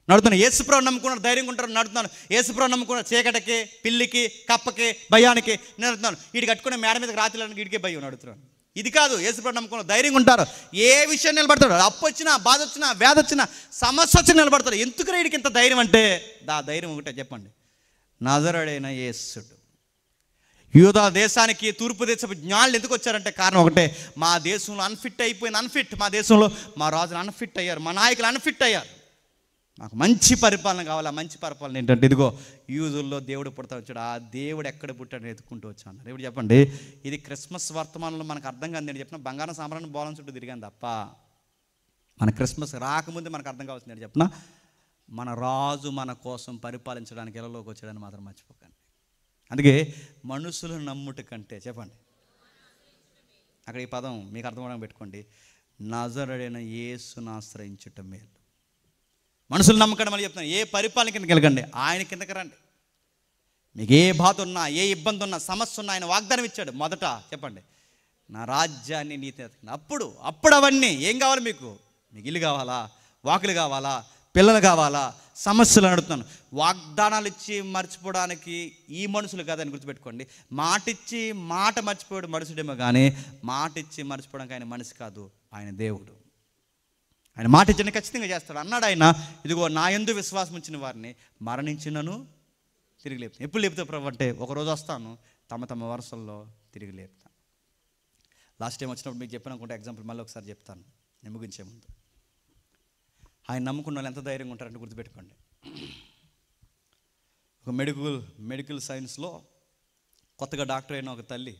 నడుతున్నాను, యేసుప్రభువు నమ్ముకున్నారు, ధైర్యంగా ఉంటారు. నడుతున్నాను, యేసుప్రభువు నమ్ముకున్నారు, చీకటికి, పిల్లికి, కప్పకి, భయానికి నడుతున్నాను. వీడి కట్టుకునే మేడ మీదకి రాత్రి వీడికే భయం నడుతున్నాను. ఇది కాదు, యేసుప్రభువు నమ్ముకున్న ధైర్యంగా ఉంటారు. ఏ విషయం నిలబడతాడు, అప్పు వచ్చినా, బాధ వచ్చినా, వ్యాధి వచ్చినా, సమస్య వచ్చినా నిలబడతాడు. ఎందుకు వీడికి ఇంత ధైర్యం అంటే, ధైర్యం ఒకటే చెప్పండి, నజరేయుడైన యేసుడు. యూదా దేశానికి తూర్పు దేశపు జ్ఞానులు ఎందుకు వచ్చారంటే కారణం ఒకటే, మా దేశంలో అన్ఫిట్ అయిపోయింది. మా దేశంలో మా రాజులు అన్ఫిట్ అయ్యారు, మా నాయకులు అన్ఫిట్ అయ్యారు. మాకు మంచి పరిపాలన కావాలి. మంచి పరిపాలన ఏంటంటే, ఇదిగో యూదుల్లో దేవుడు పుడతా వచ్చాడు, ఆ దేవుడు ఎక్కడ పుట్టాడు ఎత్తుకుంటూ వచ్చాను. ఇప్పుడు చెప్పండి, ఇది క్రిస్మస్ వర్తమానంలో మనకు అర్థం కాదు. నేను చెప్పిన బంగారం సాంబ్రాన్ని బోలం చుట్టూ తిరిగాను తప్ప, మన క్రిస్మస్ రాకముందే మనకు అర్థం కావాల్సింది నేను చెప్పిన, మన రాజు మన కోసం పరిపాలించడానికి ఎలాలోకి వచ్చాడని మాత్రం మర్చిపోకండి. అందుకే మనుషులు నమ్ముట కంటే, చెప్పండి అక్కడ ఈ పదం మీకు అర్థం అవడానికి పెట్టుకోండి, నజరేయుడైన యేసును ఆశ్రయించుట మేలు. మనుషులు నమ్మకం అని చెప్తాను, ఏ పరిపాలన కిందకి వెళ్ళకండి, ఆయన కిందకి రండి. మీకు ఏ బాధ ఉన్నా, ఏ ఇబ్బంది ఉన్నా, సమస్య ఉన్నా, ఆయన వాగ్దానం ఇచ్చాడు. మొదట చెప్పండి, నా రాజ్యాన్ని నీతి. అప్పుడు అవన్నీ ఏం కావాలి మీకు ఇల్లు కావాలా, వాకులు కావాలా, పిల్లలు కావాలా, సమస్యలు అడుగుతున్నాను. వాగ్దానాలు ఇచ్చి మర్చిపోవడానికి ఈ మనుషులు కాదని గుర్తుపెట్టుకోండి. మాటిచ్చి మాట మర్చిపోయాడు మనుషుడేమో కానీ, మాట ఇచ్చి మర్చిపోవడానికి ఆయన మనిషి కాదు, ఆయన దేవుడు. ఆయన మాట ఇచ్చిన ఖచ్చితంగా చేస్తాడు. అన్నాడు ఆయన, ఇదిగో నా యందు విశ్వాసం ఉంచిన వారిని మరణించినను తిరిగి లేపుతాను. ఎప్పుడు లేపుతా ప్రభు అంటే, ఒకరోజు వస్తాను, తమ తమ వరుసల్లో తిరిగి లేపుతాను. లాస్ట్ టైం వచ్చినప్పుడు మీకు చెప్పాను అనుకుంటే ఎగ్జాంపుల్ మళ్ళీ ఒకసారి చెప్తాను నేను ముగించే ముందు. ఆయన నమ్ముకున్న వాళ్ళు ఎంత ధైర్యంగా ఉంటారంటే గుర్తుపెట్టుకోండి. ఒక మెడికల్ సైన్స్లో కొత్తగా డాక్టర్ అయిన ఒక తల్లి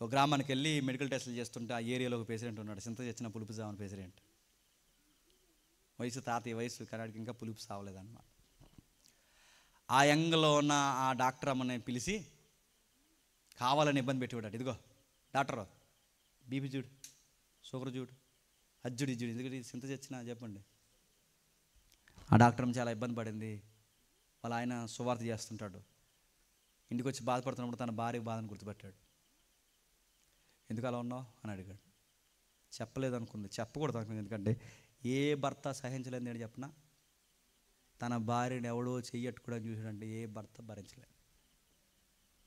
ఒక గ్రామానికి వెళ్ళి మెడికల్ టెస్టులు చేస్తుంటే, ఆ ఏరియాలో ఒక పేషెంట్ ఉన్నాడు, చింత తెచ్చిన పులుపు సావని పేషెంట్. తాతయ్య వయసు కరాడికి ఇంకా పులుపు సావలేదన్నమాట. ఆ యంగ్లో ఉన్న ఆ డాక్టర్ అమ్మని పిలిచి కావాలని ఇబ్బంది పెట్టేవాడు. ఇదిగో డాక్టర్, బీపీ చూడు, షుగర్ చూడు, అజ్జుడు ఇజ్జుడు, ఎందుకంటే చింత తెచ్చినా చెప్పండి. ఆ డాక్టర్ చాలా ఇబ్బంది పడింది. వాళ్ళ ఆయన సువార్త చేస్తుంటాడు. ఇంటికి వచ్చి బాధపడుతున్నప్పుడు తన భార్య బాధను గుర్తుపెట్టాడు. ఎందుకు అలా ఉన్నావు అని అడిగాడు. చెప్పలేదు అనుకుంది, చెప్పకూడదు అనుకుంది. ఎందుకంటే ఏ భర్త సహించలేదు నేను చెప్పిన, తన భార్యని ఎవడో చెయ్యట్టుకోవడం చూసాడంటే ఏ భర్త భరించలేదు.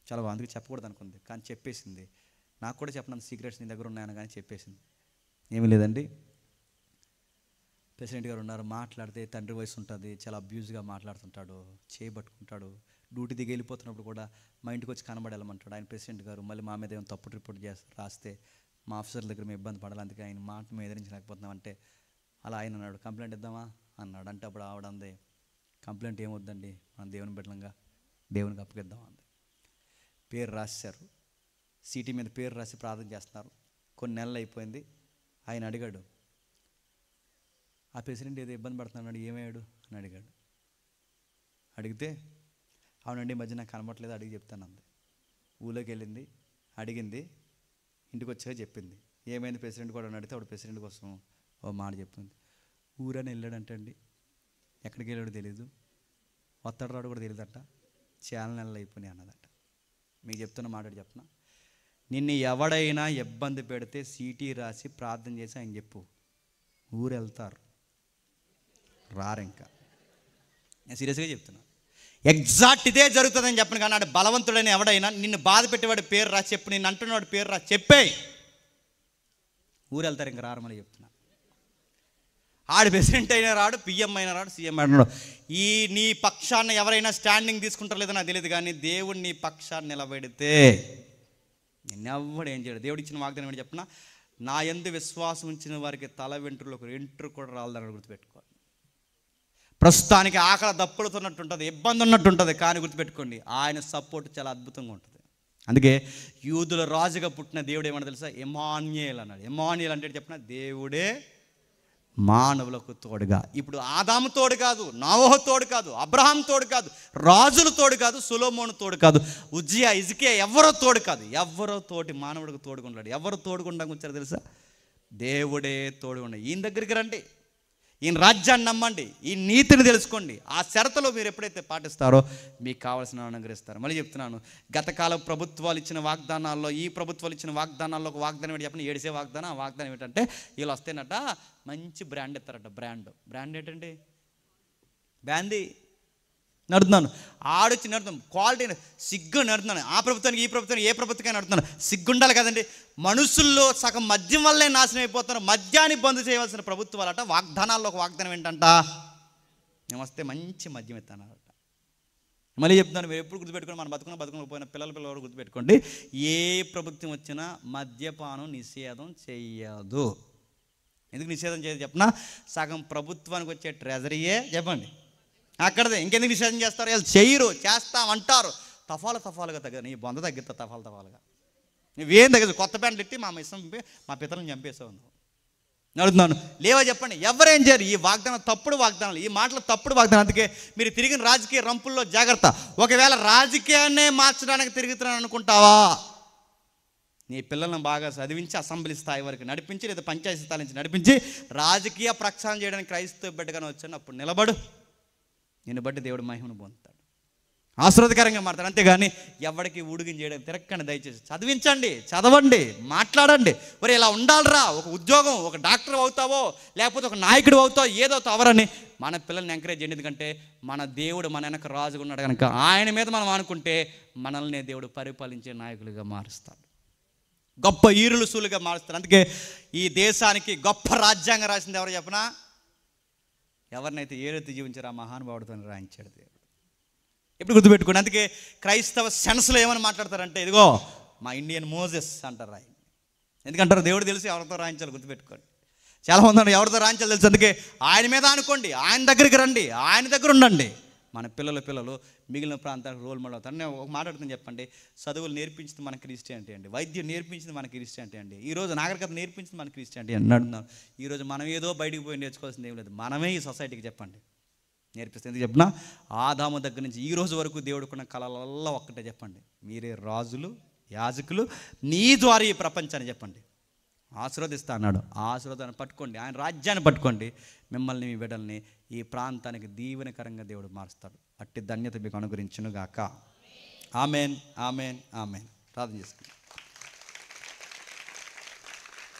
చాలా అందుకు చెప్పకూడదు అనుకుంది, కానీ చెప్పేసింది. నాకు కూడా చెప్పినంత సీక్రెట్స్ నీ దగ్గర ఉన్నాయని కానీ చెప్పేసింది. ఏమీ లేదండి, ప్రెసిడెంట్ గారు ఉన్నారు, మాట్లాడితే తండ్రి వయసు ఉంటుంది, చాలా అబ్యూజ్గా మాట్లాడుతుంటాడు, చేయబట్టుకుంటాడు. డ్యూటీ దిగి వెళ్ళిపోతున్నప్పుడు కూడా మా ఇంటికి వచ్చి కనబడేళ్ళమంటాడు ఆయన ప్రెసిడెంట్ గారు. మళ్ళీ మా మీద ఏమైనా తప్పుడు రిపోర్ట్ రాస్తే మా ఆఫీసర్ల దగ్గర మేము ఇబ్బంది పడాలి, అందుకే ఆయన మాట మేము ఎదిరించలేకపోతున్నాం అంటే అలా ఆయన అన్నాడు, కంప్లైంట్ ఇద్దామా అన్నాడు. అంటే అప్పుడు ఆవిడ అంది, కంప్లైంట్ ఏమొద్దండి, మనం దేవుని బిడ్డలంగా దేవునికి అప్పగిద్దాం అంది. పేరు రాశారు, సీటీ మీద పేరు రాసి ప్రార్థన చేస్తున్నారు. కొన్ని నెలలు అయిపోయింది. ఆయన అడిగాడు, ఆ ప్రెసిడెంట్ ఏదో ఇబ్బంది పడుతున్నాడు, ఏమయ్యాడు అని అడిగాడు. అడిగితే అవునండి మధ్య నాకు కనబడట్లేదు, అడిగి చెప్తాను అంది. ఊళ్ళోకి వెళ్ళింది, అడిగింది, ఇంటికి వచ్చాక చెప్పింది. ఏమైంది ప్రెసిడెంట్ కూడా అని అడిగితే ఆవిడ ప్రెసిడెంట్ కోసం ఓ మాట చెప్పింది. ఊరని వెళ్ళాడంటండి, ఎక్కడికి వెళ్ళాడో తెలీదు, వత్తడు రాడు కూడా తెలియదంట, చాలా నెలలు అయిపోయినాయి అన్నదంట. మీకు చెప్తున్న మాట చెప్పనా, నిన్ను ఎవడైనా ఇబ్బంది పెడితే సీటీ రాసి ప్రార్థన చేసి ఆయన చెప్పు, ఊరు వెళ్తారు, రారు. ఇంకా నేను సీరియస్గా చెప్తున్నా, ఎగ్జాక్ట్ ఇదే జరుగుతుందని చెప్పను. కానీ ఆడు బలవంతుడైన ఎవడైనా నిన్ను బాధ పెట్టేవాడి పేరు రాసి చెప్పు, నిన్ను అంటున్నవాడి పేరు రాసి చెప్పే, ఊరు వెళ్తారు, ఇంకా రారమని చెప్తున్నా. ఆడు ప్రెసిడెంట్ అయినా రాడు, పిఎం అయినా రాడు, సీఎం అయినా రాడు. ఈ నీ పక్షాన్ని ఎవరైనా స్టాండింగ్ తీసుకుంటారో లేదో నాకు తెలియదు, కానీ దేవుడు నీ పక్షాన్ని నిలబెడితే నిన్నెవ్వడు ఏం చేయడు. దేవుడు ఇచ్చిన వాగ్దానం ఏంటి చెప్పిన, నా యందు విశ్వాసం ఉంచిన వారికి తల వెంట్రులకు ఎంట్రు కూడా రాలని గుర్తుపెట్టుకోవాలి. ప్రస్తుతానికి ఆకలి దప్పులుతున్నట్టు ఉంటుంది, ఇబ్బంది ఉన్నట్టు ఉంటుంది, కానీ గుర్తుపెట్టుకోండి ఆయన సపోర్ట్ చాలా అద్భుతంగా ఉంటుంది. అందుకే యూదుల రాజుగా పుట్టిన దేవుడు ఏమన్నా తెలుసా, ఎమాన్యుయేల్ అన్నాడు. ఎమాన్యుయేల్ అంటే చెప్పిన దేవుడే మానవులకు తోడుగా. ఇప్పుడు ఆదాము తోడు కాదు, నోవహు తోడు కాదు, అబ్రహాం తోడు కాదు, రాజుల తోడు కాదు, సొలొమోను తోడు కాదు, ఉజ్జియా, హిజ్కియా ఎవరో తోడు కాదు, ఎవరో తోటి మానవుడికి తోడుకుంటాడు. ఎవరు తోడుకుండా వచ్చారో తెలుసా, దేవుడే తోడుగుండ. ఈయన దగ్గరికి రండి, ఈయన రాజ్యాన్ని నమ్మండి, ఈ నీతిని తెలుసుకోండి. ఆ షరతులో మీరు ఎప్పుడైతే పాటిస్తారో మీకు కావాల్సిన అనుగ్రహిస్తారు. మళ్ళీ చెప్తున్నాను, గతకాల ప్రభుత్వాలు ఇచ్చిన వాగ్దానాల్లో ఈ ప్రభుత్వాలు ఇచ్చిన వాగ్దానాల్లో ఒక వాగ్దానం ఏంటి చెప్పండి, ఏడిసే వాగ్దానం. ఆ వాగ్దానం ఏంటంటే వీళ్ళు వస్తేనట మంచి బ్రాండ్ ఇస్తారట. బ్రాండ్ ఏంటండి, బ్యాందీ నడుతున్నాను, ఆడొచ్చి నడుతున్నాను, క్వాలిటీ సిగ్గు నడుతున్నాను. ఆ ప్రభుత్వానికి ఈ ప్రభుత్వానికి ఏ ప్రభుత్వమైనా నడుతున్నాను, సిగ్గుండాలి కదండి. మనుషుల్లో సగం మద్యం వల్లే నాశనం అయిపోతున్నారు. మద్యాన్ని బంద్ చేయవలసిన ప్రభుత్వాలట వాగ్దానాల్లో ఒక వాగ్దానం ఏంటంట, మేము వస్తే మంచి మద్యం ఇస్తానట. మళ్ళీ చెప్తున్నాను, మీరు ఎప్పుడు గుర్తుపెట్టుకోండి, మన బతుకున్న పోయిన పిల్లలు గుర్తుపెట్టుకోండి, ఏ ప్రభుత్వం వచ్చినా మద్యపానం నిషేధం చెయ్యదు. ఎందుకు నిషేధం చేయదు చెప్పనా, సగం ప్రభుత్వానికి వచ్చే ట్రెజరీయే చెప్పండి అక్కడదే. ఇంకెందుకు నిషేధం చేస్తారు, వాళ్ళు చెయ్యరు, చేస్తామంటారు. తఫాలుగా తగ్గదు, నీ బొంద తగ్గిస్తా తఫాలుగా. నువ్వేం తగ్గదు, కొత్త ప్యాంట్లు ఎట్టి మా మిస్సం మా పితలను చంపేసావు నడుతున్నాను లేవా చెప్పండి. ఎవరేం చేయరు. ఈ వాగ్దానం తప్పుడు వాగ్దానాలు, ఈ మాటలు తప్పుడు వాగ్దానం. అందుకే మీరు తిరిగిన రాజకీయ రంపుల్లో జాగ్రత్త. ఒకవేళ రాజకీయాన్నే మార్చడానికి తిరుగుతున్నాను అనుకుంటావా, నీ పిల్లలను బాగా చదివించి అసెంబ్లీ స్థాయి వరకు నడిపించి, లేదా పంచాయతీ స్థాయి నుంచి నడిపించి రాజకీయ ప్రక్షాళన చేయడానికి క్రైస్తవ బిడ్డగానే వచ్చాను, అప్పుడు నిలబడు, నిన్ను బట్టి దేవుడు మహిమను పొందుతాడు, ఆశీర్వాదకరంగా మారుతాడు. అంతేగాని ఎవరికి ఉడిగిన చేయడానికి తిరక్కండి. దయచేసి చదివించండి, చదవండి, మాట్లాడండి. మరి ఇలా ఉండాలిరా, ఒక ఉద్యోగం, ఒక డాక్టర్ అవుతావో లేకపోతే ఒక నాయకుడు అవుతావో ఏదో అవరని మన పిల్లల్ని ఎంకరేజ్ చేయండి. ఎందుకంటే మన దేవుడు మన వెనక రాజుగా ఉన్నాడు కనుక ఆయన మీద మనం అనుకుంటే మనల్ని దేవుడు పరిపాలించే నాయకులుగా మారుస్తాడు, గొప్ప ఈరులుసులుగా మారుస్తాడు. అందుకే ఈ దేశానికి గొప్ప రాజ్యాంగం రాసింది ఎవరు చెప్పనా, ఎవరినైతే ఏదైతే జీవించారో ఆ మహానుభావుడితో రాయించాడు దేవుడు. ఎప్పుడు గుర్తుపెట్టుకోండి. అందుకే క్రైస్తవ సెన్స్లో ఏమని మాట్లాడతారంటే, ఇదిగో మా ఇండియన్ మోజెస్ అంటారు రాయి. ఎందుకంటారు, దేవుడు తెలిసి ఎవరితో రాయించాలి. గుర్తుపెట్టుకోండి, చాలామంది అన్నారు ఎవరితో రాయించాలి తెలుసు. అందుకే ఆయన మీద అనుకోండి, ఆయన దగ్గరికి రండి, ఆయన దగ్గర ఉండండి. మన పిల్లలు మిగిలిన ప్రాంతాలకు రోల్ మోడల్ అవుతారు. నేను ఒక మాట్లాడుతుంది చెప్పండి, చదువులు నేర్పించింది మన క్రిస్టియానిటీ అండి, వైద్యం నేర్పించింది మన క్రిస్టియానిటీ అండి, ఈరోజు నాగరికత నేర్పించింది మన క్రిస్టియానిటీ అని అడుగుతున్నాను. ఈరోజు మనం ఏదో బయటికి పోయి నేర్చుకోవాల్సింది ఏం లేదు, మనమే ఈ సొసైటీకి చెప్పండి నేర్పిస్తే. ఎందుకు చెప్పినా, ఆదాము దగ్గర నుంచి ఈ రోజు వరకు దేవుడుకున్న కళలల్లో ఒక్కటే చెప్పండి, మీరే రాజులు, యాజకులు, నీ ద్వారా ఈ ప్రపంచాన్ని చెప్పండి ఆశీర్వదిస్తా అన్నాడు. ఆ ఆశీర్వాదాన్ని పట్టుకోండి, ఆయన రాజ్యాన్ని పట్టుకోండి, మిమ్మల్ని మీ బిడ్డల్ని ఈ ప్రాంతానికి దీవెనకరంగా దేవుడు మారుస్తాడు. అట్టి ధన్యత మీకు అనుగ్రహించును గాక. Amen, amen, amen. ప్రార్థన చేసుకోండి.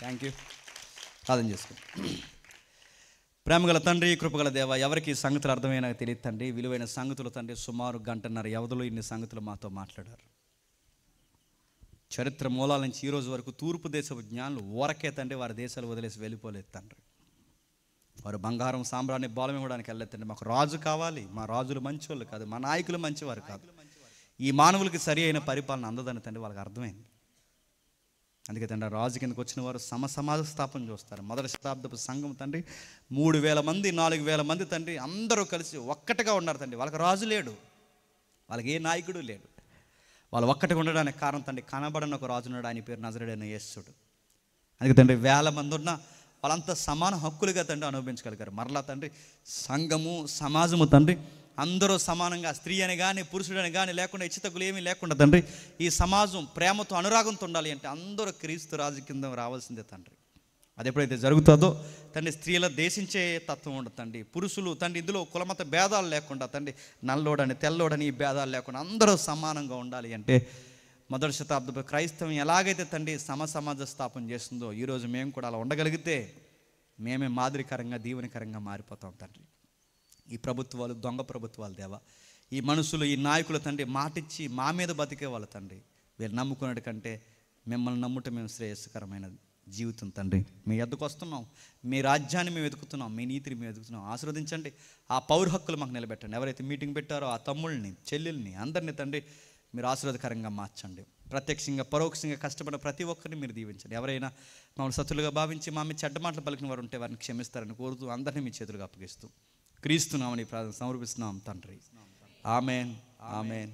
Thank you. ప్రార్థన చేసుకోండి. ప్రేమగల తండ్రి, కృపగల దేవ, ఎవరికి ఈ సంగతులు అర్థమైనా తెలియదు తండ్రి. విలువైన సంగతులు తండ్రి, సుమారు గంటన్నర వ్యవధిలో ఇన్ని సంగతులు మాతో మాట్లాడారు. చరిత్ర మూలాల నుంచి ఈ రోజు వరకు తూర్పు దేశపు జ్ఞానులు ఊరకే తండ్రి వారి దేశాలు వదిలేసి వెళ్ళిపోలేదు తండ్రి. వారు బంగారం సాంబ్రాన్ని బోలం ఇవ్వడానికి వెళ్ళలేదు తండ్రి. మాకు రాజు కావాలి, మా రాజులు మంచివాళ్ళు కాదు, మా నాయకులు మంచివారు కాదు, ఈ మానవులకి సరి అయిన పరిపాలన అందదని తండ్రి వాళ్ళకి అర్థమైంది. అందుకే తండ్రి రాజు కిందకు వచ్చిన వారు సమాజ స్థాపన చూస్తారు. మొదటి శతాబ్దపు సంఘం తండ్రి 3000 మంది 4000 మంది తండ్రి అందరూ కలిసి ఒక్కటిగా ఉన్నారు తండ్రి. వాళ్ళకి రాజు లేడు, వాళ్ళకి ఏ నాయకుడు లేడు. వాళ్ళు ఒక్కటిగా ఉండడానికి కారణం తండ్రి కనబడని ఒక రాజు ఉన్నాడు, ఆయన పేరు నజరేయుడైన యేసుడు. అందుకే తండ్రి 1000 మంది ఉన్నా వాళ్ళంతా సమాన హక్కులుగా తండ్రి అనుభవించగలిగారు. మరలా తండ్రి సంఘము సమాజము తండ్రి అందరూ సమానంగా, స్త్రీ అని కానీ పురుషుడని కానీ లేకుండా, హెచ్చుతగ్గులు ఏమీ లేకుండా తండ్రి ఈ సమాజం ప్రేమతో అనురాగంతో ఉండాలి అంటే అందరూ క్రీస్తు రాజు కింద రావాల్సిందే తండ్రి. అది ఎప్పుడైతే జరుగుతుందో తండ్రి స్త్రీల దేశించే తత్వం ఉండదు తండ్రి. పురుషులు తండ్రి ఇందులో కులమత భేదాలు లేకుండా తండ్రి నల్లోడని తెల్లోడని ఈ భేదాలు లేకుండా అందరూ సమానంగా ఉండాలి అంటే మొదటి శతాబ్దపు క్రైస్తవం ఎలాగైతే తండ్రి సమాజ స్థాపన చేస్తుందో ఈరోజు మేము కూడా అలా ఉండగలిగితే మేమే మాదిరికరంగా దీవెనకరంగా మారిపోతాం తండ్రి. ఈ ప్రభుత్వాలు దొంగ ప్రభుత్వాలు దేవా, ఈ మనుషులు ఈ నాయకులు తండ్రి మాటిచ్చి మా మీద బతికే వాళ్ళ తండ్రి వీళ్ళు నమ్ముకున్నట్టు కంటే మిమ్మల్ని నమ్ముట మేము శ్రేయస్కరమైన జీవితం తండ్రి. మీ ఎద్దుకు వస్తున్నాం, మీ రాజ్యాన్ని మేము వెతుకుతున్నాం, మీ నీతిని మేము వెతుకుతున్నాం. ఆశీర్వదించండి, ఆ పౌర హక్కులు మాకు నిలబెట్టండి. ఎవరైతే మీటింగ్ పెట్టారో ఆ తమ్ముళ్ళని చెల్లెల్ని అందరినీ తండ్రి మీరు ఆశీర్వాదకరంగా మార్చండి. ప్రత్యక్షంగా పరోక్షంగా కష్టపడిన ప్రతి ఒక్కరిని మీరు దీవించండి. ఎవరైనా మమ్మల్ని శత్రులుగా భావించి మా మీద చెడ్డ మాటలు పలికిన వారు ఉంటే వారిని క్షమిస్తారని కోరుతూ అందరినీ మీ చేతులుగా అప్పగిస్తూ క్రీస్తు నామమున ప్రార్థన సమర్పిస్తున్నాం తండ్రి. Amen, amen.